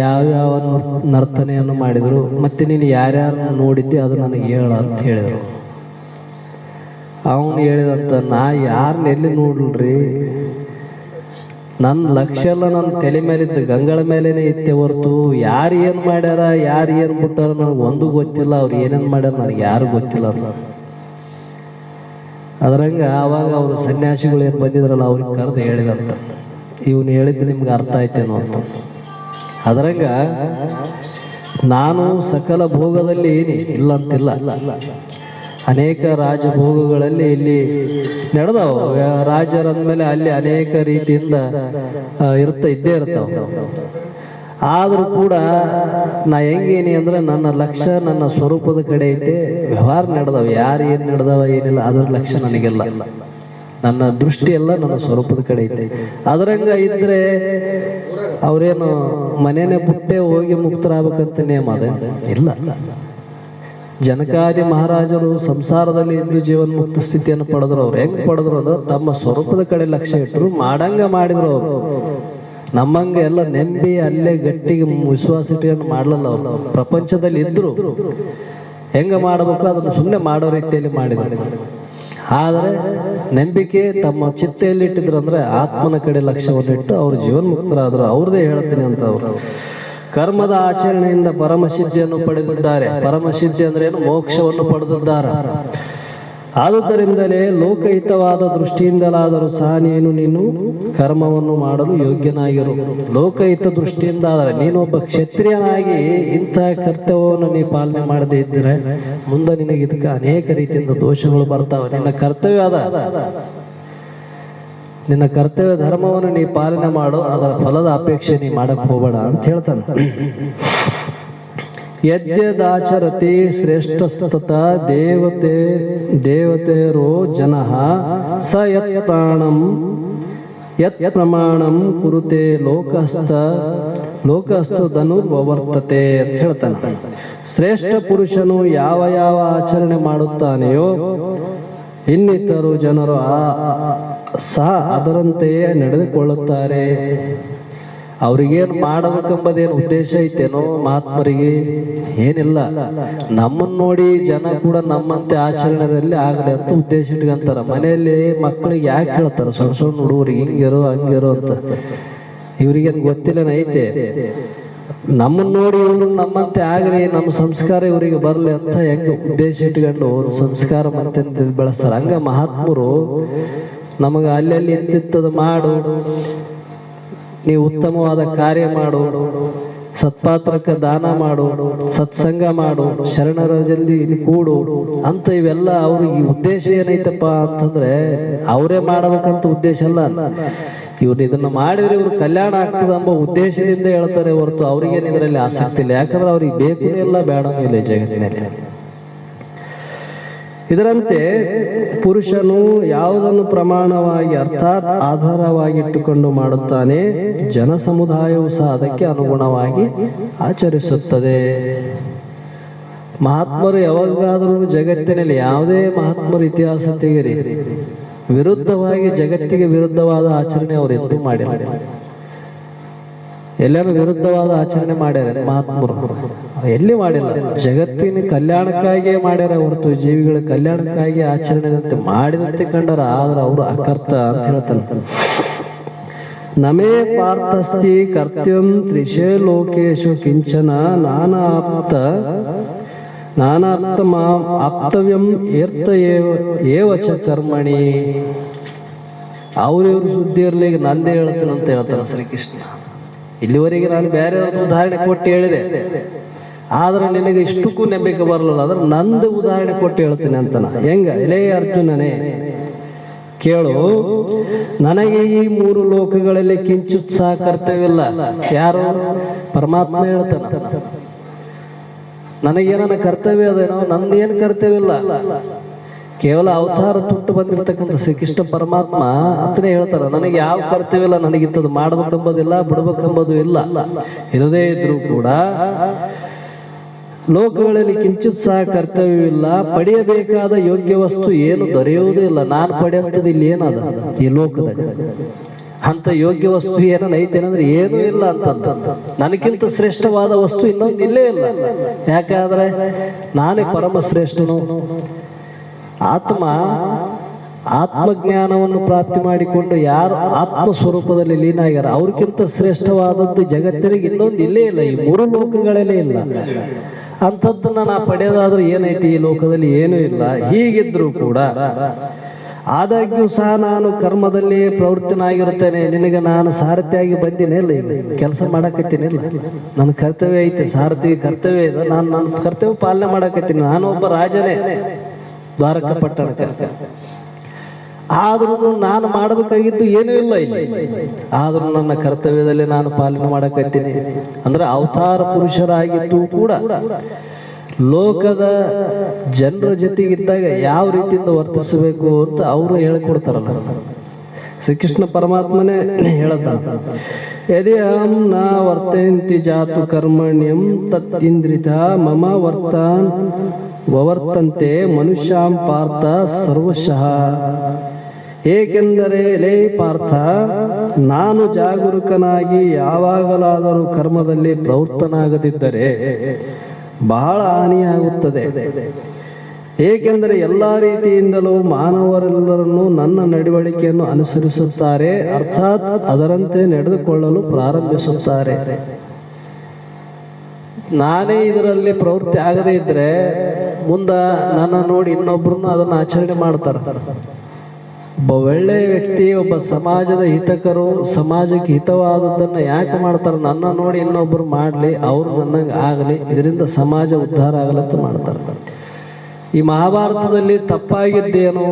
ಯಾವ್ಯಾವ ನರ್ತನೆಯನ್ನು ಮಾಡಿದ್ರು, ಮತ್ತೆ ನೀನು ಯಾರ್ಯಾರನ್ನ ನೋಡಿದ್ದೆ ಅದು ನನಗೆ ಹೇಳ ಅಂತ ಹೇಳಿದ್ರು. ಅವನು ಹೇಳಿದಂತ, ನಾ ಯಾರನ್ನ ಎಲ್ಲಿ ನೋಡ್ರಿ, ನನ್ನ ಲಕ್ಷ್ಯ ಎಲ್ಲ ನನ್ನ ತಲೆ ಮೇಲಿದ್ದ ಗಂಗಳ ಮೇಲೇನೆ ಇತ್ತೆ ಹೊರತು ಯಾರು ಏನು ಮಾಡ್ಯಾರ ಯಾರು ಏನು ಬಿಟ್ಟಾರ ನನಗೆ ಒಂದು ಗೊತ್ತಿಲ್ಲ. ಅವ್ರು ಏನೇನು ಮಾಡ್ಯಾರ ನನಗೆ ಯಾರು ಗೊತ್ತಿಲ್ಲ ಅಂತ. ಅದ್ರಂಗ ಆವಾಗ ಅವರು ಸನ್ಯಾಸಿಗಳು ಏನು ಬಂದಿದ್ರಲ್ಲ ಅವ್ರಿಗೆ ಕರೆದು ಹೇಳಿದಂತ, ಇವನು ಹೇಳಿದ್ದು ನಿಮ್ಗೆ ಅರ್ಥ ಆಯ್ತೇನೋ ಅಂತ. ಅದರಂಗ ನಾನು ಸಕಲ ಭೋಗದಲ್ಲಿ ಇಲ್ಲ ಅಂತಿಲ್ಲ, ಅನೇಕ ರಾಜಭೋಗಗಳಲ್ಲಿ ಇಲ್ಲಿ ನಡೆದವು. ರಾಜರಂದ್ಮೇಲೆ ಅಲ್ಲಿ ಅನೇಕ ರೀತಿಯಿಂದ ಇದ್ದೇ ಇರ್ತಾವ. ಆದ್ರೂ ಕೂಡ ನಾ ಹೆಂಗೇನಿ ಅಂದ್ರೆ ನನ್ನ ಲಕ್ಷ್ಯ ನನ್ನ ಸ್ವರೂಪದ ಕಡೆ ಐತೆ. ವ್ಯವಹಾರ ನಡೆದವ, ಯಾರು ಏನು ನಡೆದವ ಏನಿಲ್ಲ ಅದ್ರ ಲಕ್ಷ್ಯ ನನಗೆಲ್ಲ, ನನ್ನ ದೃಷ್ಟಿ ಎಲ್ಲ ನನ್ನ ಸ್ವರೂಪದ ಕಡೆ ಐತೆ. ಅದರಂಗ ಇದ್ರೆ ಅವ್ರೇನು ಮನೇನೆ ಬಿಟ್ಟೆ ಹೋಗಿ ಮುಕ್ತರಾಗಬೇಕಂತ ನೇಮ ಅದೇ ಇಲ್ಲ. ಜನಕಾದಿ ಮಹಾರಾಜರು ಸಂಸಾರದಲ್ಲಿ ಇದ್ದು ಜೀವನ್ ಮುಕ್ತ ಸ್ಥಿತಿಯನ್ನು ಪಡೆದ್ರು. ಅವ್ರು ಹೆಂಗ್ ಪಡೆದ್ರು ಅಂದ್ರೆ ತಮ್ಮ ಸ್ವರೂಪದ ಕಡೆ ಲಕ್ಷ್ಯ ಇಟ್ಟರು, ಮಾಡಂಗ ಮಾಡಿದ್ರು. ಅವರು ನಮ್ಮಂಗ ಎಲ್ಲ ನೆಂಬಿ ಅಲ್ಲೇ ಗಟ್ಟಿಗೆ ವಿಶ್ವಾಸ ಇಟ್ಕೊಂಡು ಮಾಡ್ಲಲ್ಲ. ಅವರು ಪ್ರಪಂಚದಲ್ಲಿ ಇದ್ರು, ಹೆಂಗ ಮಾಡಬೇಕು ಅದನ್ನು ಸುಮ್ಮನೆ ಮಾಡೋ ರೀತಿಯಲ್ಲಿ ಮಾಡಿದ್ರು. ಆದರೆ ನಂಬಿಕೆ ತಮ್ಮ ಚಿತ್ತೆಯಲ್ಲಿ ಇಟ್ಟಿದ್ರು ಅಂದ್ರೆ ಆತ್ಮನ ಕಡೆ ಲಕ್ಷ್ಯವನ್ನಿಟ್ಟು ಅವರು ಜೀವನ್ಮುಕ್ತರಾದ್ರು. ಅವ್ರದೇ ಹೇಳ್ತೀನಿ ಅಂತ. ಅವರು ಕರ್ಮದ ಆಚರಣೆಯಿಂದ ಪರಮಸಿದ್ಧಿಯನ್ನು ಪಡೆದಿದ್ದಾರೆ. ಪರಮಸಿದ್ಧಿ ಅಂದ್ರೆ ಏನು, ಮೋಕ್ಷವನ್ನು ಪಡೆದಿದ್ದಾರೆ. ಆದುದರಿಂದಲೇ ಲೋಕಹಿತವಾದ ದೃಷ್ಟಿಯಿಂದಲಾದರೂ ಸಹ ನೀನು ಕರ್ಮವನ್ನು ಮಾಡಲು ಯೋಗ್ಯನಾಗಿರು. ಲೋಕಹಿತ ದೃಷ್ಟಿಯಿಂದ ಆದರೆ ನೀನೊಬ್ಬ ಕ್ಷತ್ರಿಯನಾಗಿ ಇಂತಹ ಕರ್ತವ್ಯವನ್ನು ನೀ ಪಾಲನೆ ಮಾಡದೇ ಇದ್ದರೆ ಮುಂದೆ ನಿನಗೆ ಇದಕ್ಕೆ ಅನೇಕ ರೀತಿಯಿಂದ ದೋಷಗಳು ಬರ್ತಾವೆ. ನಿನ್ನ ಕರ್ತವ್ಯ ಧರ್ಮವನ್ನು ನೀ ಪಾಲನೆ ಮಾಡು, ಅದರ ಫಲದ ಅಪೇಕ್ಷೆ ನೀ ಮಾಡಕ್ ಹೋಗಬೇಡ ಅಂತ ಹೇಳ್ತಾನೆ. ಯದ್ಯದಾಚರತಿ ಶ್ರೇಷ್ಠಸ್ತತ ದೇವತೆರೋ ಜನಃ ಸ ಯತ್ ಪ್ರಮಾಣಂ ಕುರುತೆ ಲೋಕಸ್ಥದನು ವರ್ತತೆ ಅಂತ ಹೇಳ್ತಾನೆ. ಶ್ರೇಷ್ಠ ಪುರುಷನು ಯಾವ ಯಾವ ಆಚರಣೆ ಮಾಡುತ್ತಾನೆಯೋ ಇನ್ನಿತರು ಜನರು ಸಹ ಅದರಂತೆಯೇ ನಡೆದುಕೊಳ್ಳುತ್ತಾರೆ. ಅವ್ರಿಗೇನು ಮಾಡಬೇಕೆಂಬುದೇನು ಉದ್ದೇಶ ಐತೇನೋ ಮಹಾತ್ಮರಿಗೆ? ಏನಿಲ್ಲ, ನಮ್ಮನ್ನು ನೋಡಿ ಜನ ಕೂಡ ನಮ್ಮಂತೆ ಆಚರಣೆಯಲ್ಲಿ ಆಗಲಿ ಅಂತ ಉದ್ದೇಶ ಇಟ್ಕೊಂತಾರ. ಮನೆಯಲ್ಲಿ ಮಕ್ಕಳಿಗೆ ಯಾಕೆ ಹೇಳ್ತಾರ ಸಣ್ಣ ಸಣ್ಣ ಹುಡುಗರಿಗೆ ಹಿಂಗಿರೋ ಹಂಗಿರೋ ಅಂತ? ಇವ್ರಿಗೇನು ಗೊತ್ತಿಲ್ಲನ ಐತೆ? ನಮ್ಮನ್ನು ನೋಡಿ ಇವರು ನಮ್ಮಂತೆ ಆಗ್ರಿ, ನಮ್ಮ ಸಂಸ್ಕಾರ ಇವರಿಗೆ ಬರ್ಲಿ ಅಂತ ಹೆಂಗ ಉದ್ದೇಶ ಇಟ್ಕೊಂಡು ಸಂಸ್ಕಾರ ಮತ್ತೆ ಬೆಳೆಸ್ತಾರ. ಹಂಗ ಮಹಾತ್ಮರು ನಮಗ ಅಲ್ಲಲ್ಲಿ ಇಂತಿತ್ತದ ಮಾಡು, ನೀವು ಉತ್ತಮವಾದ ಕಾರ್ಯ ಮಾಡು, ಸತ್ಪಾತ್ರಕ್ಕೆ ದಾನ ಮಾಡು, ಸತ್ಸಂಗ ಮಾಡು, ಶರಣರ ಜಲ್ದಿ ಕೂಡು ಅಂತ ಇವೆಲ್ಲ ಅವ್ರಿಗೆ ಉದ್ದೇಶ ಏನೈತಪ್ಪ ಅಂತಂದ್ರೆ ಅವರೇ ಮಾಡಬೇಕಂತ ಉದ್ದೇಶ ಅಲ್ಲ. ಇವ್ರು ಇದನ್ನ ಮಾಡಿದ್ರೆ ಇವ್ರು ಕಲ್ಯಾಣ ಆಗ್ತದೆ ಎಂಬ ಉದ್ದೇಶದಿಂದ ಹೇಳ್ತಾರೆ ಹೊರತು ಅವ್ರಿಗೇನು ಇದರಲ್ಲಿ ಆಸಕ್ತಿ ಇಲ್ಲ. ಯಾಕಂದ್ರೆ ಅವ್ರಿಗೆ ಬೇಕು ಇಲ್ಲ ಬೇಡನೂ ಇಲ್ಲ ಜಗತ್ತಿನಲ್ಲಿ. ಇದರಂತೆ ಪುರುಷನು ಯಾವುದನ್ನು ಪ್ರಮಾಣವಾಗಿ ಅರ್ಥಾತ್ ಆಧಾರವಾಗಿಟ್ಟುಕೊಂಡು ಮಾಡುತ್ತಾನೆ, ಜನ ಸಮುದಾಯವು ಸಹ ಅದಕ್ಕೆ ಅನುಗುಣವಾಗಿ ಆಚರಿಸುತ್ತದೆ. ಮಹಾತ್ಮರು ಯಾವಾಗಾದರೂ ಜಗತ್ತಿನಲ್ಲಿ ಯಾವುದೇ ಮಹಾತ್ಮರು ಇತಿಹಾಸ ತೆಗೆರಿ ವಿರುದ್ಧವಾಗಿ ಜಗತ್ತಿಗೆ ವಿರುದ್ಧವಾದ ಆಚರಣೆ ಅವರು ಎಂದೂ ಮಾಡಿಲ್ಲ. ಎಲ್ಲರೂ ವಿರುದ್ಧವಾದ ಆಚರಣೆ ಮಾಡ್ಯಾರ ಮಹಾತ್ಮರು, ಎಲ್ಲಿ ಮಾಡಿಲ್ಲ. ಜಗತ್ತಿನ ಕಲ್ಯಾಣಕ್ಕಾಗಿಯೇ ಮಾಡ್ಯಾರ ಹೊರತು ಜೀವಿಗಳ ಕಲ್ಯಾಣಕ್ಕಾಗಿ ಆಚರಣೆ ಮಾಡಿದಂತೆ ಕಂಡರ. ಆದ್ರೆ ಅವರು ಅಕರ್ತ ಅಂತ ಹೇಳ್ತಾನೆ. ನಮೇ ಪಾರ್ಥಸ್ತಿ ಕರ್ತವ್ಯಂ ತ್ರಿಶೇ ಲೋಕೇಶು ಕಿಂಚನ ಆಪ್ತವ್ಯಂ ಏರ್ತ ಏವಚ ಕರ್ಮಣಿ. ಅವ್ರಿವ್ರು ಸುದ್ದಿ ಇರ್ಲಿ, ನಂದೇ ಹೇಳ್ತೇನೆ ಅಂತ ಹೇಳ್ತಾನೆ ಶ್ರೀಕೃಷ್ಣ. ಇಲ್ಲಿವರೆಗೆ ನಾನು ಬೇರೆ ಉದಾಹರಣೆ ಕೊಟ್ಟು ಹೇಳಿದೆ, ಆದ್ರೆ ನಿನಗೆ ಇಷ್ಟಕ್ಕೂ ನಂಬಿಕೆ ಬರಲಿಲ್ಲ. ಆದ್ರೆ ನಂದು ಉದಾಹರಣೆ ಕೊಟ್ಟು ಹೇಳ್ತೀನಿ ಅಂತಾನ. ಹೆಂಗ? ಎಲೇ ಅರ್ಜುನನೇ ಕೇಳು, ನನಗೆ ಈ 3 ಲೋಕಗಳಲ್ಲಿ ಕಿಂಚಿತ್ ಸಹ ಕರ್ತವ್ಯವಿಲ್ಲ. ಯಾರು? ಪರಮಾತ್ಮ ಹೇಳ್ತಾನ. ನನಗೇನ ಕರ್ತವ್ಯ ಅದೇನೋ? ನಂದೇನು ಕರ್ತವ್ಯ ಇಲ್ಲ. ಕೇವಲ ಅವತಾರ ತುಟ್ಟು ಬಂದಿರತಕ್ಕಂಥ ಶ್ರೀಕೃಷ್ಣ ಪರಮಾತ್ಮ ಅಂತನೇ ಹೇಳ್ತಾರ, ನನಗೆ ಯಾವ ಕರ್ತವ್ಯ ಇಲ್ಲ, ನನಗಿಂತದ್ದು ಮಾಡ್ಬೇಕೆಂಬುದಿಲ್ಲ, ಬಿಡ್ಬೇಕೆಂಬುದು ಇಲ್ಲ. ಇರದೇ ಇದ್ರೂ ಕೂಡ ಲೋಕಗಳಲ್ಲಿ ಕಿಂಚಿತ್ ಸಹ ಕರ್ತವ್ಯವಿಲ್ಲ. ಪಡೆಯಬೇಕಾದ ಯೋಗ್ಯ ವಸ್ತು ಏನು ದೊರೆಯುವುದೇ ಇಲ್ಲ. ನಾನು ಪಡೆಯುವಂಥದ್ದು ಇಲ್ಲಿ ಏನದ ಈ ಲೋಕದಾಗ? ಅಂತ ಯೋಗ್ಯ ವಸ್ತು ಏನೈತೇನಂದ್ರೆ ಏನೂ ಇಲ್ಲ ಅಂತಂದ. ನನಗಿಂತ ಶ್ರೇಷ್ಠವಾದ ವಸ್ತು ಇನ್ನೊಂದು ಇಲ್ಲೇ ಇಲ್ಲ. ಯಾಕಾದ್ರೆ ನಾನೇ ಪರಮ ಶ್ರೇಷ್ಠನು. ಆತ್ಮಜ್ಞಾನವನ್ನು ಪ್ರಾಪ್ತಿ ಮಾಡಿಕೊಂಡು ಯಾರು ಆತ್ಮ ಸ್ವರೂಪದಲ್ಲಿ ಲೀನ ಆಗ್ಯಾರ ಅವ್ರಿಗಿಂತ ಶ್ರೇಷ್ಠವಾದದ್ದು ಜಗತ್ತಿನಿಗೆ ಇನ್ನೊಂದು ಇಲ್ಲೇ ಇಲ್ಲ. ಈ 3 ಲೋಕಗಳಲ್ಲೇ ಇಲ್ಲ. ಅಂಥದ್ದನ್ನ ನಾ ಪಡೆಯೋದಾದ್ರೂ ಏನೈತಿ ಈ ಲೋಕದಲ್ಲಿ? ಏನೂ ಇಲ್ಲ. ಹೀಗಿದ್ರು ಕೂಡ ಆದಾಗ್ಯೂ ಸಹ ನಾನು ಕರ್ಮದಲ್ಲಿ ಪ್ರವೃತ್ತನಾಗಿರುತ್ತೇನೆ. ನಿನಗೆ ನಾನು ಸಾರಥಿಯಾಗಿ ಬಂದಿನಿಲ್ಲ, ಇಲ್ಲ ಕೆಲಸ ಮಾಡಕತ್ತೀನಿಲ್ಲ. ನನ್ನ ಕರ್ತವ್ಯ ಐತೆ, ಸಾರಥಿ ಕರ್ತವ್ಯ ಇದೆ. ನನ್ನ ಕರ್ತವ್ಯ ಪಾಲನೆ ಮಾಡಕತ್ತೀನಿ. ನಾನೊಬ್ಬ ರಾಜನೇ ದ್ವಾರಕ ಪಟ್ಟಣಕ್ಕೆ. ಆದ್ರೂ ನಾನು ಮಾಡಬೇಕಾಗಿದ್ದು ಏನೂ ಇಲ್ಲ ಇಲ್ಲಿ. ಆದ್ರೂ ನನ್ನ ಕರ್ತವ್ಯದಲ್ಲಿ ನಾನು ಪಾಲನೆ ಮಾಡಕತ್ತೀನಿ. ಅಂದ್ರೆ ಅವತಾರ ಪುರುಷರಾಗಿದ್ದು ಕೂಡ ಲೋಕದ ಜನರ ಜೊತೆಗಿದ್ದಾಗ ಯಾವ ರೀತಿಯಿಂದ ವರ್ತಿಸಬೇಕು ಅಂತ ಅವರು ಹೇಳ್ಕೊಡ್ತಾರಲ್ಲ. ಶ್ರೀಕೃಷ್ಣ ಪರಮಾತ್ಮನೇ ಹೇಳ್ತಾನ, ಯದಿ ಅಹಂ ನ ವರ್ತಯಂತಿ ಜಾತು ಕರ್ಮಣ್ಯಂ ತತ್ ಇಂದ್ರಿತ ಮಮ ವರ್ತಂತೆ ಮನುಷ್ಯಾಂ ಪಾರ್ಥ ಸರ್ವಶಃ. ಏಕೆಂದರೆ ಲೇ ಪಾರ್ಥ, ನಾನು ಜಾಗರೂಕನಾಗಿ ಯಾವಾಗಲಾದರೂ ಕರ್ಮದಲ್ಲಿ ಪ್ರವೃತ್ತನಾಗದಿದ್ದರೆ ಬಹಳ ಹಾನಿಯಾಗುತ್ತದೆ. ಏಕೆಂದರೆ ಎಲ್ಲ ರೀತಿಯಿಂದಲೂ ಮಾನವರೆಲ್ಲರನ್ನು ನನ್ನ ನಡವಳಿಕೆಯನ್ನು ಅನುಸರಿಸುತ್ತಾರೆ, ಅರ್ಥಾತ್ ಅದರಂತೆ ನಡೆದುಕೊಳ್ಳಲು ಪ್ರಾರಂಭಿಸುತ್ತಾರೆ. ನಾನೇ ಇದರಲ್ಲಿ ಪ್ರವೃತ್ತಿ ಆಗದೇ ಇದ್ರೆ ಮುಂದ ನನ್ನ ನೋಡಿ ಇನ್ನೊಬ್ರನ್ನ ಅದನ್ನು ಆಚರಣೆ ಮಾಡ್ತಾರೆ. ಒಬ್ಬ ಒಳ್ಳೆಯ ವ್ಯಕ್ತಿ, ಒಬ್ಬ ಸಮಾಜದ ಹಿತಕರು, ಸಮಾಜಕ್ಕೆ ಹಿತವಾದದ್ದನ್ನು ಯಾಕೆ ಮಾಡ್ತಾರೆ? ನನ್ನ ನೋಡಿ ಇನ್ನೊಬ್ರು ಮಾಡಲಿ, ಅವ್ರು ನನ್ನಂಗೆ ಆಗಲಿ, ಇದರಿಂದ ಸಮಾಜ ಉದ್ಧಾರ ಆಗಲಂತ ಮಾಡ್ತಾರೆ. ಈ ಮಹಾಭಾರತದಲ್ಲಿ ತಪ್ಪಾಗಿದ್ದೇನು?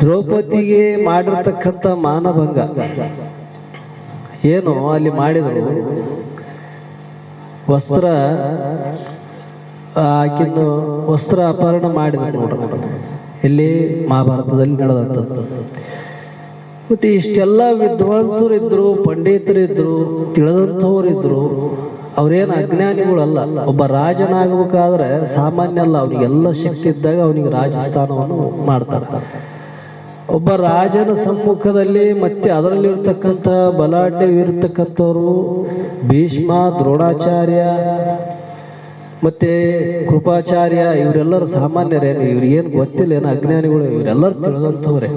ದ್ರೌಪದಿಗೆ ಮಾಡಿರ್ತಕ್ಕಂಥ ಮಾನಭಂಗ ಏನು ಅಲ್ಲಿ ಮಾಡಿದರು? ವಸ್ತ್ರ ಆಕಿನ್ನು ವಸ್ತ್ರ ಅಪಹರಣ ಮಾಡಿದ್ರು ನೋಡ್ರಿ, ಇಲ್ಲಿ ಮಹಾಭಾರತದಲ್ಲಿ ನಡೆದಂಥದ್ದು. ಮತ್ತೆ ಇಷ್ಟೆಲ್ಲ ವಿದ್ವಾಂಸರಿದ್ರು, ಪಂಡಿತರಿದ್ರು, ತಿಳಿದಂಥವರಿದ್ರು. ಅವ್ರೇನು ಅಜ್ಞಾನಿಗಳಲ್ಲ. ಒಬ್ಬ ರಾಜನಾಗಬೇಕಾದ್ರೆ ಸಾಮಾನ್ಯ ಅಲ್ಲ, ಅವನಿಗೆಲ್ಲ ಶಕ್ತಿ ಇದ್ದಾಗ ಅವನಿಗೆ ರಾಜಸ್ಥಾನವನ್ನು ಮಾಡ್ತಾರೆ. ಒಬ್ಬ ರಾಜನ ಸಮ್ಮುಖದಲ್ಲಿ ಮತ್ತೆ ಅದರಲ್ಲಿರ್ತಕ್ಕಂಥ ಬಲಾಢ್ಯವಿರ್ತಕ್ಕಂಥವ್ರು ಭೀಷ್ಮ, ದ್ರೋಣಾಚಾರ್ಯ ಮತ್ತೆ ಕೃಪಾಚಾರ್ಯ, ಇವರೆಲ್ಲರೂ ಸಾಮಾನ್ಯರೇನು? ಇವ್ರಿಗೇನು ಗೊತ್ತಿಲ್ಲ, ಏನು ಅಜ್ಞಾನಿಗಳು? ಇವರೆಲ್ಲರೂ ತಿಳಿದಂಥವ್ರೆ.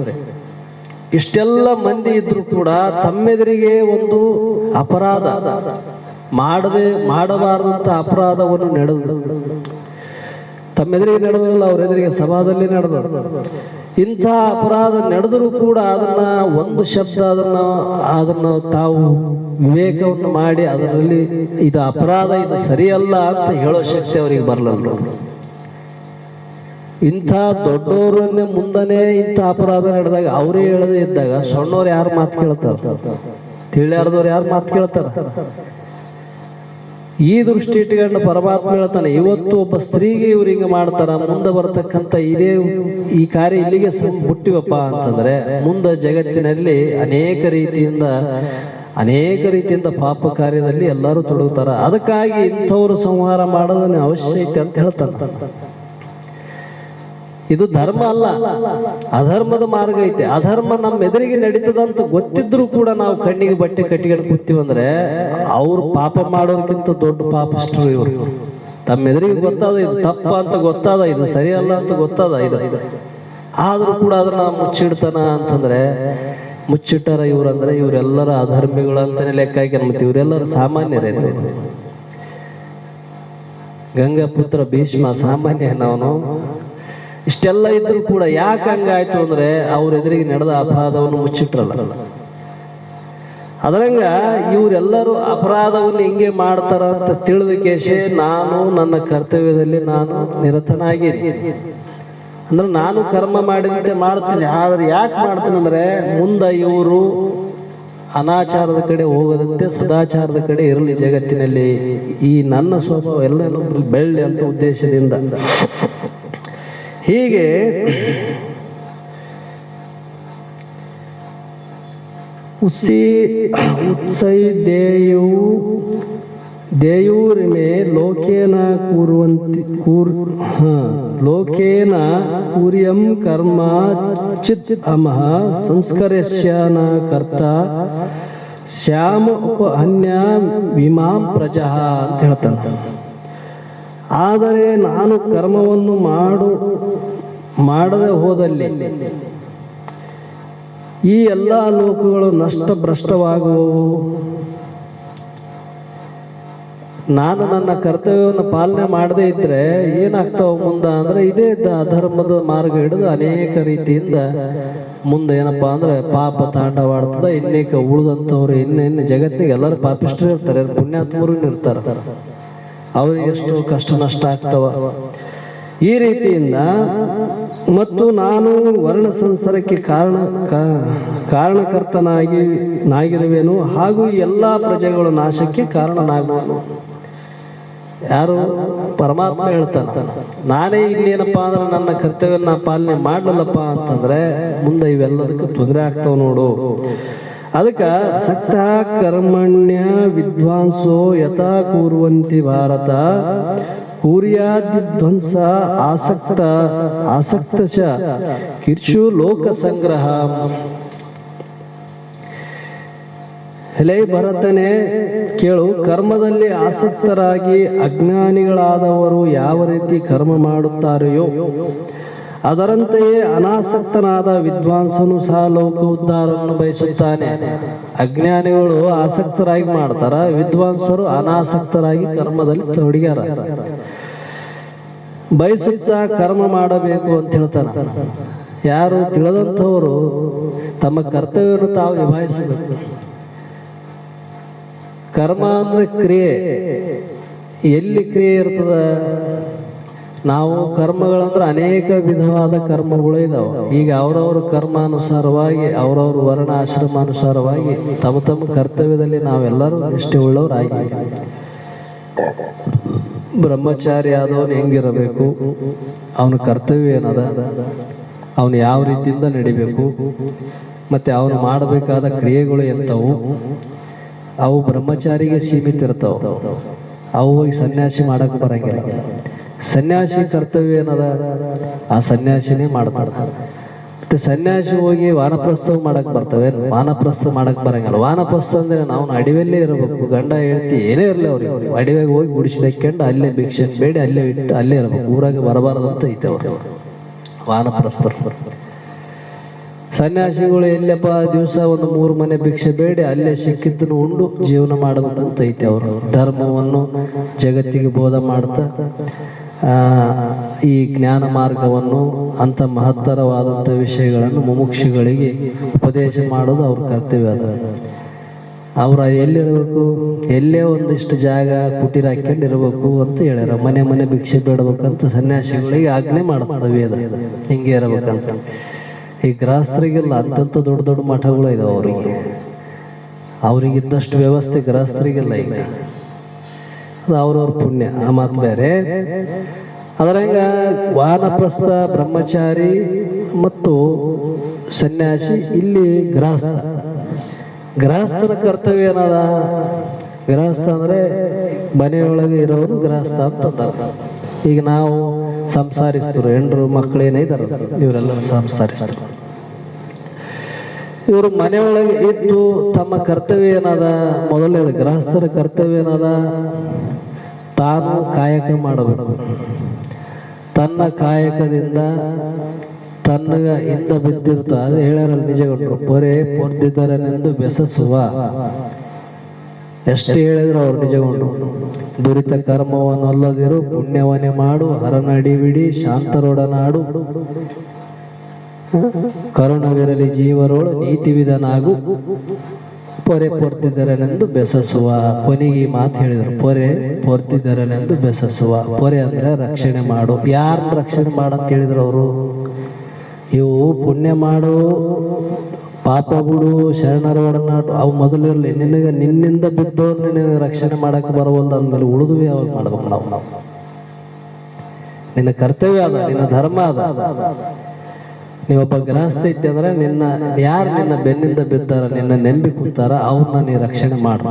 ಇಷ್ಟೆಲ್ಲ ಮಂದಿ ಇದ್ರು ಕೂಡ ತಮ್ಮೆದುರಿಗೆ ಒಂದು ಅಪರಾಧ ಮಾಡಬಾರದಂತ ಅಪರಾಧವನ್ನು ನಡೆದು ತಮ್ಮೆದುರಿಗೆ ನಡೆದಿಲ್ಲ, ಅವರೆದುರಿಗೆ ಸಭಾದಲ್ಲಿ ನಡೆದ ಇಂಥ ಅಪರಾಧ ನಡೆದರೂ ಕೂಡ ಅದನ್ನ ಒಂದು ಶಬ್ದ ಅದನ್ನ ತಾವು ವಿವೇಕವನ್ನು ಮಾಡಿ ಅದರಲ್ಲಿ ಇದು ಅಪರಾಧ, ಇದು ಸರಿಯಲ್ಲ ಅಂತ ಹೇಳೋ ಶಕ್ತಿ ಅವರಿಗೆ ಬರಲಿಲ್ಲ. ಇಂಥ ದೊಡ್ಡವರನ್ನೇ ಮುಂದನೆ ಇಂಥ ಅಪರಾಧ ನಡೆದಾಗ ಅವರೇ ಹೇಳದೇ ಇದ್ದಾಗ ಸಣ್ಣವ್ರು ಯಾರು ಮಾತು ಕೇಳ್ತಾರ? ತಿಳಿಯಾರ್ದವ್ರು ಯಾರು ಮಾತು ಕೇಳ್ತಾರ? ಈ ದೃಷ್ಟಿ ಇಟ್ಕೊಂಡು ಪರಮಾತ್ಮ ಹೇಳ್ತಾನೆ, ಇವತ್ತು ಒಬ್ಬ ಸ್ತ್ರೀಗೆ ಇವ್ರು ಹಿಂಗೆ ಮಾಡ್ತಾರ, ಮುಂದೆ ಬರ್ತಕ್ಕಂಥ ಇದೇ ಈ ಕಾರ್ಯ ಇಲ್ಲಿಗೆ ಮುಟ್ಟಿವಪ್ಪ ಅಂತಂದ್ರೆ ಮುಂದೆ ಜಗತ್ತಿನಲ್ಲಿ ಅನೇಕ ರೀತಿಯಿಂದ ಪಾಪ ಕಾರ್ಯದಲ್ಲಿ ಎಲ್ಲರೂ ತೊಡಗುತ್ತಾರ. ಅದಕ್ಕಾಗಿ ಇಂಥವ್ರು ಸಂಹಾರ ಮಾಡೋದನ್ನ ಅವಶ್ಯ ಐತೆ ಅಂತ ಹೇಳ್ತಾನೆ. ಇದು ಧರ್ಮ ಅಲ್ಲ, ಅಧರ್ಮದ ಮಾರ್ಗ ಐತೆ. ಅಧರ್ಮ ನಮ್ಮ ಎದುರಿಗೆ ನಡೀತದಂತ ಗೊತ್ತಿದ್ರು ಕೂಡ ನಾವು ಕಣ್ಣಿಗೆ ಬಟ್ಟೆ ಕಟ್ಟಿಕೊಂಡು ಕೂತೀವಂದ್ರೆ ಅವ್ರು ಪಾಪ ಮಾಡೋರ್ಕಿಂತ ದೊಡ್ಡ ಪಾಪಿಷ್ಟ್ರು ಇವರು. ತಮ್ಮ ಎದುರಿಗೆ ಗೊತ್ತಾದ ಇದು ತಪ್ಪ ಅಂತ ಗೊತ್ತಾದ, ಇದು ಸರಿಯಲ್ಲ ಅಂತ ಗೊತ್ತಾದ, ಇದು ಆದ್ರೂ ಕೂಡ ಅದನ್ನ ಮುಚ್ಚಿಡ್ತಾನ ಅಂತಂದ್ರೆ ಮುಚ್ಚಿಟ್ಟಾರ ಇವ್ರಂದ್ರೆ ಇವರೆಲ್ಲರ ಅಧರ್ಮಿಗಳು ಅಂತಾನೆ ಲೆಕ್ಕ ಹಾಕಿ ಮತ್ತೆ ಇವರೆಲ್ಲರೂ ಸಾಮಾನ್ಯರೇ. ಗಂಗಾಪುತ್ರ ಭೀಷ್ಮ ಸಾಮಾನ್ಯ ನಾವು ಇಷ್ಟೆಲ್ಲ ಇದ್ರು ಕೂಡ ಯಾಕೆ ಹಂಗಾಯ್ತು ಅಂದ್ರೆ ಅವ್ರ ಎದುರಿಗೆ ನಡೆದ ಅಪರಾಧವನ್ನು ಮುಚ್ಚಿಟ್ರಲ್ಲ. ಅದರಂಗ ಇವರೆಲ್ಲರೂ ಅಪರಾಧವನ್ನು ಹಿಂಗೆ ಮಾಡ್ತಾರ ಅಂತ ತಿಳಿದುಕೇಶೆ ನಾನು ನನ್ನ ಕರ್ತವ್ಯದಲ್ಲಿ ನಾನು ನಿರತನಾಗಿದ್ದೀನಿ. ಅಂದ್ರೆ ನಾನು ಕರ್ಮ ಮಾಡಿದಂತೆ ಮಾಡ್ತೀನಿ. ಆದ್ರೆ ಯಾಕೆ ಮಾಡ್ತೀನಿ ಅಂದ್ರೆ ಮುಂದೆ ಇವರು ಅನಾಚಾರದ ಕಡೆ ಹೋಗದಂತೆ ಸದಾಚಾರದ ಕಡೆ ಇರಲಿ ಜಗತ್ತಿನಲ್ಲಿ, ಈ ನನ್ನ ಸ್ವಭಾವ ಎಲ್ಲ ಬೆಳ್ಳಿ ಅಂತ ಉದ್ದೇಶದಿಂದ. ಹೀಗೆ ಉತ್ಸೈ ದೇಯೂರಿಮೆ ಲೋಕೇನ ಲೋಕೇನ ಕೂರ್ಯಂ ಕರ್ಮ ಚಿತ್ ಅಮಃ ಸಂಸ್ಕರ್ಯಸ್ಯ ನ ಕರ್ತ ಶ್ಯಾಮ ಉಪಹನ್ಯ ವಿಮಾಂ ಪ್ರಜಃ ಅಂತ ಹೇಳ್ತಾನೆ. ಆದರೆ ನಾನು ಕರ್ಮವನ್ನು ಮಾಡದೆ ಹೋದಲ್ಲಿ ಈ ಎಲ್ಲ ಲೋಕಗಳು ಭ್ರಷ್ಟವಾಗುವವು. ನಾನು ನನ್ನ ಕರ್ತವ್ಯವನ್ನು ಪಾಲನೆ ಮಾಡದೇ ಇದ್ರೆ ಏನಾಗ್ತಾವ ಮುಂದೆ ಅಂದ್ರೆ ಇದೇ ಅಧರ್ಮದ ಮಾರ್ಗ ಹಿಡಿದು ಅನೇಕ ರೀತಿಯಿಂದ ಮುಂದೆ ಏನಪ್ಪಾ ಅಂದ್ರೆ ಪಾಪ ತಾಂಡವಾಡ್ತದ. ಇನ್ನೇಕ ಉಳಿದಂಥವ್ರು ಇನ್ನು ಜಗತ್ತಿಗೆ ಎಲ್ಲರೂ ಪಾಪಿಷ್ಠರು ಇರ್ತಾರೆ, ಪುಣ್ಯಾತ್ಮರು ಇರ್ತಾರೆ, ಅವರಿಗೆ ಎಷ್ಟು ಕಷ್ಟ ನಷ್ಟ ಆಗ್ತವ. ಈ ರೀತಿಯಿಂದ ಮತ್ತು ನಾನು ವರ್ಣ ಸಂಸಾರಕ್ಕೆ ಕಾರಣಕರ್ತನಾಗಿರುವೆನು ಹಾಗೂ ಎಲ್ಲ ಪ್ರಜೆಗಳ ನಾಶಕ್ಕೆ ಕಾರಣನಾಗುವನು. ಯಾರು? ಪರಮಾತ್ಮ ಹೇಳ್ತಾನೆ. ನಾನೇ ಇಲ್ಲಿ ಏನಪ್ಪಾ ಅಂದ್ರೆ ನನ್ನ ಕರ್ತವ್ಯನ ಪಾಲನೆ ಮಾಡಲಪ್ಪ ಅಂತಂದ್ರೆ ಮುಂದೆ ಇವೆಲ್ಲದಕ್ಕೂ ತೊಂದರೆ ಆಗ್ತಾವ ನೋಡು. ಅದಕ್ಕ ಸಕ್ತ ಕರ್ಮಣ್ಯ ವಿದ್ವಾಂಸೋ ಯಥಾ ಕೂರ್ವಂತಿ ಭಾರತ ಕೂರ್ಯಾದ್ವಿಧ್ವಂಸ ಆಸಕ್ತ ಚ ಕಿರ್ಷು ಲೋಕ ಸಂಗ್ರಹ. ಎಲೈ ಭರತನೇ ಕೇಳು, ಕರ್ಮದಲ್ಲಿ ಆಸಕ್ತರಾಗಿ ಅಜ್ಞಾನಿಗಳಾದವರು ಯಾವ ರೀತಿ ಕರ್ಮ ಮಾಡುತ್ತಾರೆಯೋ ಅದರಂತೆಯೇ ಅನಾಸಕ್ತನಾದ ವಿದ್ವಾಂಸನು ಸಹ ಲೋಕ ಉದ್ಧಾರವನ್ನು ಬಯಸುತ್ತಾನೆ. ಅಜ್ಞಾನಿಗಳು ಆಸಕ್ತರಾಗಿ ಮಾಡ್ತಾರ, ವಿದ್ವಾಂಸರು ಅನಾಸಕ್ತರಾಗಿ ಕರ್ಮದಲ್ಲಿ ತೊಡಗ್ಯಾರ. ಬಯಸುತ್ತಾ ಕರ್ಮ ಮಾಡಬೇಕು ಅಂತ ಹೇಳ್ತಾನ. ಯಾರು? ತಿಳಿದಂಥವರು ತಮ್ಮ ಕರ್ತವ್ಯವನ್ನು ತಾವು ನಿಭಾಯಿಸಬೇಕು. ಕರ್ಮ ಅಂದ್ರೆ ಕ್ರಿಯೆ. ಎಲ್ಲಿ ಕ್ರಿಯೆ ಇರ್ತದ? ನಾವು ಕರ್ಮಗಳಂದ್ರೆ ಅನೇಕ ವಿಧವಾದ ಕರ್ಮಗಳು ಇದಾವೆ. ಈಗ ಅವರವ್ರ ಕರ್ಮಾನುಸಾರವಾಗಿ ಅವರವ್ರ ವರ್ಣ ಆಶ್ರಮಾನುಸಾರವಾಗಿ ತಮ್ಮ ತಮ್ಮ ಕರ್ತವ್ಯದಲ್ಲಿ ನಾವೆಲ್ಲರೂ ನಿಷ್ಠೆ ಉಳ್ಳವರಾಗಿ. ಬ್ರಹ್ಮಚಾರಿ ಆದವನು ಹೆಂಗಿರಬೇಕು, ಅವನ ಕರ್ತವ್ಯ ಏನದ, ಅವನು ಯಾವ ರೀತಿಯಿಂದ ನಡಿಬೇಕು, ಮತ್ತೆ ಅವನು ಮಾಡಬೇಕಾದ ಕ್ರಿಯೆಗಳು ಎಂಥವು, ಅವು ಬ್ರಹ್ಮಚಾರಿಗೆ ಸೀಮಿತ ಇರ್ತಾವ. ಅವು ಹೋಗಿ ಸನ್ಯಾಸಿ ಮಾಡಕ್ ಬರಂಗಿಲ್ಲ. ಸನ್ಯಾಸಿ ಕರ್ತವ್ಯ ಏನದ, ಆ ಸನ್ಯಾಸಿನೇ ಮಾಡ್ತಾರ. ಮತ್ತೆ ಸನ್ಯಾಸಿ ಹೋಗಿ ವಾನಪ್ರಸ್ಥ ಮಾಡಕ್ ಬರ್ತವೆ? ವಾನಪ್ರಸ್ಥ ಮಾಡಕ್ ಬರಂಗಿಲ್ಲ. ವಾನಪ್ರಸ್ಥ ಅಂದ್ರೆ ನಾವು ಅಡಿವೆಲ್ಲೇ ಇರಬೇಕು. ಗಂಡ ಹೇಳ್ತಿ ಏನೇ ಇರಲಿ ಅವ್ರಿಗೆ ಅಡಿವೆಗೆ ಹೋಗಿ ಗುಡಿಸಿದಕ್ಕೊಂಡು ಅಲ್ಲೇ ಭಿಕ್ಷೆ ಬೇಡಿ ಅಲ್ಲೇ ಇಟ್ಟು ಅಲ್ಲೇ ಇರಬೇಕು, ಊರಾಗ ಬರಬಾರದಂತ ಐತೆ ಅವ್ರು ವಾನಪ್ರಸ್ಥರು. ಸನ್ಯಾಸಿಗಳು ಎಲ್ಲಪ್ಪ ದಿವಸ ಒಂದು 3 ಮನೆ ಭಿಕ್ಷೆ ಬೇಡಿ ಅಲ್ಲೇ ಸಿಕ್ಕಿದ್ದನ್ನು ಉಂಡು ಜೀವನ ಮಾಡಬೇಕಂತ ಐತೆ. ಅವರು ಧರ್ಮವನ್ನು ಜಗತ್ತಿಗೆ ಬೋಧ ಮಾಡ್ತಾ ಈ ಜ್ಞಾನ ಮಾರ್ಗವನ್ನು ಅಂತ ಮಹತ್ತರವಾದಂಥ ವಿಷಯಗಳನ್ನು ಮುಮುಕ್ಷುಗಳಿಗೆ ಉಪದೇಶ ಮಾಡೋದು ಅವ್ರ ಕರ್ತವ್ಯ. ಅದ ಅವ್ರ ಎಲ್ಲಿರಬೇಕು, ಎಲ್ಲೇ ಒಂದಿಷ್ಟು ಜಾಗ ಕುಟೀರ ಹಾಕೊಂಡಿರ್ಬೇಕು ಅಂತ ಹೇಳ್ಯಾರ. ಮನೆ ಮನೆ ಭಿಕ್ಷೆ ಬೇಡಬೇಕಂತ ಸನ್ಯಾಸಿಗಳಿಗೆ ಆಜ್ಞೆ ಮಾಡ್ತಾರೆ ವೇದ. ಹಿಂಗೆ ಇರಬೇಕಂತ. ಈ ಗೃಹಸ್ಥರಿಗೆಲ್ಲ ಅಂತಂತ ದೊಡ್ಡ ದೊಡ್ಡ ಮಠಗಳು ಇದಾವೆ. ಅವ್ರಿಗಿದ್ದಷ್ಟು ವ್ಯವಸ್ಥೆ ಗೃಹಸ್ಥರಿಗೆಲ್ಲ. ಈಗ ಅದು ಅವ್ರವ್ರ ಪುಣ್ಯ, ಆ ಮಾತು ಬೇರೆ. ಅದರಂಗ ವಾನಪ್ರಸ್ಥ, ಬ್ರಹ್ಮಚಾರಿ ಮತ್ತು ಸನ್ಯಾಸಿ, ಇಲ್ಲಿ ಗೃಹಸ್ಥ. ಗೃಹಸ್ಥನ ಕರ್ತವ್ಯ ಏನದ? ಗೃಹಸ್ಥ ಅಂದ್ರೆ ಮನೆಯೊಳಗೆ ಇರೋರು ಗೃಹಸ್ಥ ಅಂತ. ಈಗ ನಾವು ಸಂಸಾರಿಸ್ತರು, ಹೆಂಡ್ರು ಮಕ್ಕಳೇನೇ ಇದಾರೆ, ಇವರೆಲ್ಲ ಸಂಸಾರಿಸ್ತರು. ಇವರು ಮನೆಯೊಳಗೆ ಇದ್ದು ತಮ್ಮ ಕರ್ತವ್ಯ ಏನದ? ಮೊದಲನೇದು ಗೃಹಸ್ಥರ ಕರ್ತವ್ಯ ಏನದ? ತಾನು ಕಾಯಕ ಮಾಡಬೇಕು. ತನ್ನ ಕಾಯಕದಿಂದ ತನ್ನಗ ಇಂದ ಬಿದ್ದಿರ್ತ, ಅದು ಹೇಳ್ಯಾರಲ್ಲ ನಿಜಗೊಂಡ್ರು, ಬರೇ ಪೊರ್ದಿದ್ದರನೆಂದು ಬೆಸಸುವ. ಎಷ್ಟು ಹೇಳಿದ್ರು ಅವ್ರು ನಿಜಗೊಂಡ್ರು. ದುರಿತ ಕರ್ಮವನ್ನೊಲ್ಲದಿರು, ಪುಣ್ಯವನ್ನೇ ಮಾಡು, ಹರನಡಿಬಿಡಿ, ಶಾಂತರೊಡನಾಡು, ಕರುಣವಿರಲಿ ಜೀವರೋಳು, ನೀತಿವಿಧನಾಗು, ಪೊರೆ ಪೊರ್ತಿದ್ದರನೆಂದು ಬೆಸಸುವ. ಕೊನೆಗೆ ಈ ಮಾತು ಹೇಳಿದ್ರು, ಪೊರೆ ಪೊರ್ತಿದ್ದರನೆಂದು ಬೆಸಸುವ. ಪೊರೆ ಅಂದ್ರೆ ರಕ್ಷಣೆ ಮಾಡು. ಯಾರನ್ನ ರಕ್ಷಣೆ ಮಾಡಂತ ಹೇಳಿದ್ರು ಅವರು? ಇವು ಪುಣ್ಯ ಮಾಡು, ಪಾಪ ಬಿಡು, ಶರಣರ ಒಡನಾಡು, ಅವು ಮೊದಲಿರಲಿ. ನಿನಗೆ ನಿನ್ನಿಂದ ಬಿದ್ದವ್ರು ನಿನಗೆ ರಕ್ಷಣೆ ಮಾಡಕ್ಕೆ ಬರವಲ್ದು ಅಂದ್ಮೇಲೆ ಉಳಿದು ಯಾವಾಗ ಮಾಡ್ಬೇಕು ನಾವು? ನಿನ್ನ ಕರ್ತವ್ಯ ಅದ, ನಿನ್ನ ಧರ್ಮ ಅದ. ನೀವೊಬ್ಬ ಗೃಹಸ್ಥ ಇದ್ದೆ ಅಂದ್ರೆ ಯಾರು ನಿನ್ನ ಬೆನ್ನಿಂದ ಬಿದ್ದಾರ, ನಿನ್ನ ನೆಂಬಿ ಕುಂತಾರ, ಅವ್ರನ್ನ ನೀ ರಕ್ಷಣೆ ಮಾಡ.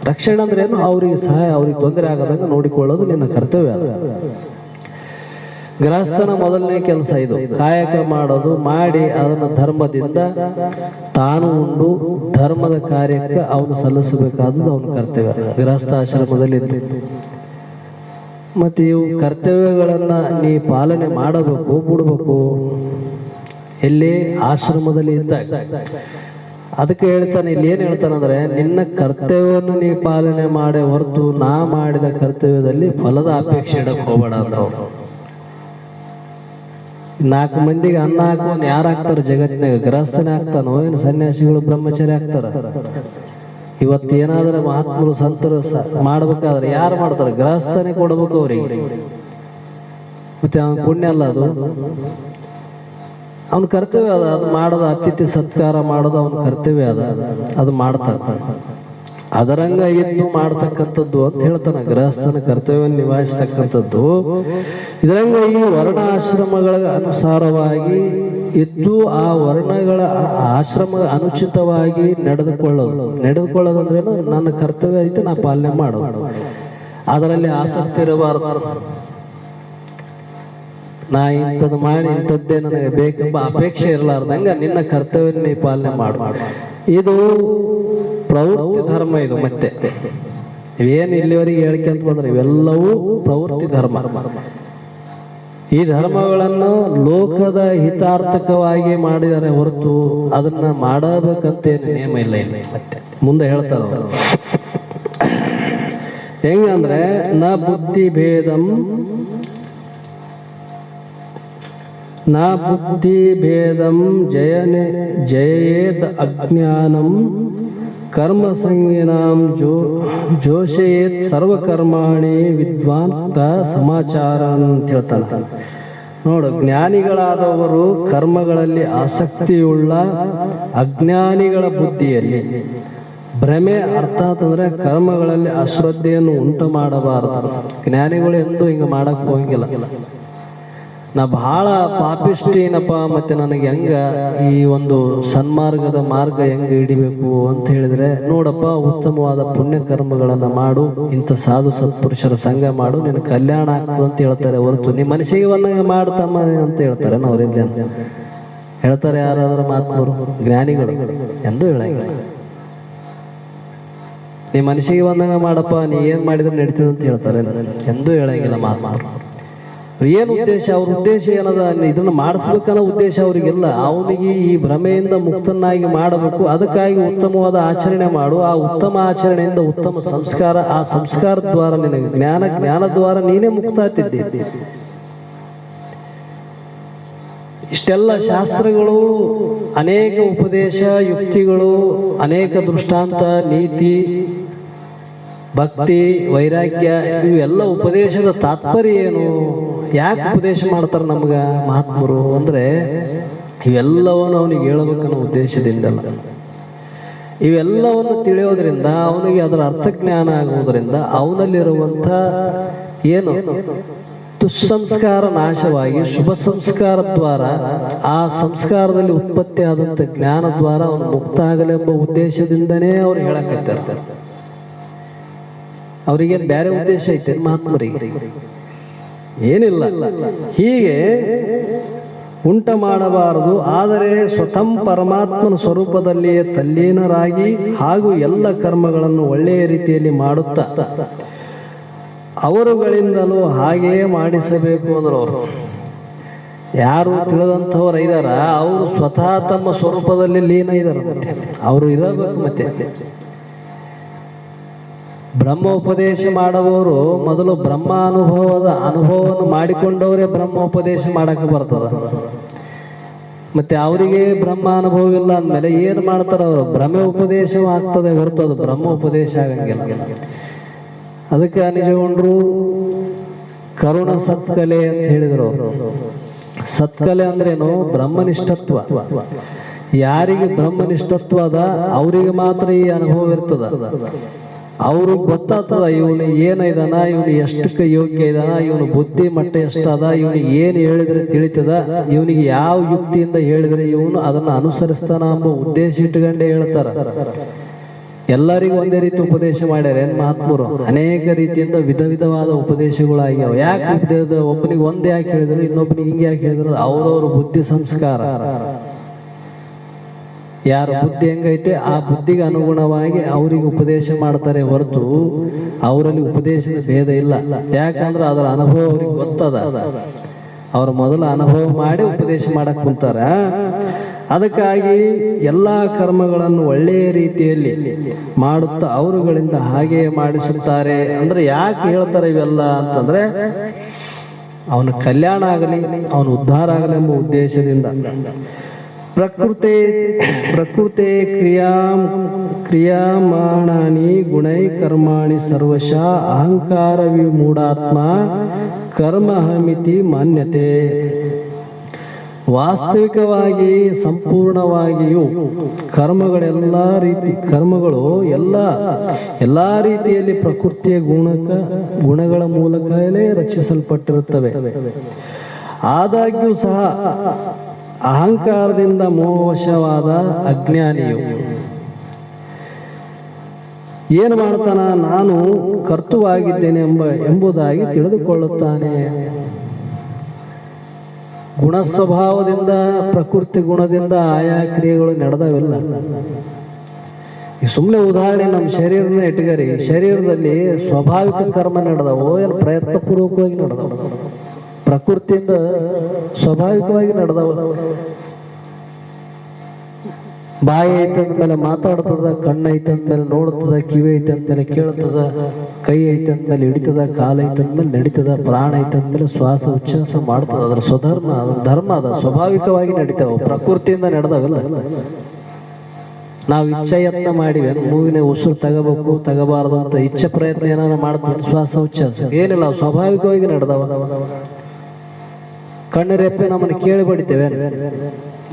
ರಕ್ಷಣೆ ಅಂದ್ರೆ ಏನು? ಅವ್ರಿಗೆ ಸಹಾಯ, ಅವ್ರಿಗೆ ತೊಂದರೆ ಆಗದಂಗ ನೋಡಿಕೊಳ್ಳೋದು ನಿನ್ನ ಕರ್ತವ್ಯ ಅದ. ಗೃಹಸ್ಥನ ಮೊದಲನೇ ಕೆಲಸ ಇದು, ಕಾಯಕ ಮಾಡೋದು. ಮಾಡಿ ಅದನ್ನ ಧರ್ಮದಿಂದ ತಾನು ಉಂಡು ಧರ್ಮದ ಕಾರ್ಯಕ್ಕೆ ಅವನು ಸಲ್ಲಿಸಬೇಕಾದದ್ದು ಅವನ ಕರ್ತವ್ಯ. ಗೃಹಸ್ಥಾಶ್ರಮದಲ್ಲಿ ಮತ್ತೆ ಇವು ಕರ್ತವ್ಯಗಳನ್ನ ನೀ ಪಾಲನೆ ಮಾಡಬೇಕು, ಬಿಡ್ಬೇಕು. ಎಲ್ಲಿ? ಆಶ್ರಮದಲ್ಲಿ ಇದ್ದಾಗ. ಅದಕ್ಕೆ ಹೇಳ್ತಾನೆ, ಇಲ್ಲಿ ಏನ್ ಹೇಳ್ತಾನಂದ್ರೆ, ನಿನ್ನ ಕರ್ತವ್ಯವನ್ನು ನೀ ಪಾಲನೆ ಮಾಡೇ ಹೊರತು ನಾ ಮಾಡಿದ ಕರ್ತವ್ಯದಲ್ಲಿ ಫಲದ ಅಪೇಕ್ಷೆ ಇಡಕ್ ಹೋಗಬೇಡ ಅಂದವ್ರು. 4 ಮಂದಿಗೆ ಅನ್ನ ಹಾಕೋನ್ ಯಾರು ಹಾಕ್ತಾರ ಜಗತ್ತಿನಾಗ? ಗೃಹಸ್ಥನೇ ಆಗ್ತಾನೋ ಏನು ಸನ್ಯಾಸಿಗಳು ಬ್ರಹ್ಮಚಾರಿ ಆಗ್ತಾರ? ಇವತ್ತೇನಾದ್ರೆ ಮಹಾತ್ಮರು ಸಂತರು ಮಾಡ್ಬೇಕಾದ್ರೆ ಯಾರು ಮಾಡ್ತಾರ? ಗೃಹಸ್ಥನೇ ಕೊಡ್ಬೇಕು ಅವ್ರಿಗೆ. ಮತ್ತೆ ಅವನ ಪುಣ್ಯ ಅಲ್ಲ ಅದು, ಅವನ ಕರ್ತವ್ಯ ಅದ. ಅದು ಮಾಡೋದು, ಅತಿಥಿ ಸತ್ಕಾರ ಮಾಡೋದು ಅವನ ಕರ್ತವ್ಯ ಅದ, ಅದು ಮಾಡ್ತಾರ. ಅದರಂಗ ಇದ್ದು ಮಾಡ್ತಕ್ಕಂಥದ್ದು ಅಂತ ಹೇಳ್ತಾನ. ಗೃಹಸ್ಥನ ಕರ್ತವ್ಯವನ್ನು ನಿಭಾಯಿಸ್ತಕ್ಕಂಥದ್ದು ಇದರಂಗ ಈ ವರ್ಣ ಆಶ್ರಮಗಳ ಅನುಸಾರವಾಗಿ ಇದ್ದು ಆ ವರ್ಣಗಳ ಆಶ್ರಮ ಅನುಚಿತವಾಗಿ ನಡೆದುಕೊಳ್ಳೋದಂದ್ರೇನು? ನನ್ನ ಕರ್ತವ್ಯ ಐತೆ, ನಾ ಪಾಲನೆ ಮಾಡೋದು. ಅದರಲ್ಲಿ ಆಸಕ್ತಿ ಇರಬಾರದು. ನಾ ಇಂಥದ್ದು ಮಾಡಿ ಇಂಥದ್ದೇ ನನಗೆ ಬೇಕೆಂಬ ಅಪೇಕ್ಷೆ ಇರಲಾರ್ದಂಗ ನಿನ್ನ ಕರ್ತವ್ಯ ನೀ ಪಾಲನೆ ಮಾಡು. ಇದು ಪ್ರವೃತ್ತಿ ಧರ್ಮ. ಇದು ಮತ್ತೆ ಇವೇನು ಇಲ್ಲಿವರೆಗೆ ಹೇಳ್ಕೊಂತ ಬಂದ್ರೆ ಇವೆಲ್ಲವೂ ಪ್ರವೃತ್ತಿ ಧರ್ಮ. ಈ ಧರ್ಮಗಳನ್ನು ಲೋಕದ ಹಿತಾರ್ಥಕವಾಗಿ ಮಾಡಿದರೆ ಹೊರತು ಅದನ್ನ ಮಾಡಬೇಕಂತೇನು ನಿಯಮ ಇಲ್ಲ. ಇಲ್ಲಿ ಮತ್ತೆ ಮುಂದೆ ಹೇಳ್ತಾರ ಅವರು ಹೆಂಗಂದ್ರೆ, ನ ಬುದ್ಧಿ ಭೇದಂ ಜಯೇದ್ ಅಜ್ಞಾನಂ ಕರ್ಮ ಸಂಜ್ಞಾಂ ಜೋಷಯೇತ್ ಸರ್ವಕರ್ಮಾಣಿ ವಿದ್ವಾನ್ ಸಮಾಚಾರ ಅಂತ ಹೇಳ್ತಾನೆ. ನೋಡು, ಜ್ಞಾನಿಗಳಾದವರು ಕರ್ಮಗಳಲ್ಲಿ ಆಸಕ್ತಿಯುಳ್ಳ ಅಜ್ಞಾನಿಗಳ ಬುದ್ಧಿಯಲ್ಲಿ ಭ್ರಮೆ, ಅರ್ಥಾತ್ ಅಂದ್ರೆ ಕರ್ಮಗಳಲ್ಲಿ ಅಶ್ರದ್ಧೆಯನ್ನು ಉಂಟು ಮಾಡಬಾರದು. ಜ್ಞಾನಿಗಳು ಎಂದೂ ಹಿಂಗ ಮಾಡಕ್ ಹೋಗಿಲ್ಲ. ನಾ ಬಹಳ ಪಾಪಿಷ್ಟೇನಪ್ಪ, ಮತ್ತೆ ನನಗೆ ಹೆಂಗ ಈ ಒಂದು ಸನ್ಮಾರ್ಗದ ಮಾರ್ಗ ಹೆಂಗ ಹಿಡಿಬೇಕು ಅಂತ ಹೇಳಿದ್ರೆ, ನೋಡಪ್ಪ, ಉತ್ತಮವಾದ ಪುಣ್ಯ ಕರ್ಮಗಳನ್ನ ಮಾಡು, ಇಂಥ ಸಾಧು ಸತ್ಪುರುಷರ ಸಂಘ ಮಾಡು, ನಿನ್ನ ಕಲ್ಯಾಣ ಆಗ್ತದೆ ಅಂತ ಹೇಳ್ತಾರೆ ಹೊರತು ನಿಮ್ಮ ಮನಸ್ಸಿಗೆ ಬಂದಂಗ ಮಾಡ್ತಮ್ಮ ಅಂತ ಹೇಳ್ತಾರೆ. ಅವ್ರಿಂದ ಹೇಳ್ತಾರೆ ಯಾರಾದ್ರೂ ಮಹಾತ್ಮರು, ಜ್ಞಾನಿಗಳು ಎಂದೂ ಹೇಳಂಗಿಲ್ಲ. ನೀ ಮನಸ್ಸಿಗೆ ಬಂದಂಗ ಮಾಡಪ್ಪ, ನೀ ಏನ್ ಮಾಡಿದ್ರೆ ನಡೀತದೆ ಅಂತ ಹೇಳ್ತಾರೆ, ಎಂದೂ ಹೇಳಂಗಿಲ್ಲ ಮಹಾತ್ಮರು. ಏನು ಉದ್ದೇಶ? ಅವ್ರ ಉದ್ದೇಶ ಏನದ? ಇದನ್ನ ಮಾಡಿಸ್ಬೇಕನ್ನೋ ಉದ್ದೇಶ ಅವ್ರಿಗೆಲ್ಲ. ಅವನಿಗೆ ಈ ಭ್ರಮೆಯಿಂದ ಮುಕ್ತನಾಗಿ ಮಾಡಬೇಕು, ಅದಕ್ಕಾಗಿ ಉತ್ತಮವಾದ ಆಚರಣೆ ಮಾಡು. ಆ ಉತ್ತಮ ಆಚರಣೆಯಿಂದ ಉತ್ತಮ ಸಂಸ್ಕಾರ, ಆ ಸಂಸ್ಕಾರ ದ್ವಾರ ನಿನಗೆ ಜ್ಞಾನ ದ್ವಾರ ನೀನೇ ಮುಕ್ತ ಆಗ್ತಿದ್ದೆ. ಇಷ್ಟೆಲ್ಲ ಶಾಸ್ತ್ರಗಳು, ಅನೇಕ ಉಪದೇಶ ಯುಕ್ತಿಗಳು, ಅನೇಕ ದೃಷ್ಟಾಂತ, ನೀತಿ, ಭಕ್ತಿ, ವೈರಾಗ್ಯ, ಇವೆಲ್ಲ ಉಪದೇಶದ ತಾತ್ಪರ್ಯ ಏನು? ಯಾಕೆ ಉಪದೇಶ ಮಾಡ್ತಾರ ನಮ್ಗ ಮಹಾತ್ಮರು ಅಂದ್ರೆ, ಇವೆಲ್ಲವನ್ನು ಅವನಿಗೆ ಹೇಳಬೇಕನ್ನೋ ಉದ್ದೇಶದಿಂದಲ್ಲ. ಇವೆಲ್ಲವನ್ನು ತಿಳಿಯೋದ್ರಿಂದ ಅವನಿಗೆ ಅದರ ಅರ್ಥಜ್ಞಾನ ಆಗುವುದರಿಂದ ಅವನಲ್ಲಿರುವಂಥ ಏನು ದುಸ್ಸಂಸ್ಕಾರ ನಾಶವಾಗಿ ಶುಭ ಸಂಸ್ಕಾರ ದ್ವಾರ ಆ ಸಂಸ್ಕಾರದಲ್ಲಿ ಉತ್ಪತ್ತಿ ಆದಂಥ ಜ್ಞಾನ ದ್ವಾರ ಅವನು ಮುಕ್ತ ಆಗಲೆಂಬ ಉದ್ದೇಶದಿಂದನೇ ಅವ್ರು ಹೇಳಕತ್ತಿರ್ತಾರೆ. ಅವ್ರಿಗೇನು ಬೇರೆ ಉದ್ದೇಶ ಐತೆ ಮಹಾತ್ಮರಿಗೆ? ಏನಿಲ್ಲ. ಹೀಗೆ ಉಂಟ ಮಾಡಬಾರದು, ಆದರೆ ಸ್ವತಃ ಪರಮಾತ್ಮನ ಸ್ವರೂಪದಲ್ಲಿಯೇ ತಲ್ಲೀನರಾಗಿ ಹಾಗೂ ಎಲ್ಲ ಕರ್ಮಗಳನ್ನು ಒಳ್ಳೆಯ ರೀತಿಯಲ್ಲಿ ಮಾಡುತ್ತಾ ಅವರುಗಳಿಂದಲೂ ಹಾಗೆಯೇ ಮಾಡಿಸಬೇಕು ಅಂದ್ರು. ಅವರು ಯಾರು ತಿಳಿದಂಥವ್ರು ಇದಾರ ಅವರು ಸ್ವತಃ ತಮ್ಮ ಸ್ವರೂಪದಲ್ಲಿ ಲೀನ ಇದಾರ. ಮತ್ತೆ ಅವರು ಇರಬೇಕು. ಮತ್ತೆ ಬ್ರಹ್ಮ ಉಪದೇಶ ಮಾಡುವವರು ಮೊದಲು ಬ್ರಹ್ಮ ಅನುಭವವನ್ನು ಮಾಡಿಕೊಂಡವರೇ ಬ್ರಹ್ಮ ಉಪದೇಶ ಮಾಡಕ್ಕೆ ಬರ್ತದ. ಮತ್ತೆ ಅವರಿಗೆ ಬ್ರಹ್ಮ ಅನುಭವ ಇಲ್ಲ ಅಂದಮೇಲೆ ಏನು ಮಾಡ್ತಾರ ಅವರು? ಬ್ರಹ್ಮ ಉಪದೇಶ ಆಗ್ತದೆ ಹೊರತು ಅದು ಬ್ರಹ್ಮ ಉಪದೇಶ ಆಗಂಗಿಲ್ಲ. ಅದಕ್ಕೆ ನಿಜಗೊಂಡ್ರು ಕರುಣ ಸತ್ಕಲೆ ಅಂತ ಹೇಳಿದ್ರು ಅವರು. ಸತ್ಕಲೆ ಅಂದ್ರೇನು? ಬ್ರಹ್ಮನಿಷ್ಠತ್ವ. ಯಾರಿಗೆ ಬ್ರಹ್ಮನಿಷ್ಠತ್ವ ಅದ ಅವರಿಗೆ ಮಾತ್ರ ಈ ಅನುಭವ ಇರ್ತದ. ಅವ್ರಿಗೆ ಗೊತ್ತಾಗ್ತದ ಇವನು ಏನಿದಾನ, ಇವನು ಎಷ್ಟಕ್ಕೆ ಯೋಗ್ಯ ಇದಾನ, ಇವನು ಬುದ್ಧಿ ಮಟ್ಟ ಎಷ್ಟದ, ಇವನಿಗೆ ಏನು ಹೇಳಿದ್ರೆ ತಿಳಿತದ, ಇವನಿಗೆ ಯಾವ ಯುಕ್ತಿಯಿಂದ ಹೇಳಿದ್ರೆ ಇವನು ಅದನ್ನು ಅನುಸರಿಸ್ತಾನ ಎಂಬ ಉದ್ದೇಶ ಇಟ್ಟುಕೊಂಡೇ ಹೇಳ್ತಾರ. ಎಲ್ಲರಿಗೂ ಒಂದೇ ರೀತಿ ಉಪದೇಶ ಮಾಡ್ಯಾರ ಏನ್ ಮಹಾತ್ಮರು? ಅನೇಕ ರೀತಿಯಿಂದ ವಿಧ ವಿಧವಾದ ಉಪದೇಶಗಳಾಗ್ಯಾವ. ಯಾಕೆ ಒಬ್ಬನಿಗೆ ಒಂದೇ ಯಾಕೆ ಹೇಳಿದ್ರು, ಇನ್ನೊಬ್ಬನಿಗೆ ಹಿಂಗೆ ಯಾಕೆ ಹೇಳಿದ್ರು? ಅವ್ರವ್ರ ಬುದ್ಧಿ ಸಂಸ್ಕಾರ, ಯಾರ ಬುದ್ಧಿ ಹೆಂಗೈತೆ ಆ ಬುದ್ಧಿಗೆ ಅನುಗುಣವಾಗಿ ಅವರಿಗೆ ಉಪದೇಶ ಮಾಡ್ತಾರೆ ಹೊರತು ಅವರಲ್ಲಿ ಉಪದೇಶದ ಭೇದ ಇಲ್ಲ. ಯಾಕಂದ್ರೆ ಅದರ ಅನುಭವ ಅವ್ರಿಗೆ ಗೊತ್ತದ. ಅವ್ರ ಮೊದಲ ಅನುಭವ ಮಾಡಿ ಉಪದೇಶ ಮಾಡಕ್ ಕುಂತಾರ. ಅದಕ್ಕಾಗಿ ಎಲ್ಲಾ ಕರ್ಮಗಳನ್ನು ಒಳ್ಳೆಯ ರೀತಿಯಲ್ಲಿ ಮಾಡುತ್ತಾ ಅವರುಗಳಿಂದ ಹಾಗೆಯೇ ಮಾಡಿಸುತ್ತಾರೆ. ಅಂದ್ರೆ ಯಾಕೆ ಹೇಳ್ತಾರೆ ಇವೆಲ್ಲ ಅಂತಂದ್ರೆ ಅವನ ಕಲ್ಯಾಣ ಆಗಲಿ, ಅವನ ಉದ್ಧಾರ ಆಗಲಿ ಎಂಬ ಉದ್ದೇಶದಿಂದ. ಪ್ರಕೃತೆ ಕ್ರಿಯಾಮಾಣಾನಿ ಗುಣೈ ಕರ್ಮಾಣಿ ಸರ್ವಶಃ ಅಹಂಕಾರ ವಿಮೂಢಾತ್ಮ ಕರ್ಮಹಮಿತಿ ಮಾನ್ಯತೆ. ವಾಸ್ತವಿಕವಾಗಿ ಸಂಪೂರ್ಣವಾಗಿಯೂ ಕರ್ಮಗಳು ಎಲ್ಲ ರೀತಿಯಲ್ಲಿ ಪ್ರಕೃತಿಯ ಗುಣಗಳ ಮೂಲಕವೇ ರಚಿಸಲ್ಪಟ್ಟಿರುತ್ತವೆ. ಆದಾಗ್ಯೂ ಸಹ ಅಹಂಕಾರದಿಂದ ಮೋಹವಶವಾದ ಅಜ್ಞಾನಿಯು ಏನು ಮಾಡ್ತಾನ? ನಾನು ಕರ್ತೃವಾಗಿದ್ದೇನೆ ಎಂಬುದಾಗಿ ತಿಳಿದುಕೊಳ್ಳುತ್ತಾನೆ. ಗುಣ ಸ್ವಭಾವದಿಂದ ಪ್ರಕೃತಿ ಗುಣದಿಂದ ಆಯಾ ಕ್ರಿಯೆಗಳು ನಡೆದವಿಲ್ಲ. ಸುಮ್ಮನೆ ಉದಾಹರಣೆ ನಮ್ಮ ಶರೀರನ ಇಟ್ಕರಿ. ಶರೀರದಲ್ಲಿ ಸ್ವಾಭಾವಿಕ ಕರ್ಮ ನಡೆದವು, ಏನು ಪ್ರಯತ್ನ ಪೂರ್ವಕವಾಗಿ ನಡೆದವು? ಪ್ರಕೃತಿಯಿಂದ ಸ್ವಾಭಾವಿಕವಾಗಿ ನಡೆದವ. ಬಾಯಿ ಐತಂದ್ಮೇಲೆ ಮಾತಾಡ್ತದ, ಕಣ್ಣು ಐತಂದ್ಮೇಲೆ ನೋಡ್ತದ, ಕಿವಿ ಐತಂದ್ಮೇಲೆ ಕೇಳ್ತದ, ಕೈ ಐತಂದ್ಮೇಲೆ ಹಿಡಿತದ, ಕಾಲು ಐತಂದ್ಮೇಲೆ ನಡೀತದ, ಪ್ರಾಣ ಐತಂದ್ಮೇಲೆ ಶ್ವಾಸ ಉಚ್ಛ್ವಾಸ ಮಾಡ್ತದ. ಅದ್ರ ಸ್ವಧರ್ಮ, ಅದ್ರ ಧರ್ಮ ಅದ, ಸ್ವಾಭಾವಿಕವಾಗಿ ನಡೀತಾವ. ಪ್ರಕೃತಿಯಿಂದ ನಡೆದವಲ್ಲ. ನಾವು ಇಚ್ಛೆ ಯತ್ನ ಮಾಡಿವೆ, ಮೂಗಿನ ಉಸಿರು ತಗೋಬೇಕು ತಗೋಬಾರ್ದು ಅಂತ ಇಚ್ಛೆ ಪ್ರಯತ್ನ ಏನಾರ ಮಾಡ್ತೀವಿ, ಶ್ವಾಸ ಉಚ್ಛ್ವಾಸ ಏನಿಲ್ಲ, ಸ್ವಾಭಾವಿಕವಾಗಿ ನಡೆದವ. ಕಣ್ಣು ರೆಪ್ಪೆ ನಮ್ಮನ್ನು ಕೇಳಿ ಬಡಿತೇವೆ,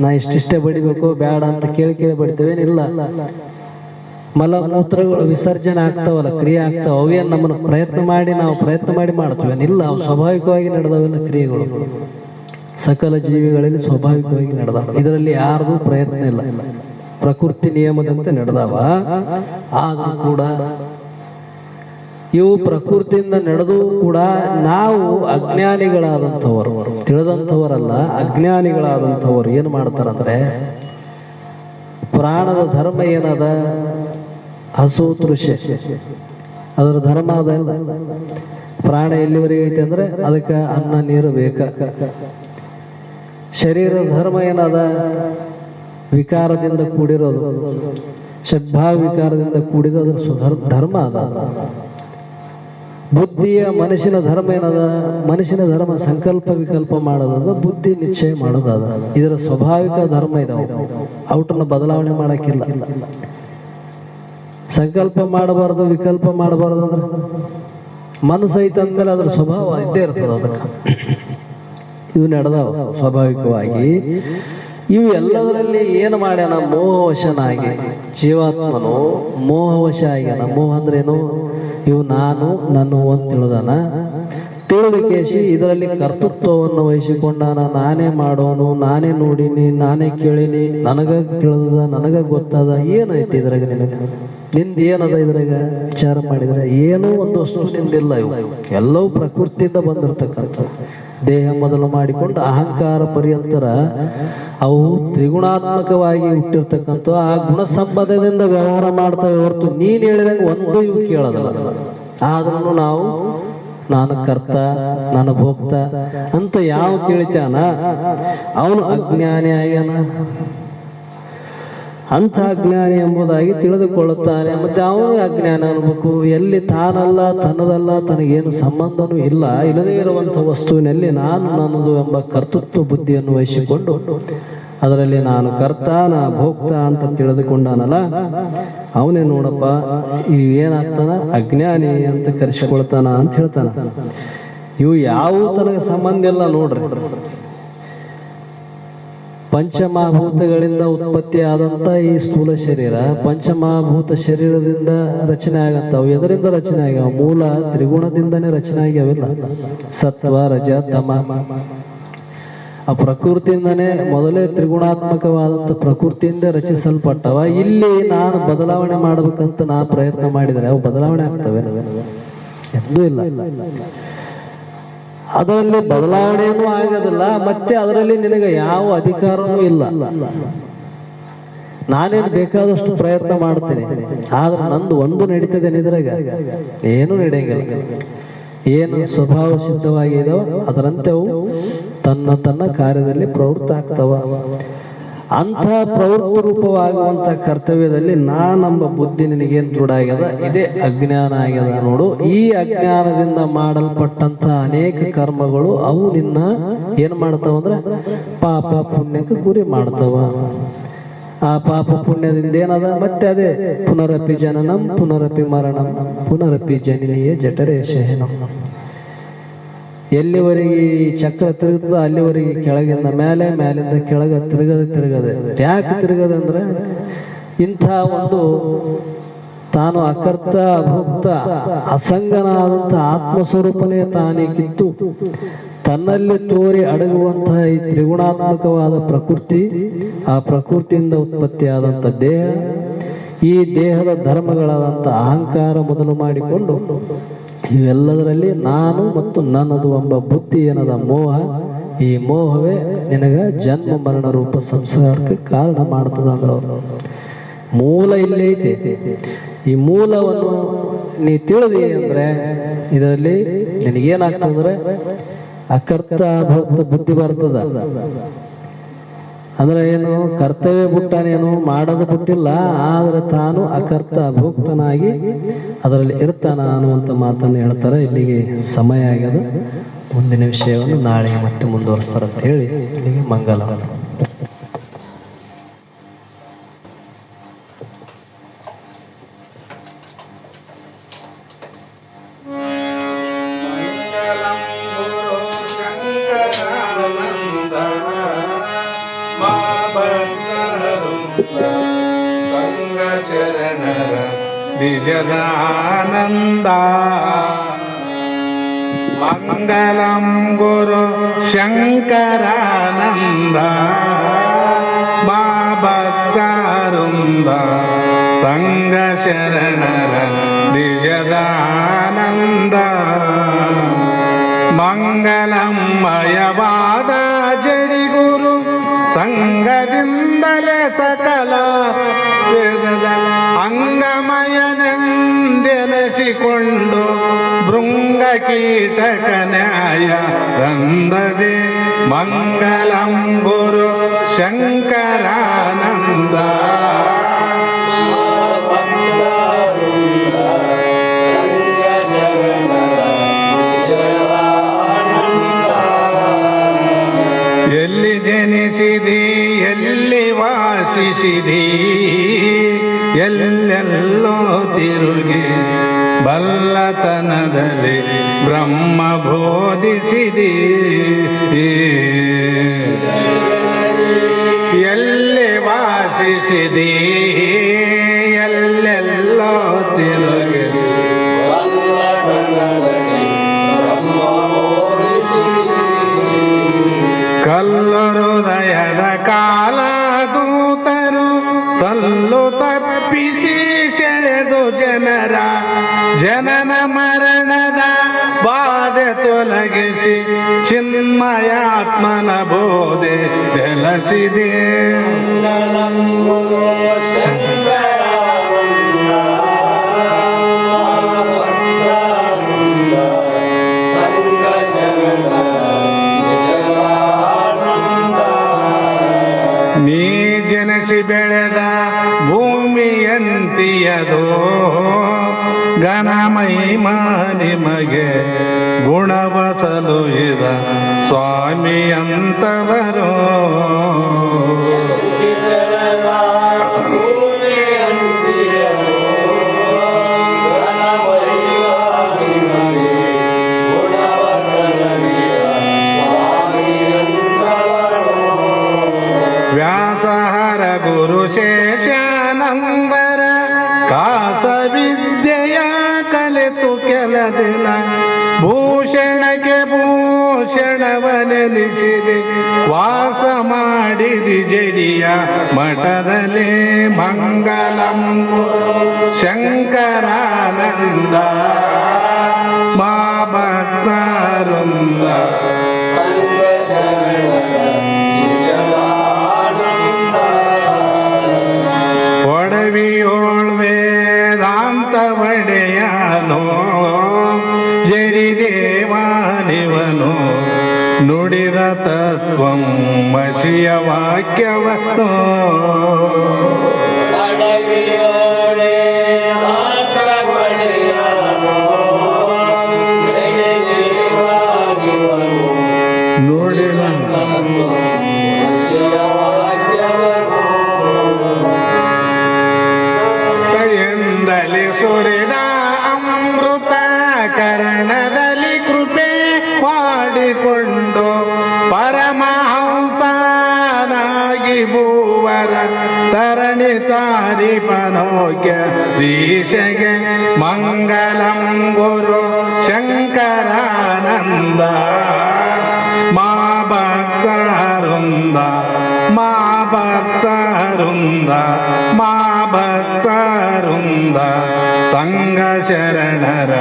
ನಾ ಇಷ್ಟಿಷ್ಟೇ ಬಡಿಬೇಕು ಬೇಡ ಅಂತ ಕೇಳಿ ಬಡಿತೇವೆ. ಇಲ್ಲ, ಮಲಮೂತ್ರಗಳು ವಿಸರ್ಜನೆ ಆಗ್ತಾವಲ್ಲ, ಕ್ರಿಯೆ ಆಗ್ತಾವ, ಅವೇನು ನಮ್ಮನ್ನು ನಾವು ಪ್ರಯತ್ನ ಮಾಡಿ ಮಾಡ್ತೇವೆ? ಇಲ್ಲ, ಅವು ಸ್ವಾಭಾವಿಕವಾಗಿ ನಡೆದವೆಲ್ಲ ಕ್ರಿಯೆಗಳು. ಸಕಲ ಜೀವಿಗಳಲ್ಲಿ ಸ್ವಾಭಾವಿಕವಾಗಿ ನಡೆದವ. ಇದರಲ್ಲಿ ಯಾರ್ದು ಪ್ರಯತ್ನ ಇಲ್ಲ, ಪ್ರಕೃತಿ ನಿಯಮದಂತೆ ನಡೆದವ. ಆದರೂ ಕೂಡ ಇವು ಪ್ರಕೃತಿಯಿಂದ ನಡೆದು ಕೂಡ ನಾವು ಅಜ್ಞಾನಿಗಳಾದಂಥವರು, ತಿಳಿದಂಥವರಲ್ಲ, ಅಜ್ಞಾನಿಗಳಾದಂಥವರು ಏನು ಮಾಡ್ತಾರಂದ್ರೆ ಪ್ರಾಣದ ಧರ್ಮ ಏನದ? ಹಸು ತೃಷೆ, ಅದರ ಧರ್ಮ ಅದಲ್ಲ. ಪ್ರಾಣ ಎಲ್ಲಿವರೆಗೆ ಐತೆ ಅಂದ್ರೆ ಅದಕ್ಕೆ ಅನ್ನ ನೀರು ಬೇಕ. ಶರೀರದ ಧರ್ಮ ಏನದ? ವಿಕಾರದಿಂದ ಕೂಡಿರೋದು, ಷಡ್ಭಾವ ವಿಕಾರದಿಂದ ಕೂಡಿದ ಅದ್ರ ಧರ್ಮ ಅದ. ಬುದ್ಧಿಯ ಮನುಷ್ಯನ ಧರ್ಮ ಏನದ? ಮನುಷ್ಯನ ಧರ್ಮ ಸಂಕಲ್ಪ ವಿಕಲ್ಪ ಮಾಡೋದದ, ಬುದ್ಧಿ ನಿಶ್ಚಯ ಮಾಡೋದದ. ಇದರ ಸ್ವಾಭಾವಿಕ ಧರ್ಮ ಇದಾವೆ, ಔಟನ್ನ ಬದಲಾವಣೆ ಮಾಡಕ್ಕಿಲ್ಲ. ಸಂಕಲ್ಪ ಮಾಡಬಾರ್ದು, ವಿಕಲ್ಪ ಮಾಡಬಾರ್ದು ಅಂದ್ರೆ ಮನಸ್ಸು ಐತೆ ಅಂದ್ಮೇಲೆ ಅದ್ರ ಸ್ವಭಾವ ಇದ್ದೇ ಇರ್ತದ. ಅದಕ್ಕೆ ಇವು ನಡೆದಾವ ಸ್ವಾಭಾವಿಕವಾಗಿ. ಇವು ಎಲ್ಲದರಲ್ಲಿ ಏನು ಮಾಡ್ಯಾನ? ಮೋಹವಶನಾಗಿ ಜೀವಾತ್ಮನು ಮೋಹವಶ ಆಗ್ಯಾನ. ಮೋಹ ಅಂದ್ರೇನು? ಇವು ನಾನು ನನ್ನ ಅಂತ ತಿಳಿದಾನ. ತಿಳಿದ ಕೇಶಿ ಇದರಲ್ಲಿ ಕರ್ತೃತ್ವವನ್ನು ವಹಿಸಿಕೊಂಡಾನ. ನಾನೇ ಮಾಡೋನು, ನಾನೇ ನೋಡೀನಿ, ನಾನೇ ಕೇಳೀನಿ, ನನಗ ತಿಳಿದ, ನನಗ ಗೊತ್ತಾದ. ಏನೈತಿ ಇದ್ರಾಗ? ನಿಂದ ಏನದ ಇದ್ರಾಗ? ವಿಚಾರ ಮಾಡಿದ್ರೆ ಏನೂ ಒಂದು ವಸ್ತು ನಿಂದಿಲ್ಲ. ಇವು ಎಲ್ಲವೂ ಪ್ರಕೃತಿಯಿಂದ ಬಂದಿರತಕ್ಕಂಥ. ದೇಹ ಮೊದಲು ಮಾಡಿಕೊಂಡು ಅಹಂಕಾರ ಪರ್ಯಂತರ ಅವು ತ್ರಿಗುಣಾತ್ಮಕವಾಗಿ ಹುಟ್ಟಿರ್ತಕ್ಕಂಥ ಆ ಗುಣ ಸಂಬಂಧದಿಂದ ವ್ಯವಹಾರ ಮಾಡ್ತವೆ ಹೊರತು ನೀನು ಹೇಳಿದಂಗೆ ಒಂದು ಇವು ಕೇಳೋದಲ್ಲ. ಆದ್ರೂ ನಾವು ನಾನು ಕರ್ತ, ನಾನು ಭೋಕ್ತ ಅಂತ ಯಾವ ತಿಳಿತಾನ ಅವನು ಅಜ್ಞಾನಿ ಆಗ್ಯಾನ. ಅಂಥ ಅಜ್ಞಾನಿ ಎಂಬುದಾಗಿ ತಿಳಿದುಕೊಳ್ಳುತ್ತಾನೆ. ಮತ್ತೆ ಅವನು ಅಜ್ಞಾನ ಅನ್ಬೇಕು. ಎಲ್ಲಿ ತಾನಲ್ಲ, ತನ್ನದಲ್ಲ, ತನಗೇನು ಸಂಬಂಧನೂ ಇಲ್ಲ, ಇಲ್ಲದೇ ಇರುವಂಥ ವಸ್ತುವಿನಲ್ಲಿ ನಾನು ನನ್ನದು ಎಂಬ ಕರ್ತೃತ್ವ ಬುದ್ಧಿಯನ್ನು ವಹಿಸಿಕೊಂಡು ಅದರಲ್ಲಿ ನಾನು ಕರ್ತ, ನಾ ಭೋಕ್ತ ಅಂತ ತಿಳಿದುಕೊಂಡಾನಲ್ಲ, ಅವನೇ ನೋಡಪ್ಪ ಏನಾಗ್ತಾನ? ಅಜ್ಞಾನಿ ಅಂತ ಕರೆಸಿಕೊಳ್ತಾನ ಅಂತ ಹೇಳ್ತಾನ. ಇವು ಯಾವ ತನಗೆ ಸಂಬಂಧ ಇಲ್ಲ ನೋಡ್ರಿ. ಪಂಚಮಹಾಭೂತಗಳಿಂದ ಉತ್ಪತ್ತಿ ಆದಂತ ಈ ಸ್ಥೂಲ ಶರೀರ ಪಂಚಮಹಾಭೂತ ಶರೀರದಿಂದ ರಚನೆ ಆಗಂತಾವು. ಎದರಿಂದ ರಚನೆ ಆಗ್ಯಾವ? ಮೂಲ ತ್ರಿಗುಣದಿಂದನೇ ರಚನೆ ಆಗ್ಯಾವಿಲ್ಲ. ಸತ್ವ, ರಜ, ತಮ. ಆ ಪ್ರಕೃತಿಯಿಂದನೇ ಮೊದಲೇ ತ್ರಿಗುಣಾತ್ಮಕವಾದಂಥ ಪ್ರಕೃತಿಯಿಂದ ರಚಿಸಲ್ಪಟ್ಟವ. ಇಲ್ಲಿ ನಾನು ಬದಲಾವಣೆ ಮಾಡ್ಬೇಕಂತ ನಾ ಪ್ರಯತ್ನ ಮಾಡಿದರೆ ಅವು ಬದಲಾವಣೆ ಆಗ್ತವೆ? ಎಂದೂ ಇಲ್ಲ. ಅದರಲ್ಲಿ ಬದಲಾವಣೆಯೂ ಆಗೋದಿಲ್ಲ. ಮತ್ತೆ ಅದರಲ್ಲಿ ನಿನಗೆ ಯಾವ ಅಧಿಕಾರವೂ ಇಲ್ಲ. ನಾನೇನು ಬೇಕಾದಷ್ಟು ಪ್ರಯತ್ನ ಮಾಡ್ತೇನೆ, ಆದ್ರೆ ನಂದು ಒಂದು ನಡೀತದೆ ಇದ್ರಾಗ ಏನು ನಡೆಯಂಗಿಲ್ಲ. ಏನು ಸ್ವಭಾವ ಸಿದ್ಧವಾಗಿದೋ ಅದರಂತೆ ಅವು ತನ್ನ ಕಾರ್ಯದಲ್ಲಿ ಪ್ರವೃತ್ತ ಆಗ್ತವ. ಅಂಥ ಪ್ರವೃತ್ತ ರೂಪವಾಗುವಂಥ ಕರ್ತವ್ಯದಲ್ಲಿ ನಾನೆಂಬ ಬುದ್ಧಿ ನಿನಗೇನು ದೃಢ ಆಗ್ಯದ? ಇದೇ ಅಜ್ಞಾನ ಆಗ್ಯದ ನೋಡು. ಈ ಅಜ್ಞಾನದಿಂದ ಮಾಡಲ್ಪಟ್ಟಂತ ಅನೇಕ ಕರ್ಮಗಳು ಅವು ನಿನ್ನ ಏನ್ ಮಾಡ್ತಾವ ಅಂದ್ರೆ ಪಾಪ ಪುಣ್ಯಕ್ಕೆ ಗುರಿ ಮಾಡ್ತಾವ. ಆ ಪಾಪ ಪುಣ್ಯದಿಂದ ಏನದ? ಮತ್ತೆ ಅದೇ ಪುನರಪಿ ಜನನಂ ಪುನರಪಿ ಮರಣಂ ಪುನರಪಿ ಜನನೀಯ ಜಠರೇ ಶಯನಂ. ಎಲ್ಲಿವರೆಗೆ ಈ ಚಕ್ರ ತಿರುಗುತ್ತದ ಅಲ್ಲಿವರೆಗೆ ಕೆಳಗಿಂದ ಮೇಲೆ, ಮೇಲಿಂದ ಕೆಳಗೆ ತಿರುಗದೆ. ಯಾಕೆ ತಿರುಗದೆ ಅಂದ್ರೆ ಇಂಥ ಒಂದು ತಾನು ಅಕರ್ತ ಅಭೋಕ್ತ ಅಸಂಗನಾದಂಥ ಆತ್ಮಸ್ವರೂಪನೇ ತಾನೇ ಕಿತ್ತು ತನ್ನಲ್ಲಿ ತೋರಿ ಅಡಗುವಂತಹ ಈ ತ್ರಿಗುಣಾತ್ಮಕವಾದ ಪ್ರಕೃತಿ, ಆ ಪ್ರಕೃತಿಯಿಂದ ಉತ್ಪತ್ತಿಯಾದಂಥ ದೇಹ, ಈ ದೇಹದ ಧರ್ಮಗಳಾದಂಥ ಅಹಂಕಾರ ಮೊದಲು ಮಾಡಿಕೊಂಡು ಇವೆಲ್ಲದರಲ್ಲಿ ನಾನು ಮತ್ತು ನನ್ನದು ಎಂಬ ಬುದ್ಧಿ ಏನದ ಮೋಹ, ಈ ಮೋಹವೇ ನಿನಗ ಜನ್ಮ ಮರಣ ರೂಪ ಸಂಸಾರಕ್ಕೆ ಕಾರಣ ಮಾಡ್ತದ. ಅಂದ್ರೆ ಅವರು ಮೂಲ ಇಲ್ಲೇ ಐತೆ. ಈ ಮೂಲವನ್ನು ನೀ ತಿಳಿದಿ ಅಂದ್ರೆ ಇದರಲ್ಲಿ ನಿನಗೇನಾಗ್ತದಂದ್ರೆ ಅಕರ್ತ ಭಕ್ತ ಬುದ್ಧಿ ಬರ್ತದ. ಅಂದ್ರೆ ಏನು? ಕರ್ತವ್ಯ ಬಿಟ್ಟಾನೇನು ಮಾಡೋದು ಬಿಟ್ಟಿಲ್ಲ, ಆದ್ರೆ ತಾನು ಅಕರ್ತ ಭೋಕ್ತನಾಗಿ ಅದರಲ್ಲಿ ಇರ್ತಾನ ಅನ್ನುವಂಥ ಮಾತನ್ನು ಹೇಳ್ತಾರೆ. ಇಲ್ಲಿಗೆ ಸಮಯ ಆಗ್ಯದ. ಮುಂದಿನ ವಿಷಯವನ್ನು ನಾಳೆ ಮತ್ತೆ ಮುಂದುವರಿಸ್ತಾರಂತ ಹೇಳಿ ಇಲ್ಲಿಗೆ ಮಂಗಲ. ಶರಣರ ನಿಜದಾನಂದ ಮಂಗಲಂ ಗುರು ಶಂಕರಾನಂದ ಮಾ ಭಕ್ತಾರುಂದ ಸಂಘ ಶರಣರ ನಿಜದಾನಂದ ಮಂಗಲಮಯವಾದ ಜಡಿಗುರು ಸಂಘದಿಂದಲೇ ಸಕಲ ವೇದದ ಅಂಗಮಯನೆಂದೆನಿಸಿಕೊಂಡು ಭೃಂಗ ಕೀಟಕ ನ್ಯಾಯ ರಂದದೆ ಮಂಗಲಂ ಗುರು ಶಂಕರಾನಂದ ಎಲ್ಲಿ ಜನಿಸಿದಿ ಎಲ್ಲಿ ವಾಸಿಸಿದಿ ಎಲ್ಲೆಲ್ಲೋ ತಿರುಗಿ ಬಲ್ಲತನದಲ್ಲಿ ಬ್ರಹ್ಮ ಬೋಧಿಸಿದಿ ಎಲ್ಲಿ ವಾಸಿಸಿದಿ ಎಲ್ಲೆಲ್ಲೋ ತಿರುಗಿ ಕಲ್ಲು ಹೃದಯದ ಕಾಲದೂತರು ಸಲ್ಲು ತಪ್ಪಿಸಿ ಸೆಳೆದು ಜನನ ಮರಣದ ಬಾಧೆ ತೊಲಗಿಸಿ ಚಿನ್ಮಯಾತ್ಮನ ಬೋಧೆ ಬೆಳೆಸಿದೆ. ನೀ ಜನಿಸಿ ಬೆಳೆದ ಭೂಮಿಯಂತಿಯದೋ ಘನಮಹಿಮ ನಿಮಗೆ ಗುಣವಸಲು ಇದ ಸ್ವಾಮಿಯಂತವರು. ವ್ಯಾಸಹರ ಗುರು ಶೇಷಾನಂದರ ಕಾಸವಿದ್ಯೆಯ ಕಲಿತು ಕೆಲ ದಿನ ಭೂಷಣಕ್ಕೆ ಭೂಷಣವನೆನಿಸಿದೆ ವಾಸ ಮಾಡಿದಿ ಜಡಿಯ ಮಠದಲ್ಲಿ ಮಂಗಲಂ ಶಂಕರಾನಂದ ಮಾ ಭಕ್ತವೃಂದ ಒಡವಿಯೋಳ್ ವೇದಾಂತ ಒಡೆಯನೋ ಜಡಿದೇವಾನಿವನು ನುಡಿದ ತತ್ವಂ ಮಶಿಯ ವಾಕ್ಯವನು. ನುಡಿದ ಎಂದಲಿ ಸುರಿದ ಅಮೃತ ಕರ್ಣದಲ್ಲಿ ಕೃಪೆ ಮಾಡಿಕೊಂಡು ಪರಮಹಂಸನಾಗಿ ಭೂವರ ತರಣಿ ತಾರಿಪನೋಗ್ಯ ದೀಶಗೆ ಮಂಗಲಂ ಗುರು ಶಂಕರಾನಂದ ಮಾ ಭಕ್ತವೃಂದ ಮಾ ಭಕ್ತವೃಂದ ಮಾ ಭಕ್ತವೃಂದ ಸಂಘ ಶರಣರ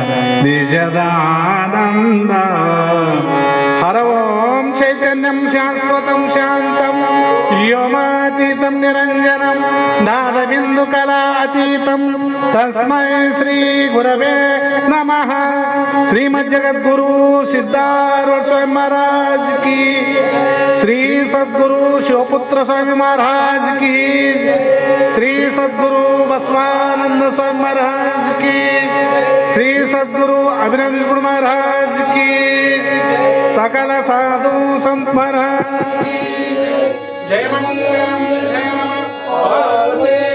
ನಿಜದಾನಂದ. ಹರ ಓಂ ಚೈತನ್ಯಂ ಶಾಶ್ವತಂ ಶಾಂತಂ ವ್ಯೋಮಾತೀತಂ ನಿರಂಜನಂ ನಾದಬಿಂದು ಕಲಾತೀತಂ ತಸ್ಮೈ ಶ್ರೀ ಗುರವೇ ನಮಃ. ಶ್ರೀಮಜ್ಜಗದ್ಗುರು ಸಿದ್ಧಾರೂಢ ಸ್ವಾಮಿ महाराज की, श्री सद्गुरु शिवपुत्र स्वामी महाराज की, श्री सद्गुरु बसवानंद स्वामी महाराज की, श्री सद्गुरु अभिनव गुरु महाराज की, सकल साधु संत महाराज की जय मंगलम जय नमः पार्वती।